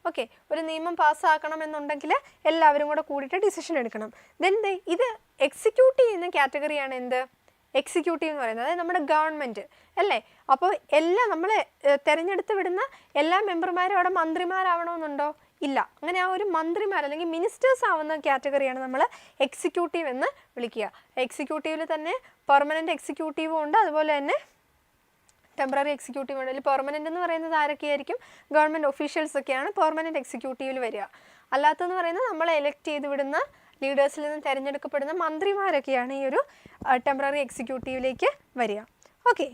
ഓക്കെ, ഒരു നിയമം പാസ്സാക്കണമെന്നുണ്ടെങ്കിൽ എല്ലാവരും കൂടെ കൂടിയിട്ട് ഡിസിഷൻ എടുക്കണം. ദെൻ ഇത് എക്സിക്യൂട്ട് ചെയ്യുന്ന കാറ്റഗറിയാണ് എന്ത്? എക്സിക്യൂട്ടീവ് എന്ന് പറയുന്നത്. അതായത് നമ്മുടെ ഗവൺമെൻറ് അല്ലേ. അപ്പോൾ നമ്മൾ തിരഞ്ഞെടുത്ത് വിടുന്ന എല്ലാ മെമ്പർമാരും അവിടെ മന്ത്രിമാരാവണമെന്നുണ്ടോ? ഇല്ല. അങ്ങനെ ആ ഒരു മന്ത്രിമാർ അല്ലെങ്കിൽ മിനിസ്റ്റേഴ്സ് ആവുന്ന കാറ്റഗറിയാണ് നമ്മൾ എക്സിക്യൂട്ടീവ് എന്ന് വിളിക്കുക. എക്സിക്യൂട്ടീവിൽ തന്നെ പെർമനൻറ്റ് എക്സിക്യൂട്ടീവും ഉണ്ട്, അതുപോലെ തന്നെ ടെമ്പററി എക്സിക്യൂട്ടീവ് ഉണ്ട്. അതിൽ പെർമനൻ്റ് എന്ന് പറയുന്നത് ആരൊക്കെയായിരിക്കും? ഗവൺമെൻറ് ഒഫീഷ്യൽസ് ഒക്കെയാണ് പെർമനൻറ്റ് എക്സിക്യൂട്ടീവിൽ വരിക. അല്ലാത്തതെന്ന് പറയുന്നത് നമ്മൾ എലക്ട് ചെയ്ത് വിടുന്ന ലീഡേഴ്സിൽ നിന്ന് തിരഞ്ഞെടുക്കപ്പെടുന്ന മന്ത്രിമാരൊക്കെയാണ് ഈ ഒരു ടെമ്പററി എക്സിക്യൂട്ടീവിലേക്ക് വരിക. Okay,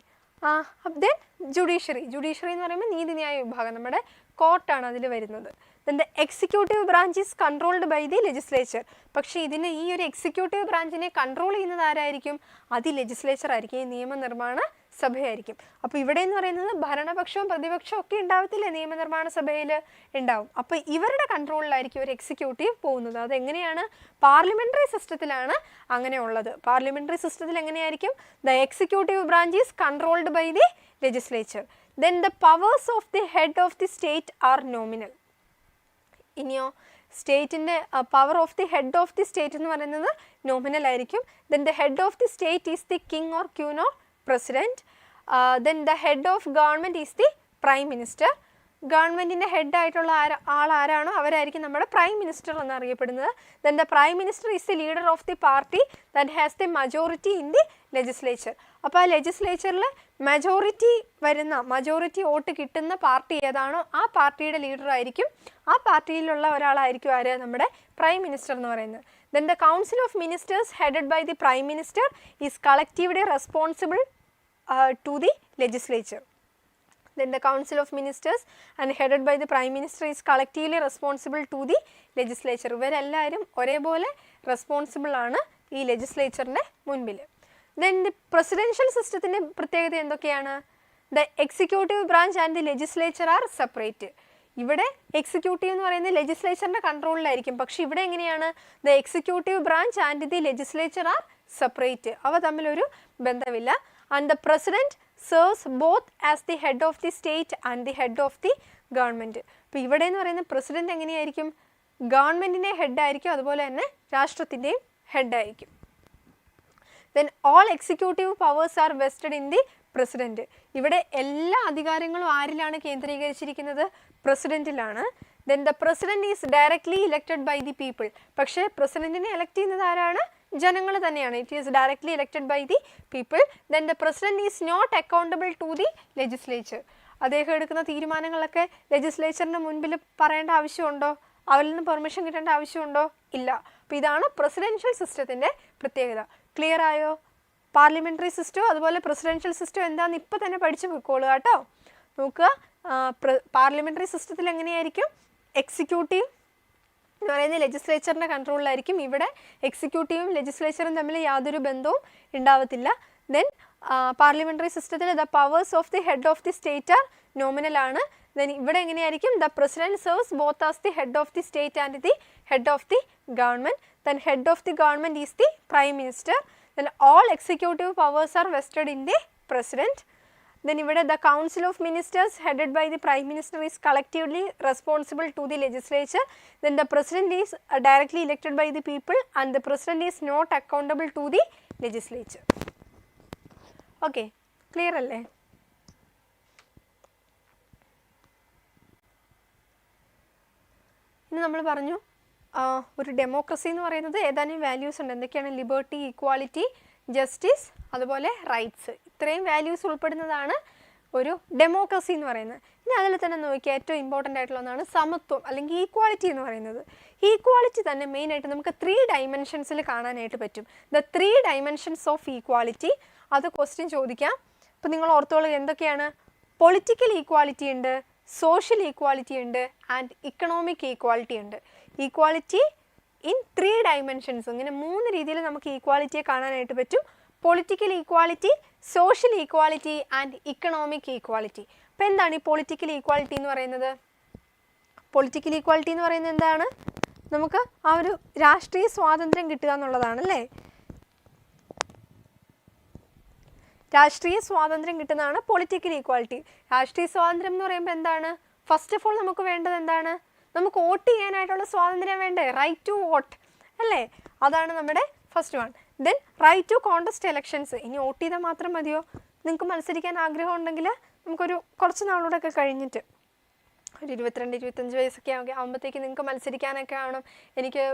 then judiciary. ജുഡീഷ്യറി എന്ന് പറയുമ്പോൾ നീതിന്യായ വിഭാഗം, നമ്മുടെ കോർട്ടാണ് അതിൽ വരുന്നത്. Then the executive branch is controlled by the legislature. പക്ഷേ ഇതിന് ഈ ഒരു എക്സിക്യൂട്ടീവ് ബ്രാഞ്ചിനെ കൺട്രോൾ ചെയ്യുന്നത് ആരായിരിക്കും? അത് ലെജിസ്ലേച്ചർ ആയിരിക്കും, ഈ നിയമനിർമ്മാണ സഭയായിരിക്കും. അപ്പോൾ ഇവിടെ എന്ന് പറയുന്നത് ഭരണപക്ഷവും പ്രതിപക്ഷവും ഒക്കെ ഉണ്ടാവത്തില്ലേ, നിയമനിർമ്മാണ സഭയിൽ ഉണ്ടാവും. അപ്പോൾ ഇവരുടെ കൺട്രോളിലായിരിക്കും ഒരു എക്സിക്യൂട്ടീവ് പോകുന്നത്. അതെങ്ങനെയാണ്? പാർലമെൻ്ററി സിസ്റ്റത്തിലാണ് അങ്ങനെ ഉള്ളത്. പാർലമെൻ്ററി സിസ്റ്റത്തിൽ എങ്ങനെയായിരിക്കും? The executive branch is controlled by the legislature. Then the powers of the head of the state are nominal. ഇനിയോ സ്റ്റേറ്റിൻ്റെ power of the head of the state എന്ന് പറയുന്നത് നോമിനൽ ആയിരിക്കും. Then the head of the state is the king or queen or president. Then the head of government is the prime minister. ഗവൺമെൻറ്റിൻ്റെ ഹെഡായിട്ടുള്ള ആളാരാണോ അവരായിരിക്കും നമ്മുടെ prime minister എന്നറിയപ്പെടുന്നത്. Then the prime minister is the leader of the party that has the majority in the legislature. അപ്പോൾ ആ ലെജിസ്ലേച്ചറിൽ majority vote കിട്ടുന്ന party ഏതാണോ ആ പാർട്ടിയുടെ ലീഡറായിരിക്കും, ആ പാർട്ടിയിലുള്ള ഒരാളായിരിക്കും ആര്? നമ്മുടെ പ്രൈം മിനിസ്റ്റർ എന്ന് പറയുന്നത്. Then the council of ministers headed by the prime minister is collectively responsible to the legislature. Then the council of ministers and headed by the prime minister is collectively responsible to the legislature. ഇവരെല്ലാവരും ഒരേപോലെ responsible ആണ് ഈ ലെജിസ്ലേച്ചറിൻ്റെ മുൻപിൽ. Then the presidential സിസ്റ്റത്തിൻ്റെ പ്രത്യേകത എന്തൊക്കെയാണ്? The executive branch and the legislature R separate. ഇവിടെ executive എന്ന് പറയുന്നത് ലെജിസ്ലേച്ചറിൻ്റെ കൺട്രോളിലായിരിക്കും. പക്ഷെ ഇവിടെ എങ്ങനെയാണ്? The executive branch and the legislature R separate. അവ തമ്മിലൊരു ബന്ധമില്ല. And the president serves both as the head of the state and the head of the government. അപ്പോൾ ഇവിടെ എന്ന് പറയുന്ന പ്രസിഡന്റ് എങ്ങനെയായിരിക്കും? ഗവൺമെൻറ്റിൻ്റെ ഹെഡായിരിക്കും, അതുപോലെ തന്നെ രാഷ്ട്രത്തിൻ്റെയും ഹെഡായിരിക്കും. Then all executive powers are vested in the president. ഇവിടെ എല്ലാ അധികാരങ്ങളും ആരിലാണ് കേന്ദ്രീകരിച്ചിരിക്കുന്നത്? പ്രസിഡന്റിലാണ്. Then the president is directly elected by the people. പക്ഷേ പ്രസിഡന്റിനെ എലക്ട് ചെയ്യുന്നത് ആരാണ്? ജനങ്ങൾ തന്നെയാണ്. It is directly elected by the people. Then the president is not accountable to the legislature. അദ്ദേഹം എടുക്കുന്ന തീരുമാനങ്ങളൊക്കെ ലെജിസ്ലേച്ചറിന് മുൻപിൽ പറയേണ്ട ആവശ്യമുണ്ടോ? അവരിൽ നിന്ന് പെർമിഷൻ കിട്ടേണ്ട ആവശ്യമുണ്ടോ? ഇല്ല. അപ്പോൾ ഇതാണ് പ്രസിഡൻഷ്യൽ സിസ്റ്റത്തിൻ്റെ പ്രത്യേകത. ക്ലിയർ ആയോ? പാർലമെൻ്ററി സിസ്റ്റം അതുപോലെ പ്രസിഡൻഷ്യൽ സിസ്റ്റം എന്താണെന്ന് ഇപ്പോൾ തന്നെ പഠിച്ചു പോയിക്കോളുക കേട്ടോ. നോക്കുക, പാർലമെൻ്ററി സിസ്റ്റത്തിൽ എങ്ങനെയായിരിക്കും? എക്സിക്യൂട്ടീവ് എന്ന് പറയുന്നത് ലെജിസ്ലേച്ചറിൻ്റെ കൺട്രോളിലായിരിക്കും. ഇവിടെ എക്സിക്യൂട്ടീവും ലെജിസ്ലേച്ചറും തമ്മിൽ യാതൊരു ബന്ധവും ഉണ്ടാവത്തില്ല. ദെൻ പാർലമെൻ്ററി സിസ്റ്റത്തിൽ the powers of the head of the state are nominal ആണ്. ദെൻ ഇവിടെ എങ്ങനെയായിരിക്കും? The president serves both as the head of the state and the head of the government. Then head of the government is the prime minister. Then all executive powers are vested in the president. Then ഇവിടെ the council of ministers headed by the prime minister is collectively responsible to the legislature. Then the president is directly elected by the people and the president is not accountable to the legislature. Okay, clear അല്ലേ? ഇന്ന് നമ്മൾ പറഞ്ഞു ഒരു democracy എന്ന് പറയുന്നത് ഏതാനും values ഉണ്ട്. എന്തൊക്കെയാണ്? ലിബർട്ടി, ഈക്വാലിറ്റി, ജസ്റ്റിസ്, അതുപോലെ റൈറ്റ്സ്. ഇത്രയും വാല്യൂസ് ഉൾപ്പെടുന്നതാണ് ഒരു ഡെമോക്രസി എന്ന് പറയുന്നത്. ഇനി അതിൽ തന്നെ നോക്കിയാൽ ഏറ്റവും ഇമ്പോർട്ടൻ്റ് ആയിട്ടുള്ള ഒന്നാണ് സമത്വം അല്ലെങ്കിൽ ഈക്വാലിറ്റി എന്ന് പറയുന്നത്. ഈക്വാലിറ്റി തന്നെ മെയിനായിട്ട് നമുക്ക് 3 ഡയമെൻഷൻസിൽ കാണാനായിട്ട് പറ്റും. The 3 dimensions of equality. അത് ക്വസ്റ്റ്യൻ ചോദിക്കാം. അപ്പോൾ നിങ്ങൾ ഓർത്തോളുക എന്തൊക്കെയാണ്? പൊളിറ്റിക്കൽ ഈക്വാലിറ്റി ഉണ്ട്, സോഷ്യൽ ഈക്വാലിറ്റി ഉണ്ട്, ആൻഡ് ഇക്കണോമിക് ഈക്വാലിറ്റി ഉണ്ട്. Equality in 3 dimensions. ഇങ്ങനെ 3 രീതിയിൽ നമുക്ക് ഈക്വാലിറ്റിയെ കാണാനായിട്ട് പറ്റും. Political equality, social equality and economic equality. അപ്പോൾ എന്താണ് ഈ പൊളിറ്റിക്കൽ ഈക്വാലിറ്റി എന്ന് പറയുന്നത്? പൊളിറ്റിക്കൽ ഈക്വാലിറ്റി എന്ന് പറയുന്നത് എന്താണ്? നമുക്ക് ആ ഒരു രാഷ്ട്രീയ സ്വാതന്ത്ര്യം കിട്ടുക എന്നുള്ളതാണ് അല്ലേ? രാഷ്ട്രീയ സ്വാതന്ത്ര്യം കിട്ടുന്നതാണ് പൊളിറ്റിക്കൽ ഈക്വാലിറ്റി. രാഷ്ട്രീയ സ്വാതന്ത്ര്യം എന്ന് പറയുമ്പോൾ എന്താണ്? ഫസ്റ്റ് ഓഫ് ഓൾ നമുക്ക് വേണ്ടത് എന്താണ്? നമുക്ക് വോട്ട് ചെയ്യാനായിട്ടുള്ള സ്വാതന്ത്ര്യം വേണ്ടേ? റൈറ്റ് ടു വോട്ട് അല്ലേ? അതാണ് നമ്മുടെ first one. Then right to contest elections. ഇനി വോട്ട് ചെയ്താൽ മാത്രം മതിയോ? നിങ്ങൾക്ക് മത്സരിക്കാൻ ആഗ്രഹം ഉണ്ടെങ്കിൽ നമുക്കൊരു കുറച്ച് നാളൂടെ ഒക്കെ കഴിഞ്ഞിട്ട് ഒരു 22-25 വയസ്സൊക്കെ ആകുമ്പോഴത്തേക്ക് നിങ്ങൾക്ക് മത്സരിക്കാനൊക്കെ ആവണം, എനിക്ക്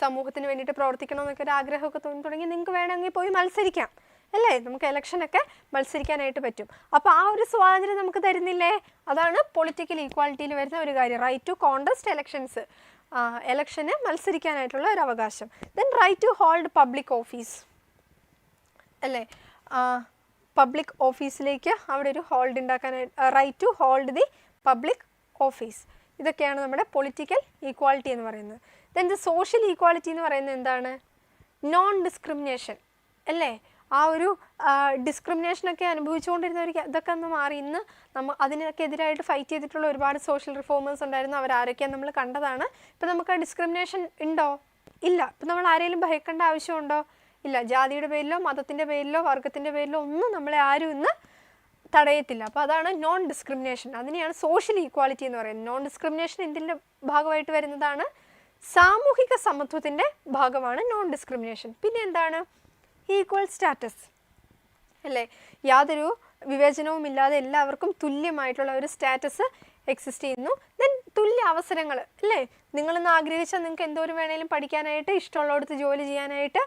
സമൂഹത്തിന് വേണ്ടിയിട്ട് പ്രവർത്തിക്കണമെന്നൊക്കെ ഒരു ആഗ്രഹമൊക്കെ തോന്നി തുടങ്ങി നിങ്ങൾക്ക് വേണമെങ്കിൽ പോയി മത്സരിക്കാം അല്ലേ? നമുക്ക് ഇലക്ഷനൊക്കെ മത്സരിക്കാനായിട്ട് പറ്റും. അപ്പോൾ ആ ഒരു സ്വാതന്ത്ര്യം നമുക്ക് തരുന്നില്ലേ? അതാണ് പൊളിറ്റിക്കൽ ഈക്വാലിറ്റിയിൽ വരുന്ന ഒരു കാര്യം. റൈറ്റ് ടു കോണ്ടസ്റ്റ് എലക്ഷൻസ്, എലക്ഷന് മത്സരിക്കാനായിട്ടുള്ള ഒരു അവകാശം. Then right to hold public office അല്ലേ? പബ്ലിക് ഓഫീസിലേക്ക് അവിടെ ഒരു ഹോൾഡ് ഉണ്ടാക്കാനായിട്ട് right to hold the public office. ഇതൊക്കെയാണ് നമ്മുടെ പൊളിറ്റിക്കൽ ഈക്വാലിറ്റി എന്ന് പറയുന്നത്. ദെൻ ദ സോഷ്യൽ ഈക്വാലിറ്റി എന്ന് പറയുന്നത് എന്താണ്? നോൺ ഡിസ്ക്രിമിനേഷൻ അല്ലേ? ആ ഒരു ഡിസ്ക്രിമിനേഷനൊക്കെ അനുഭവിച്ചുകൊണ്ടിരുന്നവർക്ക് ഇതൊക്കെ ഒന്ന് മാറി. ഇന്ന് അതിനൊക്കെ എതിരായിട്ട് ഫൈറ്റ് ചെയ്തിട്ടുള്ള ഒരുപാട് സോഷ്യൽ റിഫോമേഴ്സ് ഉണ്ടായിരുന്നു. അവരാരൊക്കെയാണ് നമ്മൾ കണ്ടതാണ്. ഇപ്പം നമുക്ക് ആ ഡിസ്ക്രിമിനേഷൻ ഉണ്ടോ? ഇല്ല. ഇപ്പം നമ്മൾ ആരെങ്കിലും ഭയക്കേണ്ട ആവശ്യമുണ്ടോ? ഇല്ല. ജാതിയുടെ പേരിലോ മതത്തിൻ്റെ പേരിലോ വർഗത്തിൻ്റെ പേരിലോ ഒന്നും നമ്മളെ ആരും ഇന്ന് തടയത്തില്ല. അപ്പോൾ അതാണ് നോൺ ഡിസ്ക്രിമിനേഷൻ. അതിനെയാണ് സോഷ്യൽ ഈക്വാലിറ്റി എന്ന് പറയുന്നത്. നോൺ ഡിസ്ക്രിമിനേഷൻ എന്തിൻ്റെ ഭാഗമായിട്ട് വരുന്നതാണ്? സാമൂഹിക സമത്വത്തിൻ്റെ ഭാഗമാണ് നോൺ ഡിസ്ക്രിമിനേഷൻ. പിന്നെ എന്താണ്? ഈക്വൽ സ്റ്റാറ്റസ് അല്ലേ? യാതൊരു വിവേചനവും ഇല്ലാതെ എല്ലാവർക്കും തുല്യമായിട്ടുള്ള ഒരു സ്റ്റാറ്റസ് എക്സിസ്റ്റ് ചെയ്യുന്നു. ദെൻ തുല്യ അവസരങ്ങൾ അല്ലേ? നിങ്ങളൊന്ന് ആഗ്രഹിച്ചാൽ നിങ്ങൾക്ക് എന്തോരം വേണേലും പഠിക്കാനായിട്ട്, ഇഷ്ടമുള്ളിടത്ത് ജോലി ചെയ്യാനായിട്ട്,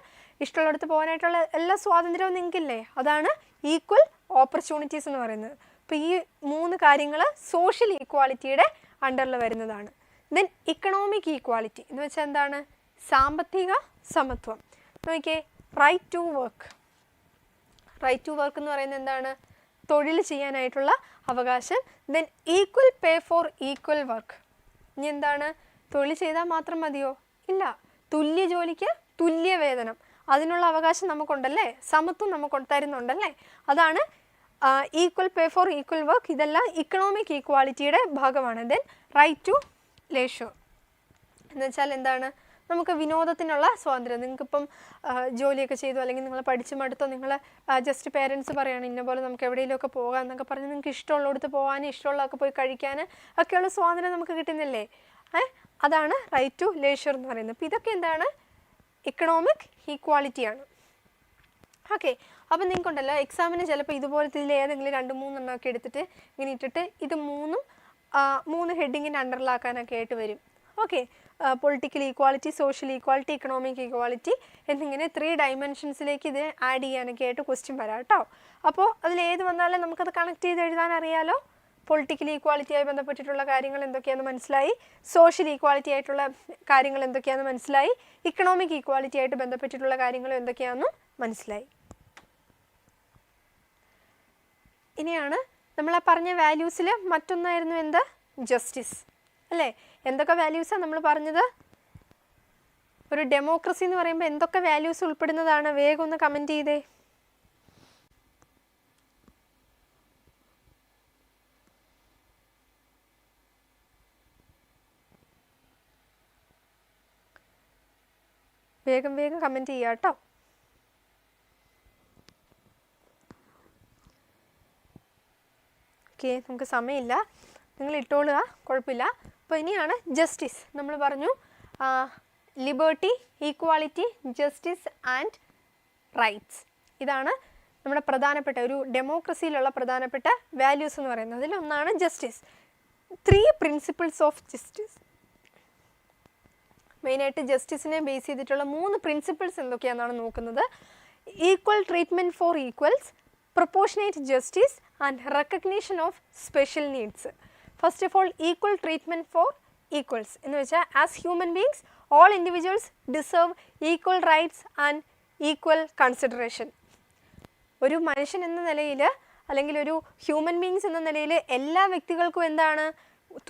ഇഷ്ടമുള്ളിടത്ത് പോകാനായിട്ടുള്ള എല്ലാ സ്വാതന്ത്ര്യവും നിങ്ങൾക്കില്ലേ? അതാണ് ഈക്വൽ ഓപ്പർച്യൂണിറ്റീസ് എന്ന് പറയുന്നത്. അപ്പോൾ ഈ 3 കാര്യങ്ങൾ സോഷ്യൽ ഈക്വാലിറ്റിയുടെ അണ്ടറിൽ വരുന്നതാണ്. ദെൻ ഇക്കണോമിക് ഈക്വാലിറ്റി എന്ന് വെച്ചാൽ എന്താണ്? സാമ്പത്തിക സമത്വം. നോക്കിയേ, right to work. Right to work എന്ന് പറയുന്നത് എന്താണ്? തൊഴിൽ ചെയ്യാനായിട്ടുള്ള അവകാശം. Then equal pay for equal work. ഇനി എന്താണ്? തൊഴിൽ ചെയ്താൽ മാത്രം മതിയോ? ഇല്ല. തുല്യ ജോലിക്ക് തുല്യ വേതനം, അതിനുള്ള അവകാശം നമുക്കുണ്ടല്ലേ? സമത്വം നമുക്ക് തരുന്നുണ്ടല്ലേ? അതാണ് equal pay for equal work, ഇതെല്ലാം ഇക്കണോമിക് ഈക്വാളിറ്റിയുടെ ഭാഗമാണ്. ദെൻ റൈറ്റ് ടു ലേഷർ എന്ന് വെച്ചാൽ എന്താണ്? നമുക്ക് വിനോദത്തിനുള്ള സ്വാതന്ത്ര്യം. നിങ്ങൾക്കിപ്പം ജോലിയൊക്കെ ചെയ്തു അല്ലെങ്കിൽ നിങ്ങൾ പഠിച്ചു മടുത്തോ, നിങ്ങൾ ജസ്റ്റ് പേരൻസ് പറയുകയാണ് ഇന്ന പോലെ നമുക്ക് എവിടെയെങ്കിലുമൊക്കെ പോകാം എന്നൊക്കെ പറഞ്ഞ് നിങ്ങൾക്ക് ഇഷ്ടമുള്ളിടത്ത് പോകാനും ഇഷ്ടമുള്ളതൊക്കെ പോയി കഴിക്കാൻ ഒക്കെയുള്ള സ്വാതന്ത്ര്യം നമുക്ക് കിട്ടുന്നില്ലേ? അതാണ് റൈറ്റ് ടു ലേഷർ എന്ന് പറയുന്നത്. അപ്പോൾ ഇതൊക്കെ എന്താണ്? ഇക്കണോമിക് ഈക്വാളിറ്റിയാണ്. ഓക്കെ, അപ്പം നിങ്ങൾക്കുണ്ടല്ലോ എക്സാമിന് ചിലപ്പോൾ ഇതുപോലത്തെ ഇതിൽ ഏതെങ്കിലും 2-3 എണ്ണമൊക്കെ എടുത്തിട്ട് ഇങ്ങനെ ഇട്ടിട്ട് ഇത് 3 ഹെഡിങ്ങിൻ്റെ അണ്ടറിലാക്കാനൊക്കെ ആയിട്ട് വരും. Okay, political equality, social equality, economic equality എന്നിങ്ങനെ 3 ഡയമെൻഷൻസിലേക്ക് ഇത് ആഡ് ചെയ്യാനൊക്കെ ആയിട്ട് ക്വസ്റ്റ്യൻ വരാം കേട്ടോ. അപ്പോൾ അതിലേത് വന്നാലും നമുക്കത് കണക്ട് ചെയ്ത് എഴുതാൻ അറിയാലോ. പൊളിറ്റിക്കൽ ഈക്വാളിറ്റിയായി ബന്ധപ്പെട്ടിട്ടുള്ള കാര്യങ്ങൾ എന്തൊക്കെയാണെന്ന് മനസ്സിലായി, സോഷ്യൽ ഈക്വാളിറ്റി ആയിട്ടുള്ള കാര്യങ്ങൾ എന്തൊക്കെയാണെന്ന് മനസ്സിലായി, ഇക്കണോമിക് ഈക്വാളിറ്റി ആയിട്ട് ബന്ധപ്പെട്ടിട്ടുള്ള കാര്യങ്ങൾ എന്തൊക്കെയാണെന്നും മനസ്സിലായി. ഇനിയാണ് നമ്മൾ ആ പറഞ്ഞ വാല്യൂസിൽ മറ്റൊന്നായിരുന്നു എന്ത്? ജസ്റ്റിസ് അല്ലേ? എന്തൊക്കെ വാല്യൂസാണ് നമ്മൾ പറഞ്ഞത്? ഒരു ഡെമോക്രസി എന്ന് പറയുമ്പോൾ എന്തൊക്കെ വാല്യൂസ് ഉൾപ്പെടുന്നതാണ്? വേഗം ഒന്ന് കമൻറ്റ് ചെയ്തേ. വേഗം വേഗം കമൻറ്റ് ചെയ്യുക കേട്ടോ. ഓക്കെ, നമുക്ക് സമയമില്ല, നിങ്ങൾ ഇട്ടോളുക, കുഴപ്പമില്ല. അപ്പോൾ ഇനിയാണ് ജസ്റ്റിസ്. നമ്മൾ പറഞ്ഞു liberty, equality, justice and rights. ഇതാണ് നമ്മുടെ പ്രധാനപ്പെട്ട ഒരു ഡെമോക്രസിയിലുള്ള പ്രധാനപ്പെട്ട വാല്യൂസ് എന്ന് പറയുന്നത്. അതിലൊന്നാണ് ജസ്റ്റിസ്. 3 principles of justice. മെയിനായിട്ട് ജസ്റ്റിസിനെ ബേസ് ചെയ്തിട്ടുള്ള 3 പ്രിൻസിപ്പിൾസ് എന്തൊക്കെയാണെന്നാണ് നോക്കുന്നത്. Equal treatment for equals, proportionate justice and recognition of special needs. First of all, equal treatment for equals എന്ന് വെച്ചാൽ as human beings all individuals deserve equal rights and equal consideration. ഒരു മനുഷ്യൻ എന്ന നിലയിൽ അല്ലെങ്കിൽ ഒരു ഹ്യൂമൻ ബീങ്സ് എന്ന നിലയിൽ എല്ലാ വ്യക്തികൾക്കും എന്താണ്?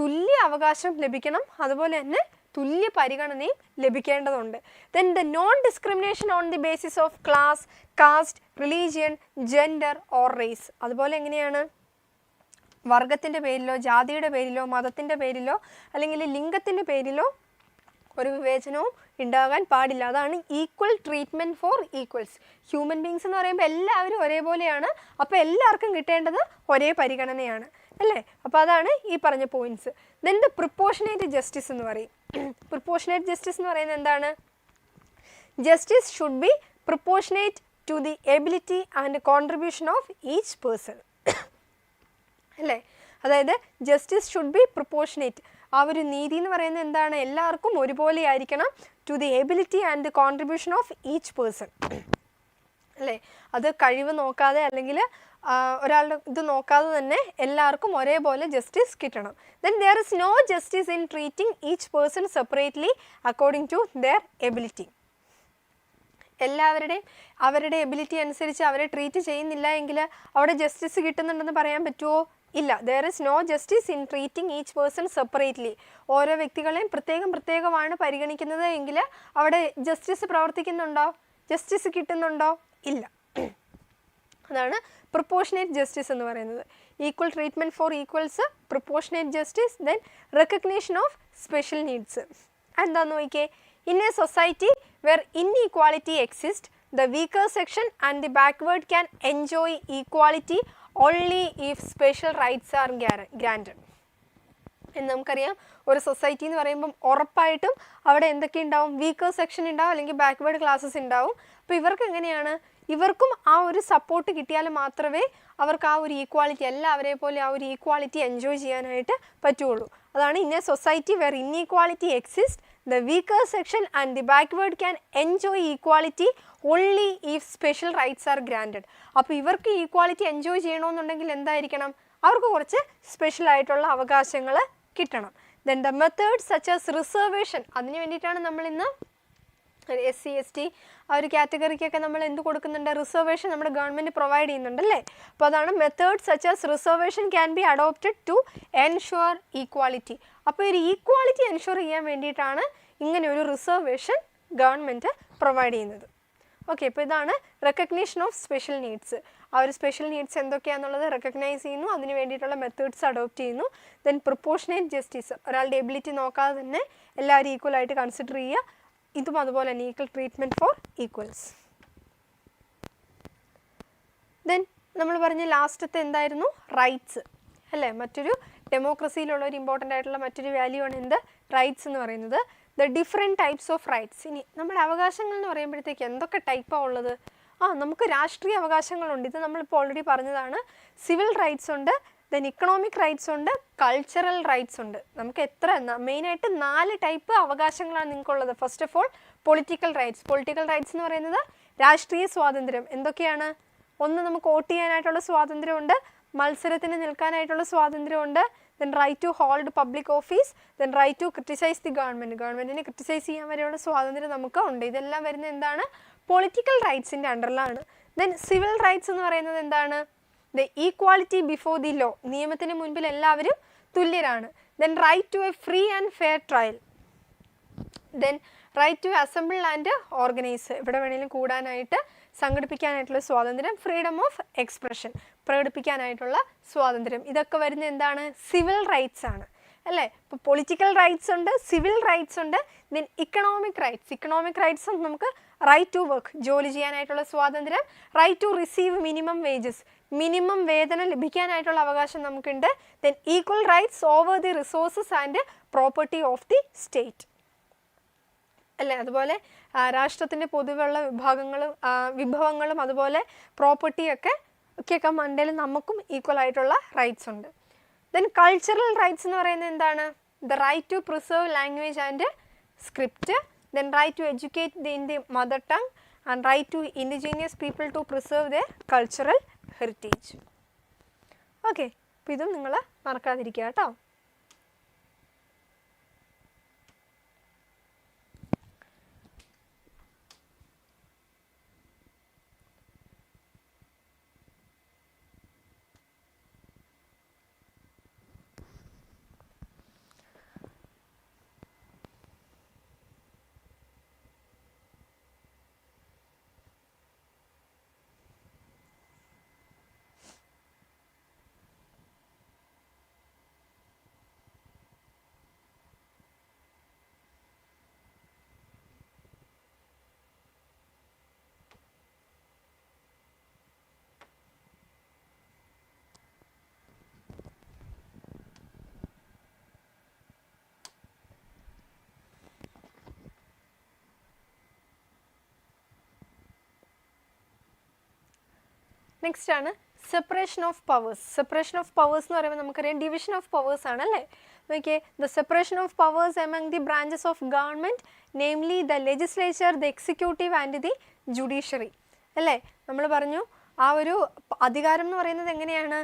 തുല്യ അവകാശം ലഭിക്കണം, അതുപോലെ തന്നെ തുല്യ പരിഗണനയും ലഭിക്കേണ്ടതുണ്ട്. Then the non discrimination on the basis of class, caste, religion, gender or race. അതുപോലെ എങ്ങനെയാണ്? വർഗത്തിൻ്റെ പേരിലോ ജാതിയുടെ പേരിലോ മതത്തിൻ്റെ പേരിലോ അല്ലെങ്കിൽ ലിംഗത്തിൻ്റെ പേരിലോ ഒരു വിവേചനവും ഉണ്ടാകാൻ പാടില്ല. അതാണ് equal treatment for equals. Human beings എന്ന് പറയുമ്പോൾ എല്ലാവരും ഒരേപോലെയാണ്, അപ്പോൾ എല്ലാവർക്കും കിട്ടേണ്ടത് ഒരേ പരിഗണനയാണ് അല്ലേ? അപ്പോൾ അതാണ് ഈ പറഞ്ഞ points. Then the proportionate justice എന്ന് പറയും. പ്രൊപ്പോർഷനേറ്റ് ജസ്റ്റിസ് എന്ന് പറയുന്നത് എന്താണ്? Justice should be proportionate to the ability and contribution of each person അല്ലേ? അതായത് ജസ്റ്റിസ് ഷുഡ് ബി പ്രൊപ്പോർഷനേറ്റ്. ആ ഒരു നീതി എന്ന് പറയുന്നത് എന്താണ്? എല്ലാവർക്കും ഒരുപോലെ ആയിരിക്കണം. To the ability and the contribution of each person അല്ലേ? അത് കഴിവ് നോക്കാതെ അല്ലെങ്കിൽ ഒരാളുടെ ഇത് നോക്കാതെ തന്നെ എല്ലാവർക്കും ഒരേപോലെ ജസ്റ്റിസ് കിട്ടണം. Then there is no justice in treating each person separately according to their ability. എല്ലാവരുടെയും അവരുടെ എബിലിറ്റി അനുസരിച്ച് അവരെ ട്രീറ്റ് ചെയ്യുന്നില്ല എങ്കിൽ അവിടെ ജസ്റ്റിസ് കിട്ടുന്നുണ്ടെന്ന് പറയാൻ പറ്റുമോ? ഇല്ല. There is no justice in treating each person separately. ഓരോ വ്യക്തികളെയും പ്രത്യേകമാണ് പരിഗണിക്കുന്നത് എങ്കിൽ അവിടെ ജസ്റ്റിസ് പ്രവർത്തിക്കുന്നുണ്ടോ? ജസ്റ്റിസ് കിട്ടുന്നുണ്ടോ? ഇല്ല. അതാണ് പ്രൊപ്പോർഷനേറ്റ് ജസ്റ്റിസ് എന്ന് പറയുന്നത്. Equal treatment for equals, proportionate justice, then recognition of special needs. എന്താന്ന് നോക്കിയേ, in a society where inequality exist, the weaker section and the backward can enjoy equality only if special rights are granted. എന്ന് നമുക്കറിയാം, ഒരു society എന്ന് പറയുമ്പം ഉറപ്പായിട്ടും അവിടെ എന്തൊക്കെ ഉണ്ടാവും? വീക്കർ സെക്ഷൻ ഉണ്ടാവും, അല്ലെങ്കിൽ ബാക്ക്വേർഡ് ക്ലാസ്സസ് ഉണ്ടാവും. അപ്പോൾ ഇവർക്ക് എങ്ങനെയാണ്? ഇവർക്കും ആ ഒരു സപ്പോർട്ട് കിട്ടിയാൽ മാത്രമേ അവർക്ക് ആ ഒരു ഈക്വാളിറ്റി, എല്ലാവരെ പോലെ ആ ഒരു ഈക്വാളിറ്റി എൻജോയ് ചെയ്യാനായിട്ട് പറ്റുള്ളൂ. അതാണ് in a society where inequality exist, the weaker section and the backward can enjoy equality only if special rights are granted. അപ്പോൾ ഇവർക്ക് ഈക്വാളിറ്റി എൻജോയ് ചെയ്യണമെന്നുണ്ടെങ്കിൽ എന്തായിരിക്കണം? അവർക്ക് കുറച്ച് സ്പെഷ്യൽ ആയിട്ടുള്ള അവകാശങ്ങൾ കിട്ടണം. Then the methods such as reservation. അതിന് വേണ്ടിയിട്ടാണ് നമ്മൾ ഇന്ന് SC ST ആ ഒരു കാറ്റഗറിക്കൊക്കെ നമ്മൾ എന്ത് കൊടുക്കുന്നുണ്ട്? റിസർവേഷൻ നമ്മുടെ ഗവൺമെൻറ് പ്രൊവൈഡ് ചെയ്യുന്നുണ്ടല്ലേ? അപ്പോൾ അതാണ് methods such as reservation can be adopted to ensure equality. അപ്പോൾ ഒരു ഈക്വാളിറ്റി എൻഷുർ ചെയ്യാൻ വേണ്ടിയിട്ടാണ് ഇങ്ങനെ ഒരു റിസർവേഷൻ ഗവൺമെൻറ് പ്രൊവൈഡ് ചെയ്യുന്നത്. ഓക്കെ, അപ്പോൾ ഇതാണ് റെക്കഗ്നീഷൻ ഓഫ് സ്പെഷ്യൽ നീഡ്സ്. ആ ഒരു സ്പെഷ്യൽ നീഡ്സ് എന്തൊക്കെയാണെന്നുള്ളത് റെക്കഗ്നൈസ് ചെയ്യുന്നു, അതിന് വേണ്ടിയിട്ടുള്ള മെത്തേഡ്സ് അഡോപ്റ്റ് ചെയ്യുന്നു. ദെൻ പ്രൊപ്പോർഷനേറ്റ് ജസ്റ്റിസ്, ഒരാളുടെ എബിലിറ്റി നോക്കാതെ തന്നെ എല്ലാവരും ഈക്വൽ ആയിട്ട് കൺസിഡർ ചെയ്യുക. ഇതും അതുപോലെ തന്നെ equal treatment for equals. Then നമ്മൾ പറഞ്ഞ ലാസ്റ്റത്തെ എന്തായിരുന്നു? റൈറ്റ്സ് അല്ലേ. മറ്റൊരു ഡെമോക്രസിയിലുള്ള ഒരു ഇമ്പോർട്ടൻ്റ് ആയിട്ടുള്ള മറ്റൊരു വാല്യൂ ആണ് എന്ത്? റൈറ്റ്സ് എന്ന് പറയുന്നത്. The different types of rights. ഇനി നമ്മുടെ അവകാശങ്ങൾ എന്ന് പറയുമ്പോഴത്തേക്ക് എന്തൊക്കെ ടൈപ്പാണ് ഉള്ളത്? നമുക്ക് രാഷ്ട്രീയ അവകാശങ്ങളുണ്ട്, ഇത് നമ്മളിപ്പോൾ ഓൾറെഡി പറഞ്ഞതാണ്. സിവിൽ റൈറ്റ്സ് ഉണ്ട്, ദെൻ ഇക്കണോമിക് റൈറ്റ്സ് ഉണ്ട്, കൾച്ചറൽ റൈറ്റ്സ് ഉണ്ട്. നമുക്ക് മെയിനായിട്ട് 4 ടൈപ്പ് അവകാശങ്ങളാണ് നിങ്ങൾക്കുള്ളത്. First of all political rights. Political rights എന്ന് പറയുന്നത് രാഷ്ട്രീയ സ്വാതന്ത്ര്യം. എന്തൊക്കെയാണ്? ഒന്ന്, നമുക്ക് വോട്ട് ചെയ്യാനായിട്ടുള്ള സ്വാതന്ത്ര്യമുണ്ട്, മത്സരത്തിന് നിൽക്കാനായിട്ടുള്ള സ്വാതന്ത്ര്യമുണ്ട്, then right to hold public office, then right to criticise the government. ഗവൺമെൻറ്റിനെ ക്രിറ്റിസൈസ് ചെയ്യാൻ വരെയുള്ള സ്വാതന്ത്ര്യം നമുക്ക് ഉണ്ട്. ഇതെല്ലാം വരുന്നത് എന്താണ്? പൊളിറ്റിക്കൽ റൈറ്റ്സിൻ്റെ അണ്ടറിലാണ്. ദെൻ സിവിൽ റൈറ്റ്സ് എന്ന് പറയുന്നത് എന്താണ്? The equality before the law, നിയമത്തിന് മുൻപിൽ എല്ലാവരും തുല്യരാണ്. Then right to a free and fair trial. Then right to assemble and organise, ഇവിടെ വേണമെങ്കിലും കൂടാനായിട്ട് സംഘടിപ്പിക്കാനായിട്ടുള്ള സ്വാതന്ത്ര്യം. ഫ്രീഡം ഓഫ് എക്സ്പ്രഷൻ, പ്രകടിപ്പിക്കാനായിട്ടുള്ള സ്വാതന്ത്ര്യം. ഇതൊക്കെ വരുന്നത് എന്താണ്? സിവിൽ റൈറ്റ്സ് ആണ് അല്ലേ. ഇപ്പോൾ പൊളിറ്റിക്കൽ റൈറ്റ്സ് ഉണ്ട്, സിവിൽ റൈറ്റ്സ് ഉണ്ട്, ദെൻ ഇക്കണോമിക് റൈറ്റ്സ്. ഇക്കണോമിക് റൈറ്റ്സും നമുക്ക് റൈറ്റ് ടു വർക്ക്, ജോലി ചെയ്യാനായിട്ടുള്ള സ്വാതന്ത്ര്യം. Right to receive minimum wages, minimum വേതനം ലഭിക്കാനായിട്ടുള്ള അവകാശം നമുക്കുണ്ട്. Then equal rights over the resources and property of the state അല്ലേ. അതുപോലെ രാഷ്ട്രത്തിൻ്റെ പൊതുവെയുള്ള വിഭവങ്ങളും അതുപോലെ പ്രോപ്പർട്ടിയൊക്കെ മണ്ടയിൽ നമുക്കും ഈക്വൽ ആയിട്ടുള്ള റൈറ്റ്സ് ഉണ്ട്. ദെൻ കൾച്ചറൽ റൈറ്റ്സ് എന്ന് പറയുന്നത് എന്താണ്? The right to preserve language and script, then right to educate in the mother tongue and right to indigenous people to preserve their cultural heritage. Okay, അപ്പോൾ ഇതും നിങ്ങൾ മറക്കാതിരിക്കുക കേട്ടോ. നെക്സ്റ്റ് ആണ് separation of powers. Separation of powers എന്ന് പറയുമ്പോൾ നമുക്കറിയാം division of powers ആണ് അല്ലേ. നോക്കിയേ, the separation of powers among the branches of government, namely the legislature, the executive and the judiciary അല്ലേ. നമ്മൾ പറഞ്ഞു ആ ഒരു അധികാരം എന്ന് പറയുന്നത് എങ്ങനെയാണ്?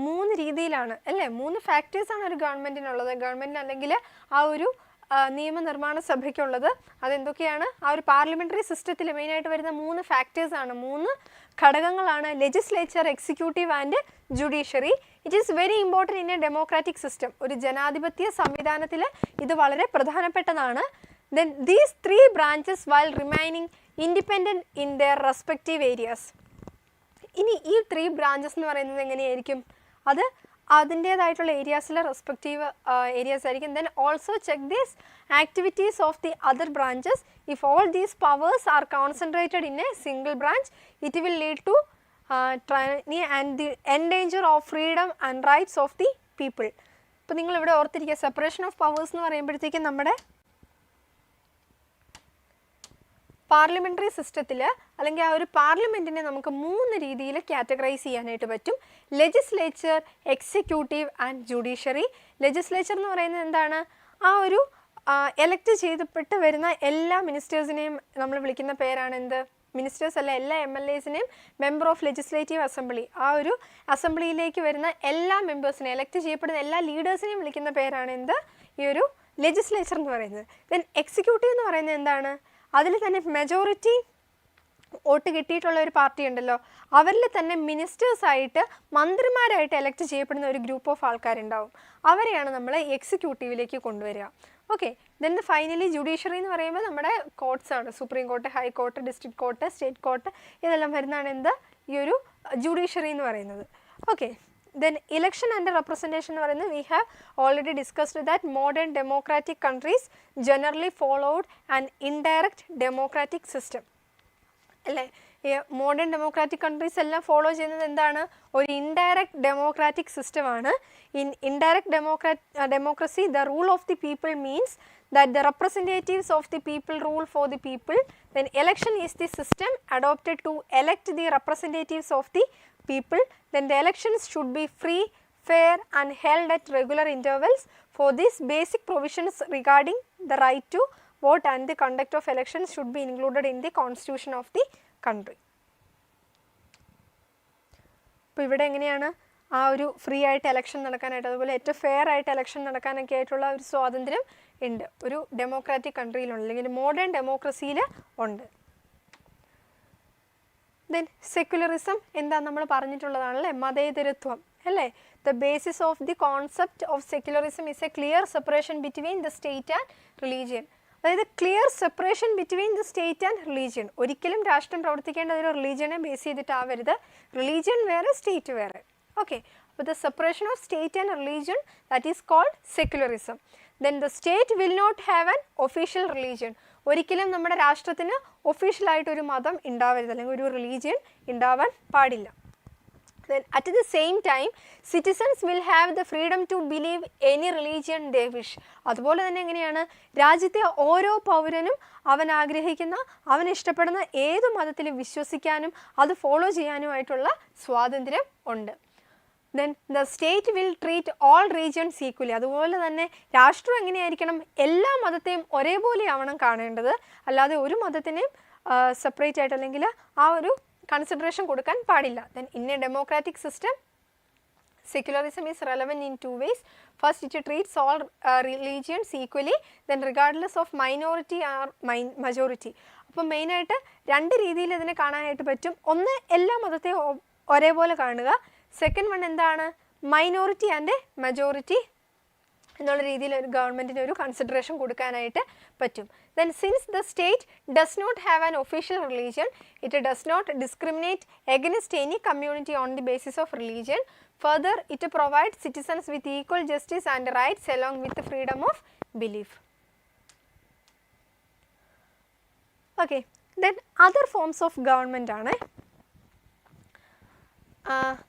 3 രീതിയിലാണ് അല്ലേ. 3 ഫാക്ടേഴ്സാണ് ഒരു ഗവൺമെൻറ്റിനുള്ളത്. ഗവൺമെൻറ്റിന് അല്ലെങ്കിൽ ആ ഒരു നിയമനിർമ്മാണ സഭയ്ക്കുള്ളത്. അതെന്തൊക്കെയാണ്? ആ ഒരു പാർലമെൻ്ററി സിസ്റ്റത്തിൽ മെയിനായിട്ട് വരുന്ന 3 ഫാക്ടേഴ്സാണ്, 3 ഘടകങ്ങളാണ് legislature, executive and judiciary. It is very important in a democratic system. ഒരു ജനാധിപത്യ സംവിധാനത്തിൽ ഇത് വളരെ പ്രധാനപ്പെട്ടതാണ്. Then these 3 branches while remaining independent in their respective areas. ഇനി ഈ 3 ബ്രാഞ്ചസ് എന്ന് പറയുന്നത് എങ്ങനെയായിരിക്കും? അത് അതിൻ്റേതായിട്ടുള്ള ഏരിയാസിലെ റെസ്പെക്റ്റീവ് ഏരിയാസ് ആയിരിക്കും. Then also check these activities of the other branches. If all these powers are concentrated in a single branch, it will lead to tyranny and the endanger of freedom and rights of the people. ഇപ്പോൾ നിങ്ങളിവിടെ ഓർത്തിരിക്കുക, separation of powers എന്ന് പറയുമ്പോഴത്തേക്കും നമ്മുടെ parliamentary സിസ്റ്റത്തിൽ അല്ലെങ്കിൽ ആ ഒരു പാർലമെൻറ്റിനെ നമുക്ക് 3 രീതിയിൽ കാറ്റഗറൈസ് ചെയ്യാനായിട്ട് പറ്റും. Legislature, executive and judiciary. Legislature എന്ന് പറയുന്നത് എന്താണ്? ആ ഒരു എലക്ട് ചെയ്യപ്പെട്ട് വരുന്ന എല്ലാ മിനിസ്റ്റേഴ്സിനെയും നമ്മൾ വിളിക്കുന്ന പേരാണ് എന്ത്? മിനിസ്റ്റേഴ്സ് അല്ല, എല്ലാ MLAസിനെയും മെമ്പർ ഓഫ് ലെജിസ്ലേറ്റീവ് അസംബ്ലി. ആ ഒരു അസംബ്ലിയിലേക്ക് വരുന്ന എല്ലാ മെമ്പേഴ്സിനെയും, എലക്ട് ചെയ്യപ്പെടുന്ന എല്ലാ ലീഡേഴ്സിനെയും വിളിക്കുന്ന പേരാണ് എന്ത്? ഈ ഒരു ലെജിസ്ലേച്ചർ എന്ന് പറയുന്നത്. ദെൻ എക്സിക്യൂട്ടീവ് എന്ന് പറയുന്നത് എന്താണ്? അതിൽ തന്നെ മെജോറിറ്റി വോട്ട് കിട്ടിയിട്ടുള്ള ഒരു പാർട്ടി ഉണ്ടല്ലോ, അവരിൽ തന്നെ മിനിസ്റ്റേഴ്സായിട്ട്, മന്ത്രിമാരായിട്ട് എലക്ട് ചെയ്യപ്പെടുന്ന ഒരു ഗ്രൂപ്പ് ഓഫ് ആൾക്കാരുണ്ടാവും. അവരെയാണ് നമ്മൾ എക്സിക്യൂട്ടീവിലേക്ക് കൊണ്ടുവരിക. ഓക്കെ, ദെൻ ഫൈനലി ജുഡീഷ്യറി എന്ന് പറയുമ്പോൾ നമ്മുടെ കോർട്ട്സ് ആണ്. Supreme court, high court, district court, state court, ഇതെല്ലാം വരുന്നതാണ് എന്ത്? ഈ ഒരു ജുഡീഷ്യറി എന്ന് പറയുന്നത്. Okay, then election and representation എന്ന് പറയുന്നത് we have already discussed that modern democratic countries generally followed an indirect democratic system. അല്ലേ, ഈ മോഡേൺ ഡെമോക്രാറ്റിക് കൺട്രീസ് എല്ലാം ഫോളോ ചെയ്യുന്നത് എന്താണ്, ഒരു ഇൻഡയറക്റ്റ് ഡെമോക്രാറ്റിക് സിസ്റ്റമാണ്. In indirect democracy the rule of the people means that the representatives of the people rule for the people. Then election is the system adopted to elect the representatives of the people. Then the elections should be free, fair and held at regular intervals. For this, basic provisions regarding the right to vote and the conduct of elections should be included in the constitution of the country. അപ്പോൾ ഇവിടെ എങ്ങനെയാണ് ആ ഒരു free ആയിട്ട് election നടക്കാനായിട്ട്, അതുപോലെ ഏറ്റവും fair ആയിട്ട് എലക്ഷൻ നടക്കാനൊക്കെ ആയിട്ടുള്ള ഒരു സ്വാതന്ത്ര്യം ഉണ്ട് ഒരു ഡെമോക്രാറ്റിക് കൺട്രിയിലുണ്ട്, അല്ലെങ്കിൽ മോഡേൺ ഡെമോക്രസിയിൽ ഉണ്ട്. ദെൻ സെക്യുലറിസം എന്താ നമ്മൾ പറഞ്ഞിട്ടുള്ളതാണല്ലേ, മതേതരത്വം അല്ലേ. The basis of the concept of secularism is a clear separation between the state and religion. അതായത് clear separation between the state and religion. ഒരിക്കലും രാഷ്ട്രം പ്രവർത്തിക്കേണ്ട ഒരു റിലീജിയനെ ബേസ് ചെയ്തിട്ടാവരുത്, റിലീജിയൻ വേറെ സ്റ്റേറ്റ് വേറെ. ഓക്കെ, അപ്പോൾ the separation of state and religion that is called secularism. Then the state will not have an official religion. ഒരിക്കലും നമ്മുടെ രാഷ്ട്രത്തിന് ഒഫീഷ്യലായിട്ടൊരു മതം ഉണ്ടാവരുത്, അല്ലെങ്കിൽ ഒരു റിലീജിയൻ ഉണ്ടാവാൻ പാടില്ല. Then at the same time citizens will have the freedom to believe any religion they wish. അതുപോലെ തന്നെ എങ്ങനെയാണ്, രാജ്യത്തെ ഓരോ പൗരനും അവൻ ആഗ്രഹിക്കുന്ന, അവൻ ഇഷ്ടപ്പെടുന്ന ഏതു മതത്തിൽ വിശ്വസിക്കാനും അത് ഫോളോ ചെയ്യാനുമായിട്ടുള്ള സ്വാതന്ത്ര്യം ഉണ്ട്. Then the state will treat all regions equally. അതുപോലെ തന്നെ രാഷ്ട്രം എങ്ങനെയായിരിക്കണം, എല്ലാ മതത്തെയും ഒരേപോലെ ആവണം കാണേണ്ടത്, അല്ലാതെ ഒരു മതത്തിനെയും സെപ്പറേറ്റ് ആയിട്ട് അല്ലെങ്കിൽ ആ ഒരു കൺസിഡറേഷൻ കൊടുക്കാൻ പാടില്ല. Then in a democratic system secularism is relevant in two ways. First, it treats all religions equally, then regardless of minority or majority. അപ്പോൾ മെയിനായിട്ട് രണ്ട് രീതിയിൽ ഇതിനെ കാണാനായിട്ട് പറ്റും. ഒന്ന്, എല്ലാ മതത്തെയും ഒരേപോലെ കാണുക. സെക്കൻഡ് വൺ എന്താണ്, മൈനോറിറ്റി ആൻഡ് മെജോറിറ്റി എന്നുള്ള രീതിയിൽ ഒരു ഗവൺമെൻറ്റിന് ഒരു കൺസിഡറേഷൻ കൊടുക്കാനായിട്ട് പറ്റും. Then since the state does not have an official religion, it does not discriminate against any community on the basis of religion. Further, it provides citizens with equal justice and rights along with the freedom of belief. Okay, then other forms of government ആണ്.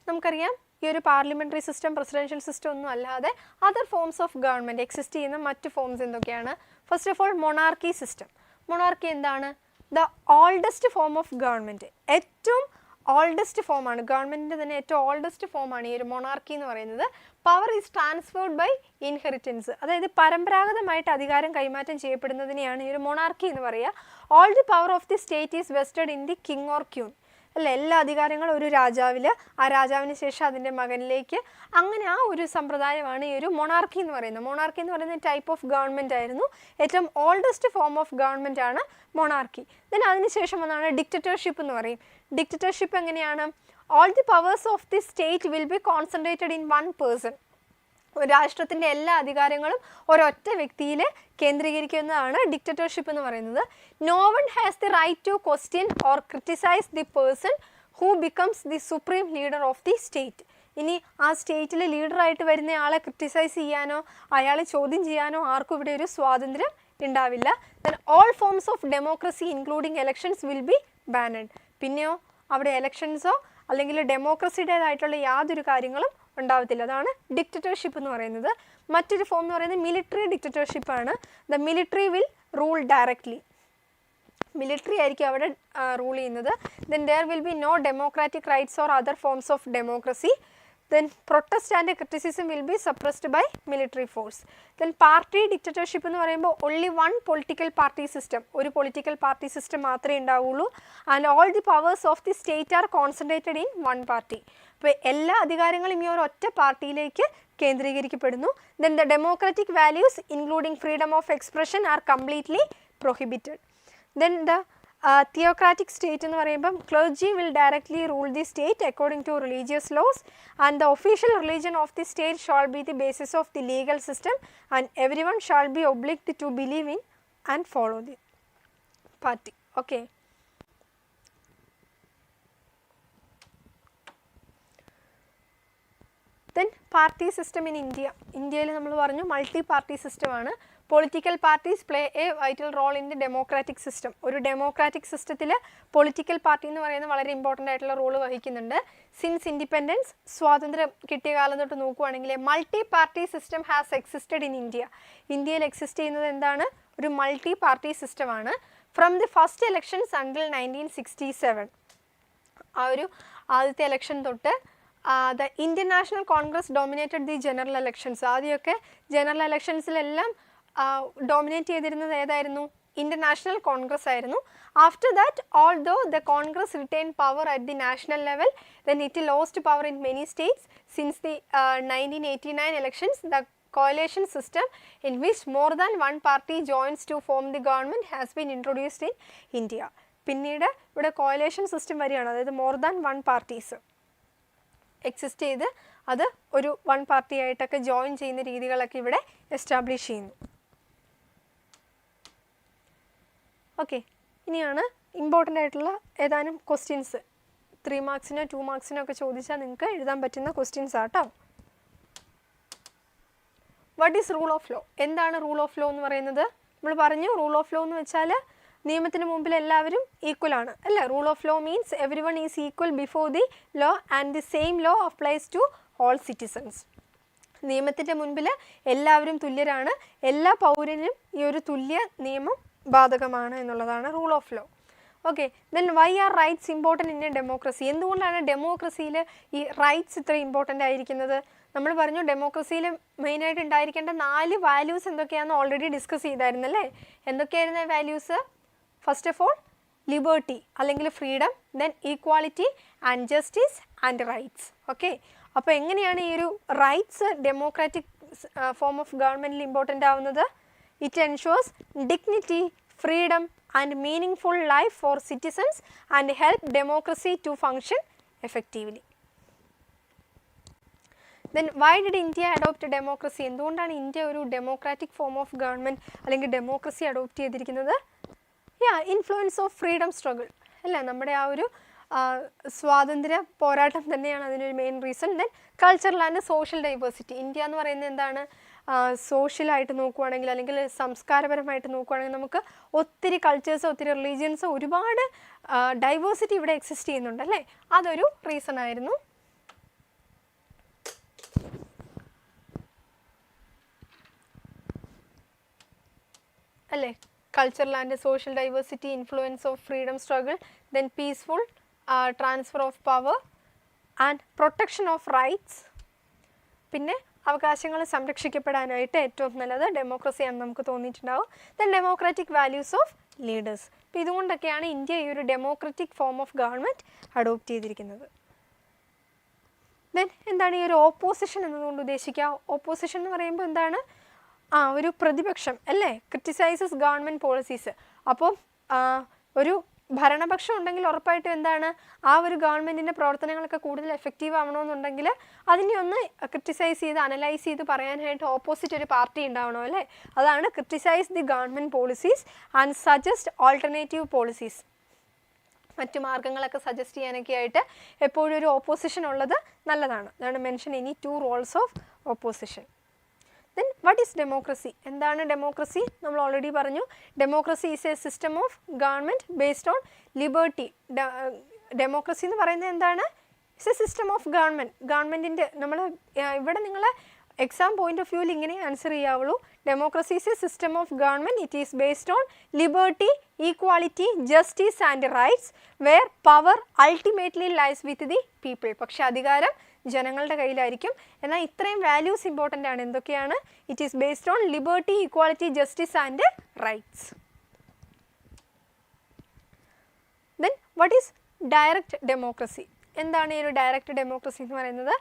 നമുക്കറിയാം ഈ ഒരു parliamentary system, presidential system ഒന്നും അല്ലാതെ other forms of government exist ചെയ്യുന്ന മറ്റ് forms എന്തൊക്കെയാണ്? First of all monarchy system. Monarchy എന്താണ്? The oldest form of government, ഏറ്റവും ഓൾഡസ്റ്റ് ഫോമാണ്, ഗവൺമെൻറ്റിൻ്റെ തന്നെ ഏറ്റവും ഓൾഡസ്റ്റ് ഫോമാണ് ഈ ഒരു മൊണാർക്കി എന്ന് പറയുന്നത്. Power is transferred by inheritance, അതായത് പരമ്പരാഗതമായിട്ട് അധികാരം കൈമാറ്റം ചെയ്യപ്പെടുന്നതിനെയാണ് ഈ ഒരു മൊണാർക്കി എന്ന് പറയുക. All the power of the state is vested in the king or queen. അല്ല, എല്ലാ അധികാരങ്ങളും ഒരു രാജാവിൽ, ആ രാജാവിന് ശേഷം അതിൻ്റെ മകനിലേക്ക്, അങ്ങനെ ആ ഒരു സമ്പ്രദായമാണ് ഈ ഒരു മൊണാർക്കി എന്ന് പറയുന്നത്. മൊണാർക്കി എന്ന് പറയുന്ന ടൈപ്പ് ഓഫ് ഗവൺമെൻറ് ആയിരുന്നു, ഏറ്റവും ഓൾഡസ്റ്റ് ഫോം ഓഫ് ഗവൺമെൻറ് ആണ് മൊണാർക്കി. ദെൻ അതിനുശേഷം വന്നാണ് ഡിക്റ്ററ്റർഷിപ്പ് എന്ന് പറയും. ഡിക്റ്ററ്റർഷിപ്പ് എങ്ങനെയാണ്? All the powers of the state will be concentrated in one person. ഒരു രാഷ്ട്രത്തിൻ്റെ എല്ലാ അധികാരങ്ങളും ഒരൊറ്റ വ്യക്തിയിൽ കേന്ദ്രീകരിക്കുന്നതാണ് ഡിക്റ്ററ്റർഷിപ്പ് എന്ന് പറയുന്നത്. No one has the right to question or criticise the person who becomes the supreme leader of the state. ഇനി ആ സ്റ്റേറ്റിൽ ലീഡറായിട്ട് വരുന്ന ആളെ ക്രിറ്റിസൈസ് ചെയ്യാനോ അയാളെ ചോദ്യം ചെയ്യാനോ ആർക്കും ഇവിടെ ഒരു സ്വാതന്ത്ര്യം ഉണ്ടാവില്ല. Then all forms of democracy including elections will be banned. പിന്നെയോ അവിടെ എലക്ഷൻസോ അല്ലെങ്കിൽ ഡെമോക്രസിയുടേതായിട്ടുള്ള യാതൊരു കാര്യങ്ങളും ഉണ്ടാവത്തില്ല. അതാണ് ഡിക്റ്ററ്റർഷിപ്പ് എന്ന് പറയുന്നത്. മറ്റൊരു ഫോം എന്ന് പറയുന്നത് മിലിറ്ററി ഡിക്റ്ററ്റർഷിപ്പാണ്. The military will rule directly, military ആയിരിക്കും അവിടെ റൂൾ ചെയ്യുന്നത്. Then there will be no democratic rights or other forms of democracy. Then protest and criticism will be suppressed by military force. Then party dictatorship എന്ന് പറയുമ്പോൾ only one political party system, ഒരു political party system മാത്രമേ ഉണ്ടാവുള്ളൂ. And all the powers of the state are concentrated in one party. അപ്പോൾ എല്ലാ അധികാരങ്ങളും ഈ ഒരു ഒറ്റ പാർട്ടിയിലേക്ക് കേന്ദ്രീകരിക്കപ്പെടുന്നു. Then the democratic values including freedom of expression are completely prohibited. Then the theocratic state എന്ന് പറയുമ്പം clergy will directly rule the state according to religious laws, and the official religion of the state shall be the basis of the legal system, and everyone shall be obliged to believe in and follow the party. Okay. Then party system in India. ഇന്ത്യയിൽ നമ്മൾ പറഞ്ഞു multi party സിസ്റ്റമാണ്. Political parties play a vital role in the democratic system. ഒരു democratic സിസ്റ്റത്തിൽ political party എന്ന് പറയുന്നത് വളരെ important ആയിട്ടുള്ള റോൾ വഹിക്കുന്നുണ്ട്. സിൻസ് ഇൻഡിപെൻഡൻസ്, സ്വാതന്ത്ര്യം കിട്ടിയ കാലം തൊട്ട് നോക്കുവാണെങ്കിൽ multi party system has existed in India. ഇന്ത്യയിൽ എക്സിസ്റ്റ് ചെയ്യുന്നത് എന്താണ്? ഒരു മൾട്ടി പാർട്ടി സിസ്റ്റമാണ്. From the first elections until 1967, ആ ഒരു ആദ്യത്തെ ഇലക്ഷൻ തൊട്ട് the Indian national Congress dominated the general elections. ആദ്യമൊക്കെ ജനറൽ ഇലക്ഷൻസിലെല്ലാം ഡോമിനേറ്റ് ചെയ്തിരുന്നത് ഏതായിരുന്നു? ഇന്ത്യൻ നാഷണൽ കോൺഗ്രസ് ആയിരുന്നു. After that, although the Congress retain power at the national level, then it lost power in many States. Since the 1989 elections, the coalition system in which more than one party joins to form the government has been introduced in India. പിന്നീട് ഇവിടെ coalition system വരികയാണ്. അതായത് more than one parties exist ചെയ്ത് അത് ഒരു one party ആയിട്ടൊക്കെ join ചെയ്യുന്ന രീതികളൊക്കെ ഇവിടെ എസ്റ്റാബ്ലിഷ് ചെയ്യുന്നു. ഓക്കെ, ഇനിയാണ് ഇമ്പോർട്ടൻ്റ് ആയിട്ടുള്ള ഏതാനും ക്വസ്റ്റ്യൻസ്. 3 മാർക്സിനോ 2 മാർക്സിനോ ഒക്കെ ചോദിച്ചാൽ നിങ്ങൾക്ക് എഴുതാൻ പറ്റുന്ന ക്വസ്റ്റ്യൻസ് ആട്ടോ. What is rule of law? എന്താണ് റൂൾ ഓഫ് ലോ എന്ന് പറയുന്നത്? നമ്മൾ പറഞ്ഞു റൂൾ ഓഫ് ലോ എന്ന് വെച്ചാൽ നിയമത്തിന് മുമ്പിൽ എല്ലാവരും ഈക്വൽ ആണ് അല്ലേ. Rule of law means everyone is equal before the law and the same law applies to all citizens. നിയമത്തിൻ്റെ മുൻപിൽ എല്ലാവരും തുല്യരാണ്, എല്ലാ പൗരനും ഈ ഒരു തുല്യ നിയമം ബാധകമാണ് എന്നുള്ളതാണ് rule of law. Okay, then why are rights important in a democracy? എന്തുകൊണ്ടാണ് ഡെമോക്രസിയിൽ ഈ റൈറ്റ്സ് ഇത്ര ഇമ്പോർട്ടൻ്റ് ആയിരിക്കുന്നത്? നമ്മൾ പറഞ്ഞു ഡെമോക്രസിയിൽ മെയിനായിട്ട് ഉണ്ടായിരിക്കേണ്ട 4 വാല്യൂസ് എന്തൊക്കെയാണെന്ന് ഓൾറെഡി ഡിസ്കസ് ചെയ്തായിരുന്നല്ലേ. എന്തൊക്കെയായിരുന്നു values? First of all liberty അല്ലെങ്കിൽ freedom, then equality and justice and rights. Okay, അപ്പോൾ എങ്ങനെയാണ് ഈ ഒരു റൈറ്റ്സ് ഡെമോക്രാറ്റിക് ഫോം ഓഫ് ഗവൺമെൻറ്റിൽ ഇമ്പോർട്ടൻ്റ് ആവുന്നത്? It ensures dignity, freedom and meaning life for citizens and help democracy to function effectively. Then why did India adopt democracy? എന്തുകൊണ്ടാണ് India ഒരു democratic form of government അല്ലെങ്കിൽ democracy adopt ചെയ്തിരിക്കുന്നത്? Influence of freedom struggle അല്ലേ, നമ്മുടെ ആ ഒരു സ്വാതന്ത്ര്യ പോരാട്ടം തന്നെയാണ് അതിനൊരു main reason. Then cultural and social diversity. India എന്ന് പറയുന്നത് എന്താണ്? സോഷ്യലായിട്ട് നോക്കുവാണെങ്കിൽ അല്ലെങ്കിൽ സംസ്കാരപരമായിട്ട് നോക്കുവാണെങ്കിൽ നമുക്ക് ഒത്തിരി കൾച്ചേഴ്സ്, ഒത്തിരി റിലീജിയൻസ്, ഒരുപാട് ഡൈവേഴ്സിറ്റി ഇവിടെ എക്സിസ്റ്റ് ചെയ്യുന്നുണ്ട് അല്ലേ. അതൊരു റീസൺ ആയിരുന്നു. അല്ലേ, cultural and social diversity, influence of freedom struggle, then peaceful transfer of power and protection of rights. പിന്നെ അവകാശങ്ങൾ സംരക്ഷിക്കപ്പെടാനായിട്ട് ഏറ്റവും നല്ലത് ഡെമോക്രസിയാണെന്ന് നമുക്ക് തോന്നിയിട്ടുണ്ടാവും. Then democratic values of leaders. അപ്പോൾ ഇതുകൊണ്ടൊക്കെയാണ് ഇന്ത്യ ഈ ഒരു democratic form of government adopt ചെയ്തിരിക്കുന്നത്. ദെൻ എന്താണ് ഈ ഒരു ഓപ്പോസിഷൻ എന്നതുകൊണ്ട് ഉദ്ദേശിക്കുക? ഓപ്പോസിഷൻ എന്ന് പറയുമ്പോൾ എന്താണ്? ഒരു പ്രതിപക്ഷം അല്ലേ, ക്രിറ്റിസൈസസ് ഗവൺമെൻറ് പോളിസീസ്. അപ്പോൾ ഒരു ഭരണപക്ഷം ഉണ്ടെങ്കിൽ ഉറപ്പായിട്ടും എന്താണ്, ആ ഒരു ഗവൺമെൻറ്റിൻ്റെ പ്രവർത്തനങ്ങളൊക്കെ കൂടുതൽ എഫക്റ്റീവ് ആവണമെന്നുണ്ടെങ്കിൽ അതിനെ ഒന്ന് ക്രിറ്റിസൈസ് ചെയ്ത് അനലൈസ് ചെയ്ത് പറയാനായിട്ട് ഓപ്പോസിറ്റ് ഒരു പാർട്ടി ഉണ്ടാവണം അല്ലേ. അതാണ് criticise the government policies and suggest alternative policies. മറ്റു മാർഗ്ഗങ്ങളൊക്കെ സജസ്റ്റ് ചെയ്യാനൊക്കെ ആയിട്ട് എപ്പോഴും ഒരു ഓപ്പോസിഷൻ ഉള്ളത് നല്ലതാണ്. അതാണ് മെൻഷൻ ഇനി 2 Rolls of opposition. Then what is democracy? എന്താണ് ഡെമോക്രസി? നമ്മൾ ഓൾറെഡി പറഞ്ഞു, democracy is a system of government based on liberty. Democracy എന്ന് പറയുന്നത് എന്താണ്? ഇറ്റ്സ് എ സിസ്റ്റം ഓഫ് ഗവൺമെൻറ്റിൻ്റെ നമ്മൾ ഇവിടെ നിങ്ങൾ എക്സാം പോയിന്റ് ഓഫ് വ്യൂവിൽ ഇങ്ങനെ ആൻസർ ചെയ്യാവുള്ളൂ. Democracy is a system of government, it is based on liberty, equality, justice and rights, where power ultimately lies with the people. പക്ഷെ അധികാരം ജനങ്ങളുടെ കയ്യിലായിരിക്കും. എന്നാൽ ഇത്രയും വാല്യൂസ് ഇമ്പോർട്ടൻ്റ് ആണ്. എന്തൊക്കെയാണ്? It is based on liberty, equality, justice and rights. Then what is direct democracy? എന്താണ് ഈ ഒരു ഡയറക്റ്റ് ഡെമോക്രസി എന്ന് പറയുന്നത്?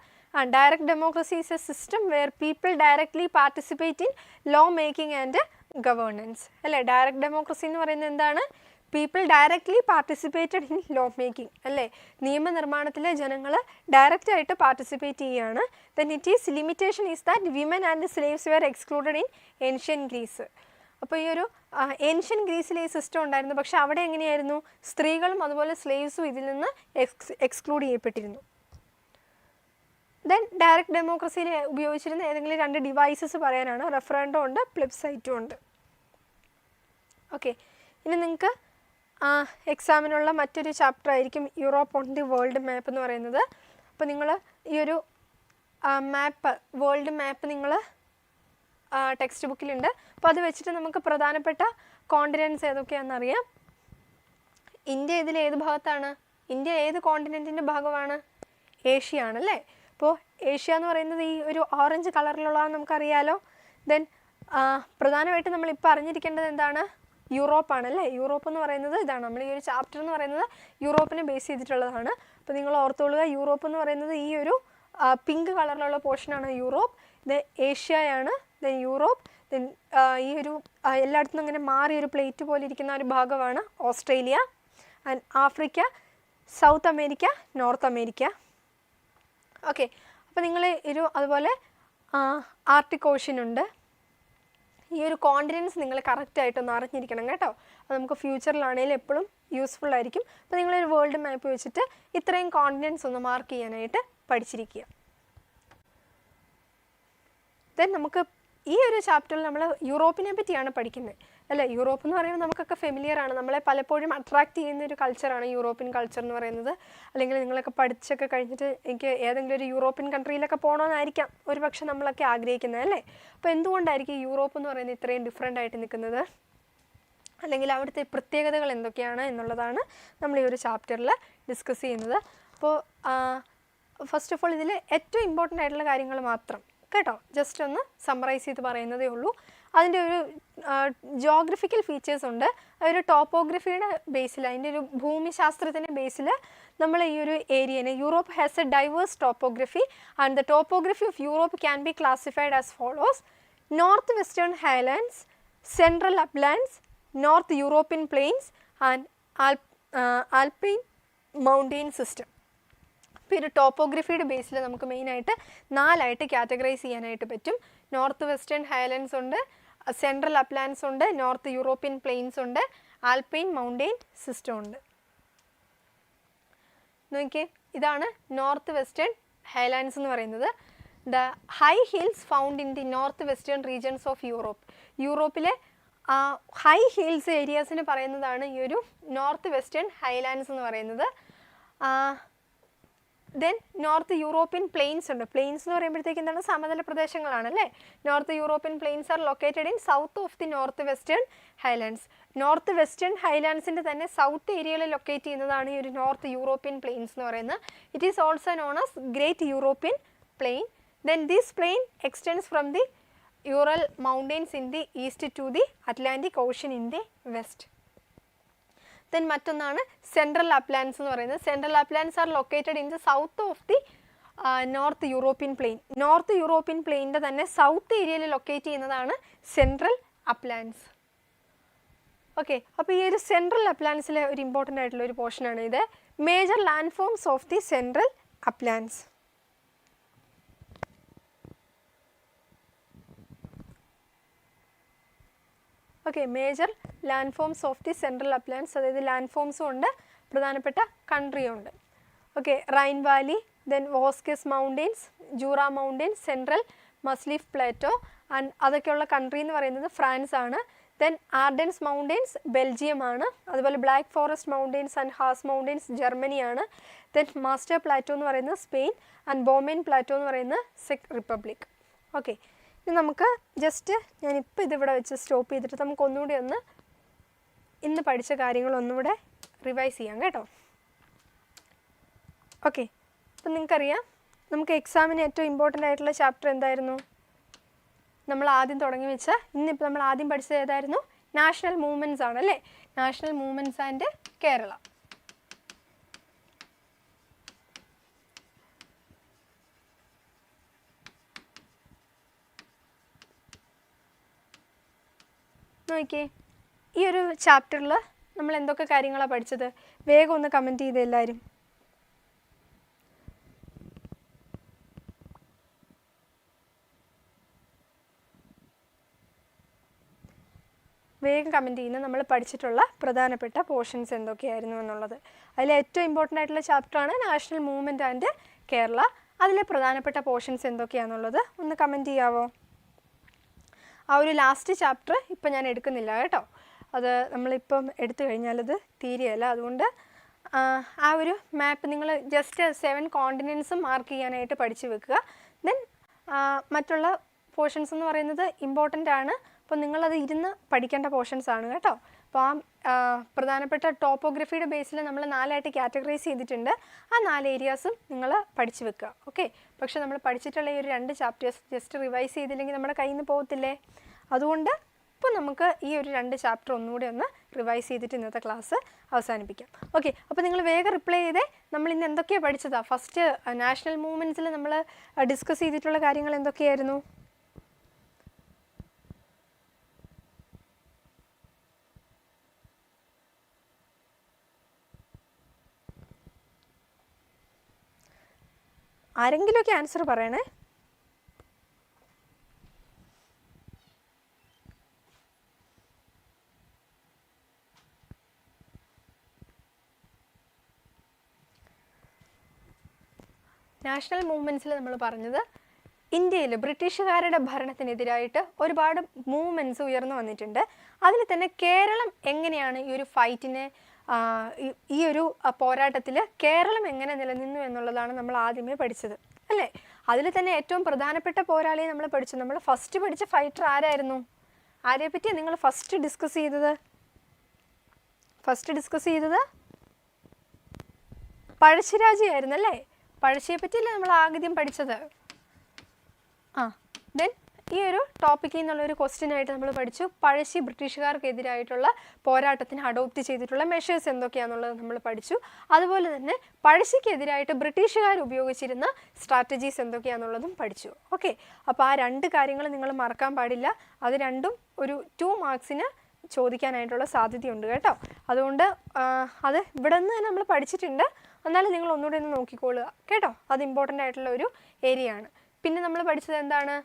Direct democracy is a system where people directly participate in law making and governance അല്ലേ. Direct democracy എന്ന് പറയുന്നത് എന്താണ്? People directly participated in law making അല്ലേ. നിയമനിർമ്മാണത്തിൽ ജനങ്ങൾ ഡയറക്റ്റായിട്ട് പാർട്ടിസിപ്പേറ്റ് ചെയ്യുകയാണ്. Then it is limitation is that women and slaves were excluded in ancient Greece. അപ്പോൾ ഈ ഒരു ഏൻഷ്യൻ ഗ്രീസിലെ ഈ സിസ്റ്റം ഉണ്ടായിരുന്നു. പക്ഷെ അവിടെ എങ്ങനെയായിരുന്നു? സ്ത്രീകളും അതുപോലെ സ്ലേവ്സും ഇതിൽ നിന്ന് എക്സ്ക്ലൂഡ് ചെയ്യപ്പെട്ടിരുന്നു. ദെൻ ഡയറക്റ്റ് ഡെമോക്രസിയിൽ ഉപയോഗിച്ചിരുന്ന ഏതെങ്കിലും 2 ഡിവൈസസ് പറയാനാണ്. റെഫറൻഡം ഉണ്ട്, പ്ലിബ്സൈറ്റും ഉണ്ട്. ഓക്കെ, ഇനി നിങ്ങൾക്ക് എക്സാമിനുള്ള മറ്റൊരു ചാപ്റ്റർ ആയിരിക്കും Europe on the world map എന്ന് പറയുന്നത്. അപ്പോൾ നിങ്ങൾ ഈ ഒരു മാപ്പ്, വേൾഡ് മാപ്പ് നിങ്ങൾ ടെക്സ്റ്റ് ബുക്കിലുണ്ട്. അപ്പോൾ അത് വെച്ചിട്ട് നമുക്ക് പ്രധാനപ്പെട്ട കോണ്ടിനെൻറ്റ്സ് ഏതൊക്കെയാണെന്നറിയാം. ഇന്ത്യ ഇതിൽ ഏത് ഭാഗത്താണ്? ഇന്ത്യ ഏത് കോണ്ടിനെൻറ്റിൻ്റെ ഭാഗമാണ്? ഏഷ്യ ആണല്ലേ. അപ്പോൾ ഏഷ്യ എന്ന് പറയുന്നത് ഈ ഒരു ഓറഞ്ച് കളറിലുള്ളതാണെന്ന് നമുക്കറിയാലോ. ദെൻ പ്രധാനമായിട്ടും നമ്മളിപ്പോൾ അറിഞ്ഞിരിക്കേണ്ടത് എന്താണ്? യൂറോപ്പാണല്ലേ. യൂറോപ്പ് എന്ന് പറയുന്നത് ഇതാണ്. നമ്മൾ ഈ ഒരു ചാപ്റ്റർ എന്ന് പറയുന്നത് യൂറോപ്പിനെ ബേസ് ചെയ്തിട്ടുള്ളതാണ്. അപ്പോൾ നിങ്ങൾ ഓർത്തോളുക, യൂറോപ്പ് എന്ന് പറയുന്നത് ഈ ഒരു പിങ്ക് കളറിലുള്ള പോർഷനാണ് യൂറോപ്പ്. ഇത് ഏഷ്യയാണ്, ദെൻ യൂറോപ്പ്, ദെൻ ഈ ഒരു എല്ലായിടത്തും ഇങ്ങനെ മാറിയൊരു പ്ലേറ്റ് പോലെ ഇരിക്കുന്ന ഒരു ഭാഗമാണ് Australia, and Africa, south America, north America. Okay, അപ്പോൾ നിങ്ങൾ അതുപോലെ ആർട്ടിക് ഓഷ്യൻ ഉണ്ട്. ഈ ഒരു കോണ്ടിനെൻറ്റ്സ് നിങ്ങൾ കറക്റ്റായിട്ടൊന്ന് അറിഞ്ഞിരിക്കണം കേട്ടോ. അത് നമുക്ക് ഫ്യൂച്ചറിലാണെങ്കിലും എപ്പോഴും യൂസ്ഫുൾ ആയിരിക്കും. അപ്പോൾ നിങ്ങളൊരു വേൾഡ് മാപ്പ് വെച്ചിട്ട് ഇത്രയും കോണ്ടിനെൻറ്റ്സ് ഒന്ന് മാർക്ക് ചെയ്യാനായിട്ട് പഠിച്ചിരിക്കുക. ദെൻ നമുക്ക് ഈ ഒരു ചാപ്റ്ററിൽ നമ്മൾ യൂറോപ്പിനെ പറ്റിയാണ് പഠിക്കുന്നത് അല്ലേ. യൂറോപ്പ് എന്ന് പറയുമ്പോൾ നമുക്കൊക്കെ ഫെമിലിയർ ആണ്. നമ്മളെ പലപ്പോഴും അട്രാക്റ്റ് ചെയ്യുന്ന ഒരു കൾച്ചറാണ് യൂറോപ്യൻ കൾച്ചർ എന്ന് പറയുന്നത്. അല്ലെങ്കിൽ നിങ്ങളൊക്കെ പഠിച്ചൊക്കെ കഴിഞ്ഞിട്ട് എനിക്ക് ഏതെങ്കിലും ഒരു യൂറോപ്യൻ കൺട്രിയിലൊക്കെ പോകണമെന്നായിരിക്കാം ഒരു പക്ഷെ നമ്മളൊക്കെ ആഗ്രഹിക്കുന്നത് അല്ലേ. അപ്പോൾ എന്തുകൊണ്ടായിരിക്കും യൂറോപ്പ് എന്ന് പറയുന്നത് ഇത്രയും ഡിഫറെൻ്റ് ആയിട്ട് നിൽക്കുന്നത്, അല്ലെങ്കിൽ അവിടുത്തെ പ്രത്യേകതകൾ എന്തൊക്കെയാണ് എന്നുള്ളതാണ് നമ്മൾ ഈ ഒരു ചാപ്റ്ററിൽ ഡിസ്കസ് ചെയ്യുന്നത്. അപ്പോൾ ഫസ്റ്റ് ഓഫ് ഓൾ ഇതിൽ ഏറ്റവും ഇമ്പോർട്ടൻ്റ് ആയിട്ടുള്ള കാര്യങ്ങൾ മാത്രം കേട്ടോ ജസ്റ്റ് ഒന്ന് സമ്മറൈസ് ചെയ്ത് പറയുന്നതേ ഉള്ളൂ. അതിൻ്റെ ഒരു ജോഗ്രഫിക്കൽ ഫീച്ചേഴ്സ് ഉണ്ട്. ഒരു ടോപ്പോഗ്രഫിയുടെ ബേസിൽ, അതിൻ്റെ ഒരു ഭൂമിശാസ്ത്രത്തിൻ്റെ ബേസിൽ നമ്മൾ ഈ ഒരു ഏരിയനെ, Europe has a diverse topography and the topography of Europe can be classified as follows: north western highlands, central uplands, north European plains and alpine mountain system. അപ്പോൾ ഒരു ടോപ്പോഗ്രഫിയുടെ ബേസിൽ നമുക്ക് മെയിനായിട്ട് 4ആയിട്ട് കാറ്റഗറൈസ് ചെയ്യാനായിട്ട് പറ്റും. നോർത്ത് വെസ്റ്റേൺ ഹൈലാൻഡ്സ് ഉണ്ട്, central uplands ഉണ്ട്, north European plains ഉണ്ട്, alpine mountain system ഉണ്ട്. നോക്കിയേ, ഇതാണ് നോർത്ത് വെസ്റ്റേൺ ഹൈലാൻഡ്സ് എന്ന് പറയുന്നത്. The high hills found in the north western regions of Europe. യൂറോപ്പിലെ ഹൈ ഹിൽസ് ഏരിയാസിന് പറയുന്നതാണ് ഈ ഒരു നോർത്ത് വെസ്റ്റേൺ ഹൈലാൻഡ്സ് എന്ന് പറയുന്നത്. ദെൻ നോർത്ത് യൂറോപ്യൻ പ്ലെയിൻസ് ഉണ്ട്. പ്ലെയിൻസ് എന്ന് പറയുമ്പോഴത്തേക്ക് എന്താണ്? സമതല പ്രദേശങ്ങളാണ് അല്ലേ. North European plains are located in south of the north western highlands. North western ഹൈലാൻഡ്സിൻ്റെ തന്നെ സൗത്ത് ഏരിയയിൽ ലൊക്കേറ്റ് ചെയ്യുന്നതാണ് ഈ ഒരു നോർത്ത് യൂറോപ്യൻ പ്ലെയിൻസ് എന്ന് പറയുന്നത്. It is also known as great European plain. Then this plain extends from the Ural mountains in the east to the Atlantic ocean in the west. Then മറ്റൊന്നാണ് central uplands എന്ന് പറയുന്നത്. Central uplands are located in the south of the north European plain. North European പ്ലെയിനിൻ്റെ തന്നെ south ഏരിയയിൽ locate ചെയ്യുന്നതാണ് central uplands. Okay, അപ്പോൾ ഈ ഒരു സെൻട്രൽ അപ്ലാൻഡ്സിലെ ഒരു ഇമ്പോർട്ടൻ്റ് ആയിട്ടുള്ള ഒരു പോർഷനാണ് ഇത്. Major land forms of the central uplands. Okay, major land forms of the central uplands, അതായത് ലാൻഡ് ഫോംസും ഉണ്ട്, പ്രധാനപ്പെട്ട കൺട്രിയും ഉണ്ട്. ഓക്കെ, റൈൻ വാലി, ദെൻ വോസ്കസ് mountains, Jura mountains, Central Massif plateau and അതൊക്കെയുള്ള കൺട്രി എന്ന് പറയുന്നത് ഫ്രാൻസ് ആണ്. ദെൻ ആർഡൻസ് മൗണ്ടെയിൻസ് ബെൽജിയം ആണ്. അതുപോലെ Black Forest mountains and Harz mountains ജർമ്മനിയാണ്. ദെൻ മാസ്റ്റർ പ്ലാറ്റോ എന്ന് പറയുന്നത് സ്പെയിൻ ആൻഡ് ബോമെൻ പ്ലാറ്റോ എന്ന് പറയുന്നത് ചെക്ക് റിപ്പബ്ലിക്. ഓക്കെ, ഇനി നമുക്ക് ജസ്റ്റ് ഞാനിപ്പോൾ ഇതിവിടെ വെച്ച് സ്റ്റോപ്പ് ചെയ്തിട്ട് നമുക്ക് ഒന്നുകൂടി ഒന്ന് ഇന്ന് പഠിച്ച കാര്യങ്ങളൊന്നുകൂടെ റിവൈസ് ചെയ്യാം കേട്ടോ. ഓക്കെ, അപ്പം നിങ്ങൾക്കറിയാം നമുക്ക് എക്സാമിന് ഏറ്റവും ഇമ്പോർട്ടൻ്റ് ആയിട്ടുള്ള ചാപ്റ്റർ എന്തായിരുന്നു? നമ്മൾ ആദ്യം തുടങ്ങി വെച്ച, ഇന്നിപ്പോൾ നമ്മൾ ആദ്യം പഠിച്ചത് ഏതായിരുന്നു? നാഷണൽ മൂവ്മെൻറ്റ്സ് ആണല്ലേ. National movements and Kerala. നോക്കിയേ, ഈ ഒരു ചാപ്റ്ററിൽ നമ്മൾ എന്തൊക്കെ കാര്യങ്ങളാണ് പഠിച്ചത്? വേഗം ഒന്ന് കമൻറ്റ് ചെയ്ത് എല്ലാവരും. വേഗം കമൻറ്റ് ചെയ്യുന്ന നമ്മൾ പഠിച്ചിട്ടുള്ള പ്രധാനപ്പെട്ട പോർഷൻസ് എന്തൊക്കെയായിരുന്നു എന്നുള്ളത്. അതിൽ ഏറ്റവും ഇമ്പോർട്ടൻ്റ് ആയിട്ടുള്ള ചാപ്റ്ററാണ് നാഷണൽ മൂവ്മെൻറ്റ് ആൻഡ് കേരള. അതിലെ പ്രധാനപ്പെട്ട പോർഷൻസ് എന്തൊക്കെയാണെന്നുള്ളത് ഒന്ന് കമൻറ്റ് ചെയ്യാവോ? ആ ഒരു ലാസ്റ്റ് ചാപ്റ്റർ ഇപ്പം ഞാൻ എടുക്കുന്നില്ല കേട്ടോ, അത് നമ്മളിപ്പം എടുത്തു കഴിഞ്ഞാൽ അത് തീരെയല്ല. അതുകൊണ്ട് ആ ഒരു മാപ്പ് നിങ്ങൾ ജസ്റ്റ് 7 കോണ്ടിനെൻസും മാർക്ക് ചെയ്യാനായിട്ട് പഠിച്ചു വെക്കുക. ദെൻ മറ്റുള്ള പോർഷൻസ് എന്ന് പറയുന്നത് ഇമ്പോർട്ടൻ്റ് ആണ്, അപ്പോൾ നിങ്ങളത് ഇരുന്ന് പഠിക്കേണ്ട പോർഷൻസ് ആണ് കേട്ടോ. അപ്പോൾ പ്രധാനപ്പെട്ട ടോപ്പോഗ്രഫിയുടെ ബേസിൽ നമ്മൾ 4ആയിട്ട് കാറ്റഗറൈസ് ചെയ്തിട്ടുണ്ട്. ആ 4 ഏരിയാസും നിങ്ങൾ പഠിച്ചു വെക്കുക. ഓക്കെ, പക്ഷേ നമ്മൾ പഠിച്ചിട്ടുള്ള ഈ ഒരു 2 ചാപ്റ്റേഴ്സ് ജസ്റ്റ് റിവൈസ് ചെയ്തില്ലെങ്കിൽ നമ്മുടെ കയ്യിൽ നിന്ന് പോകത്തില്ലേ? അതുകൊണ്ട് ഇപ്പോൾ നമുക്ക് ഈ ഒരു 2 ചാപ്റ്റർ ഒന്നുകൂടി ഒന്ന് റിവൈസ് ചെയ്തിട്ട് ഇന്നത്തെ ക്ലാസ് അവസാനിപ്പിക്കാം. ഓക്കെ, അപ്പോൾ നിങ്ങൾ വേഗം റിപ്ലൈ ചെയ്തേ. നമ്മൾ ഇന്ന് എന്തൊക്കെയാണ് പഠിച്ചതാണ്? ഫസ്റ്റ് നാഷണൽ മൂവ്മെൻറ്റ്സിൽ നമ്മൾ ഡിസ്കസ് ചെയ്തിട്ടുള്ള കാര്യങ്ങൾ എന്തൊക്കെയായിരുന്നു? ആരെങ്കിലുമൊക്കെ ആൻസർ പറയണേ. നാഷണൽ മൂവ്മെൻറ്റ്സിൽ നമ്മൾ പറഞ്ഞത് ഇന്ത്യയിൽ ബ്രിട്ടീഷുകാരുടെ ഭരണത്തിനെതിരായിട്ട് ഒരുപാട് മൂവ്മെൻറ്റ്സ് ഉയർന്നു വന്നിട്ടുണ്ട്. അതിൽ തന്നെ കേരളം എങ്ങനെയാണ് ഈ ഒരു ഫൈറ്റിനെ ഈ ഒരു പോരാട്ടത്തിൽ കേരളം എങ്ങനെ നിലനിന്നു എന്നുള്ളതാണ് നമ്മൾ ആദ്യമേ പഠിച്ചത് അല്ലേ? അതിൽ തന്നെ ഏറ്റവും പ്രധാനപ്പെട്ട പോരാളിയെ നമ്മൾ പഠിച്ചു. നമ്മൾ ഫസ്റ്റ് പഠിച്ച ഫൈറ്റർ ആരായിരുന്നു? ആരെ പറ്റിയാണ് നിങ്ങൾ ഫസ്റ്റ് ഡിസ്കസ് ചെയ്തത്? പഴശ്ശിരാജയായിരുന്നു അല്ലേ? പഴശ്ശിയെ പറ്റിയല്ലേ നമ്മൾ ആദ്യം പഠിച്ചത്? ദെൻ ഈ ഒരു ടോപ്പിക്കിൽ നിന്നുള്ളൊരു ക്വസ്റ്റ്യനായിട്ട് നമ്മൾ പഠിച്ചു പഴശ്ശി ബ്രിട്ടീഷുകാർക്കെതിരായിട്ടുള്ള പോരാട്ടത്തിന് അഡോപ്റ്റ് ചെയ്തിട്ടുള്ള മെഷേഴ്സ് എന്തൊക്കെയാണെന്നുള്ളത് നമ്മൾ പഠിച്ചു. അതുപോലെ തന്നെ പഴശ്ശിക്കെതിരായിട്ട് ബ്രിട്ടീഷുകാർ ഉപയോഗിച്ചിരുന്ന സ്ട്രാറ്റജീസ് എന്തൊക്കെയാണെന്നുള്ളതും പഠിച്ചു. ഓക്കെ, അപ്പോൾ ആ 2 കാര്യങ്ങൾ നിങ്ങൾ മറക്കാൻ പാടില്ല. അത് രണ്ടും ഒരു 2 മാർക്സിന് ചോദിക്കാനായിട്ടുള്ള സാധ്യതയുണ്ട് കേട്ടോ. അതുകൊണ്ട് അത് ഇവിടെ നിന്ന് തന്നെ നമ്മൾ പഠിച്ചിട്ടുണ്ട്, എന്നാലും നിങ്ങൾ ഒന്നുകൂടി ഒന്ന് നോക്കിക്കോളുക കേട്ടോ. അത് ഇമ്പോർട്ടൻ്റ് ആയിട്ടുള്ള ഒരു ഏരിയ ആണ്. പിന്നെ നമ്മൾ പഠിച്ചത് എന്താണ്?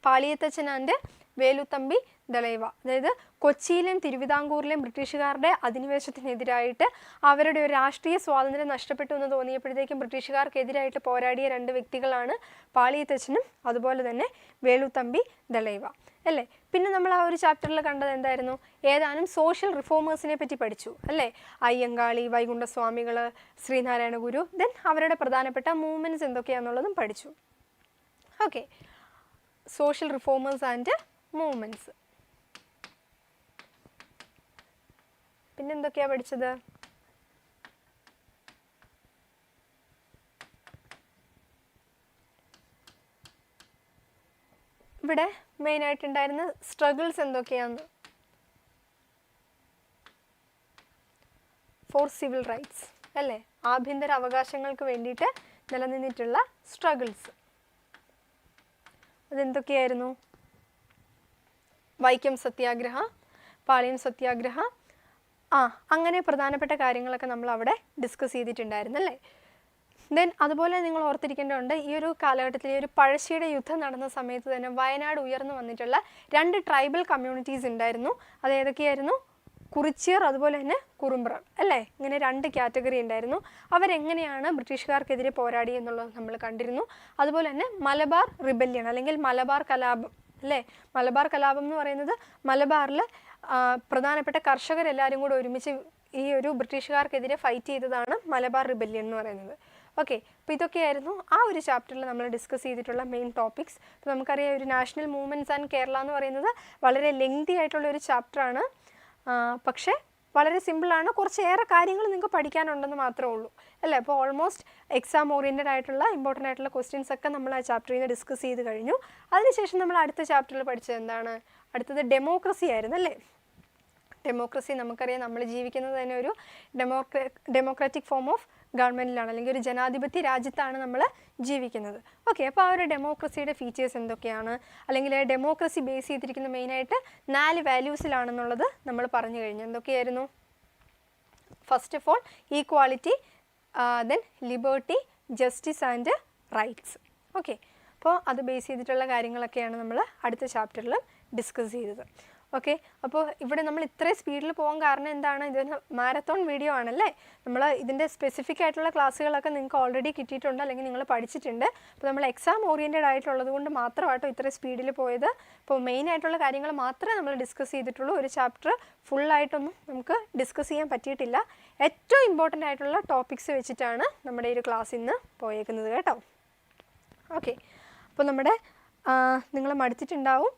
പാളിയത്തച്ഛൻ ആൻഡ് വേലുത്തമ്പി ദളൈവ. അതായത് കൊച്ചിയിലെയും തിരുവിതാംകൂറിലെയും ബ്രിട്ടീഷുകാരുടെ അധിനിവേശത്തിനെതിരായിട്ട് അവരുടെ ഒരു രാഷ്ട്രീയ സ്വാതന്ത്ര്യം നഷ്ടപ്പെട്ടു എന്ന് തോന്നിയപ്പോഴത്തേക്കും ബ്രിട്ടീഷുകാർക്കെതിരായിട്ട് പോരാടിയ 2 വ്യക്തികളാണ് പാളിയത്തച്ഛനും അതുപോലെ തന്നെ വേലുത്തമ്പി ദളൈവ അല്ലേ? പിന്നെ നമ്മൾ ആ ഒരു ചാപ്റ്ററിൽ കണ്ടത് എന്തായിരുന്നു? ഏതാനും സോഷ്യൽ റിഫോമേഴ്സിനെ പറ്റി പഠിച്ചു അല്ലേ? അയ്യങ്കാളി, വൈകുണ്ഠസ്വാമികൾ, ശ്രീനാരായണ ഗുരു. ദെൻ അവരുടെ പ്രധാനപ്പെട്ട മൂവ്മെൻറ്റ്സ് എന്തൊക്കെയാണെന്നുള്ളതും പഠിച്ചു. Okay, social reformers and movements. പിന്നെന്തൊക്കെയാണ് പഠിച്ചത്? ഇവിടെ മെയിനായിട്ടുണ്ടായിരുന്ന സ്ട്രഗിൾസ് എന്തൊക്കെയാന്ന്? ഫോർ സിവിൽ റൈറ്റ്സ് അല്ലേ? ആഭ്യന്തര അവകാശങ്ങൾക്ക് വേണ്ടിയിട്ട് നിലനിന്നിട്ടുള്ള സ്ട്രഗിൾസ് അതെന്തൊക്കെയായിരുന്നു? വൈക്കം സത്യാഗ്രഹ, പാളയം സത്യാഗ്രഹ, അങ്ങനെ പ്രധാനപ്പെട്ട കാര്യങ്ങളൊക്കെ നമ്മൾ അവിടെ ഡിസ്കസ് ചെയ്തിട്ടുണ്ടായിരുന്നു അല്ലേ? ദെൻ അതുപോലെ നിങ്ങൾ ഓർത്തിരിക്കേണ്ടതുണ്ട്, ഈ ഒരു കാലഘട്ടത്തിൽ ഈ ഒരു പഴശ്ശിയുടെ യുദ്ധം നടന്ന സമയത്ത് തന്നെ വയനാട് ഉയർന്നു വന്നിട്ടുള്ള 2 ട്രൈബൽ കമ്മ്യൂണിറ്റീസ് ഉണ്ടായിരുന്നു. അത് ഏതൊക്കെയായിരുന്നു? കുറിച്യർ അതുപോലെ തന്നെ കുറുമ്പ്ര അല്ലേ? ഇങ്ങനെ 2 കാറ്റഗറി ഉണ്ടായിരുന്നു. അവരെങ്ങനെയാണ് ബ്രിട്ടീഷുകാർക്കെതിരെ പോരാടി എന്നുള്ളത് നമ്മൾ കണ്ടിരുന്നു. അതുപോലെ തന്നെ മലബാർ റിബല്യൺ അല്ലെങ്കിൽ മലബാർ കലാപം അല്ലേ? മലബാർ കലാപം എന്ന് പറയുന്നത് മലബാറിൽ പ്രധാനപ്പെട്ട കർഷകരെല്ലാവരും കൂടെ ഒരുമിച്ച് ഈ ഒരു ബ്രിട്ടീഷുകാർക്കെതിരെ ഫൈറ്റ് ചെയ്തതാണ് മലബാർ റിബല്യൺ എന്ന് പറയുന്നത്. ഓക്കെ, അപ്പോൾ ഇതൊക്കെയായിരുന്നു ആ ഒരു ചാപ്റ്ററിൽ നമ്മൾ ഡിസ്കസ് ചെയ്തിട്ടുള്ള മെയിൻ ടോപ്പിക്സ്. അപ്പോൾ നമുക്കറിയാം ഒരു നാഷണൽ മൂവ്മെൻറ്റ്സ് ആൻഡ് കേരള എന്ന് പറയുന്നത് വളരെ ലെങ്തി ആയിട്ടുള്ള ഒരു ചാപ്റ്ററാണ്. പക്ഷേ വളരെ സിമ്പിളാണ്. കുറച്ചേറെ കാര്യങ്ങൾ നിങ്ങൾക്ക് പഠിക്കാനുണ്ടെന്ന് മാത്രമേ ഉള്ളൂ അല്ലേ? അപ്പോൾ ഓൾമോസ്റ്റ് എക്സാം ഓറിയൻറ്റഡ് ആയിട്ടുള്ള ഇമ്പോർട്ടൻ്റ് ആയിട്ടുള്ള ക്വസ്റ്റ്യൻസ് ഒക്കെ നമ്മൾ ആ ചാപ്റ്ററിൽ നിന്ന് ഡിസ്കസ് ചെയ്ത് കഴിഞ്ഞു. അതിനുശേഷം നമ്മൾ അടുത്ത ചാപ്റ്ററിൽ പഠിച്ചത് എന്താണ്? അടുത്തത് ഡെമോക്രസി ആയിരുന്നു അല്ലേ? ഡെമോക്രസി നമുക്കറിയാം, നമ്മൾ ജീവിക്കുന്നത് തന്നെ ഒരു ഡെമോക്രാറ്റിക് ഫോം ഓഫ് ഗവൺമെൻറ്റിലാണ്, അല്ലെങ്കിൽ ഒരു ജനാധിപത്യ രാജ്യത്താണ് നമ്മൾ ജീവിക്കുന്നത്. ഓക്കെ, അപ്പോൾ ആ ഒരു ഡെമോക്രസിയുടെ ഫീച്ചേഴ്സ് എന്തൊക്കെയാണ്, അല്ലെങ്കിൽ ഡെമോക്രസി ബേസ് ചെയ്തിരിക്കുന്ന മെയിനായിട്ട് 4 വാല്യൂസിലാണെന്നുള്ളത് നമ്മൾ പറഞ്ഞു കഴിഞ്ഞു. എന്തൊക്കെയായിരുന്നു? First of all equality, then liberty, justice and rights. Okay, അപ്പോൾ അത് ബേസ് ചെയ്തിട്ടുള്ള കാര്യങ്ങളൊക്കെയാണ് നമ്മൾ അടുത്ത ചാപ്റ്ററിൽ ഡിസ്കസ് ചെയ്തത്. ഓക്കെ, അപ്പോൾ ഇവിടെ നമ്മൾ ഇത്രയും സ്പീഡിൽ പോകാൻ കാരണം എന്താണ്? ഇതൊരു മാരത്തോൺ വീഡിയോ ആണല്ലേ. നമ്മൾ ഇതിൻ്റെ സ്പെസിഫിക് ആയിട്ടുള്ള ക്ലാസ്സുകളൊക്കെ നിങ്ങൾക്ക് ഓൾറെഡി കിട്ടിയിട്ടുണ്ട്, അല്ലെങ്കിൽ നിങ്ങൾ പഠിച്ചിട്ടുണ്ട്. അപ്പോൾ നമ്മൾ എക്സാം ഓറിയൻറ്റഡ് ആയിട്ടുള്ളത് കൊണ്ട് മാത്രമായിട്ടോ ഇത്രയും സ്പീഡിൽ പോയത്. ഇപ്പോൾ മെയിൻ ആയിട്ടുള്ള കാര്യങ്ങൾ മാത്രമേ നമ്മൾ ഡിസ്കസ് ചെയ്തിട്ടുള്ളൂ. ഒരു ചാപ്റ്റർ ഫുള്ളായിട്ടൊന്നും നമുക്ക് ഡിസ്കസ് ചെയ്യാൻ പറ്റിയിട്ടില്ല. ഏറ്റവും ഇമ്പോർട്ടൻ്റ് ആയിട്ടുള്ള ടോപ്പിക്സ് വെച്ചിട്ടാണ് നമ്മുടെ ഈ ഒരു ക്ലാസ് ഇന്ന് പോയേക്കുന്നത് കേട്ടോ. ഓക്കെ, അപ്പോൾ നമ്മുടെ നിങ്ങൾ മടുത്തിട്ടുണ്ടാവും,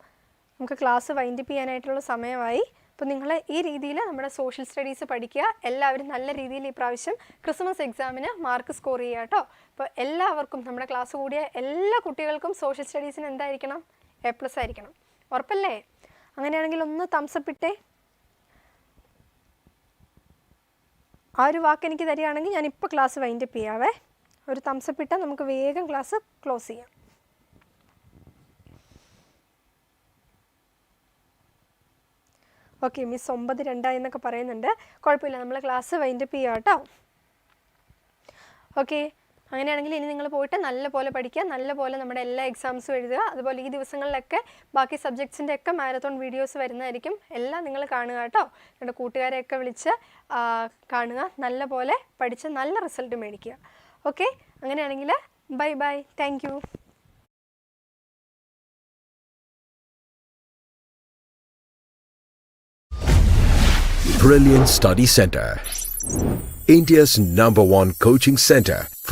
നമുക്ക് ക്ലാസ് വൈൻഡപ്പ് ചെയ്യാനായിട്ടുള്ള സമയമായി. അപ്പോൾ നിങ്ങൾ ഈ രീതിയിൽ നമ്മുടെ സോഷ്യൽ സ്റ്റഡീസ് പഠിക്കുക. എല്ലാവരും നല്ല രീതിയിൽ ഈ പ്രാവശ്യം ക്രിസ്മസ് എക്സാമിന് മാർക്ക് സ്കോർ ചെയ്യുക കേട്ടോ. അപ്പോൾ എല്ലാവർക്കും, നമ്മുടെ ക്ലാസ് കൂടിയ എല്ലാ കുട്ടികൾക്കും സോഷ്യൽ സ്റ്റഡീസിന് എന്തായിരിക്കണം? A+ ആയിരിക്കണം. ഉറപ്പല്ലേ? അങ്ങനെയാണെങ്കിൽ ഒന്ന് തംസപ്പ് ഇട്ടേ. ആ ഒരു വാക്ക് എനിക്ക് തരികയാണെങ്കിൽ ഞാനിപ്പോൾ ക്ലാസ് വൈൻഡപ്പ് ചെയ്യാവേ. ഒരു തംസപ്പ് ഇട്ടാൽ നമുക്ക് വേഗം ക്ലാസ് ക്ലോസ് ചെയ്യാം. ഓക്കെ, മിസ് 9:02 എന്നൊക്കെ പറയുന്നുണ്ട്. കുഴപ്പമില്ല, നമ്മൾ ക്ലാസ് വൈൻഡപ്പ് ചെയ്യാം കേട്ടോ. ഓക്കെ, അങ്ങനെയാണെങ്കിൽ ഇനി നിങ്ങൾ പോയിട്ട് നല്ലപോലെ പഠിക്കുക, നല്ലപോലെ നമ്മുടെ എല്ലാ എക്സാംസും എഴുതുക. അതുപോലെ ഈ ദിവസങ്ങളിലൊക്കെ ബാക്കി സബ്ജക്ട്സിൻ്റെ ഒക്കെ മാരത്തോൺ വീഡിയോസ് വരുന്നതായിരിക്കും. എല്ലാം നിങ്ങൾ കാണുക കേട്ടോ. നിങ്ങളുടെ കൂട്ടുകാരെയൊക്കെ വിളിച്ച് കാണുക, നല്ലപോലെ പഠിച്ച് നല്ല റിസൾട്ട് മേടിക്കുക. ഓക്കെ, അങ്ങനെയാണെങ്കിൽ bye bye, thank you. Brilliant Study Center, India's #1 coaching center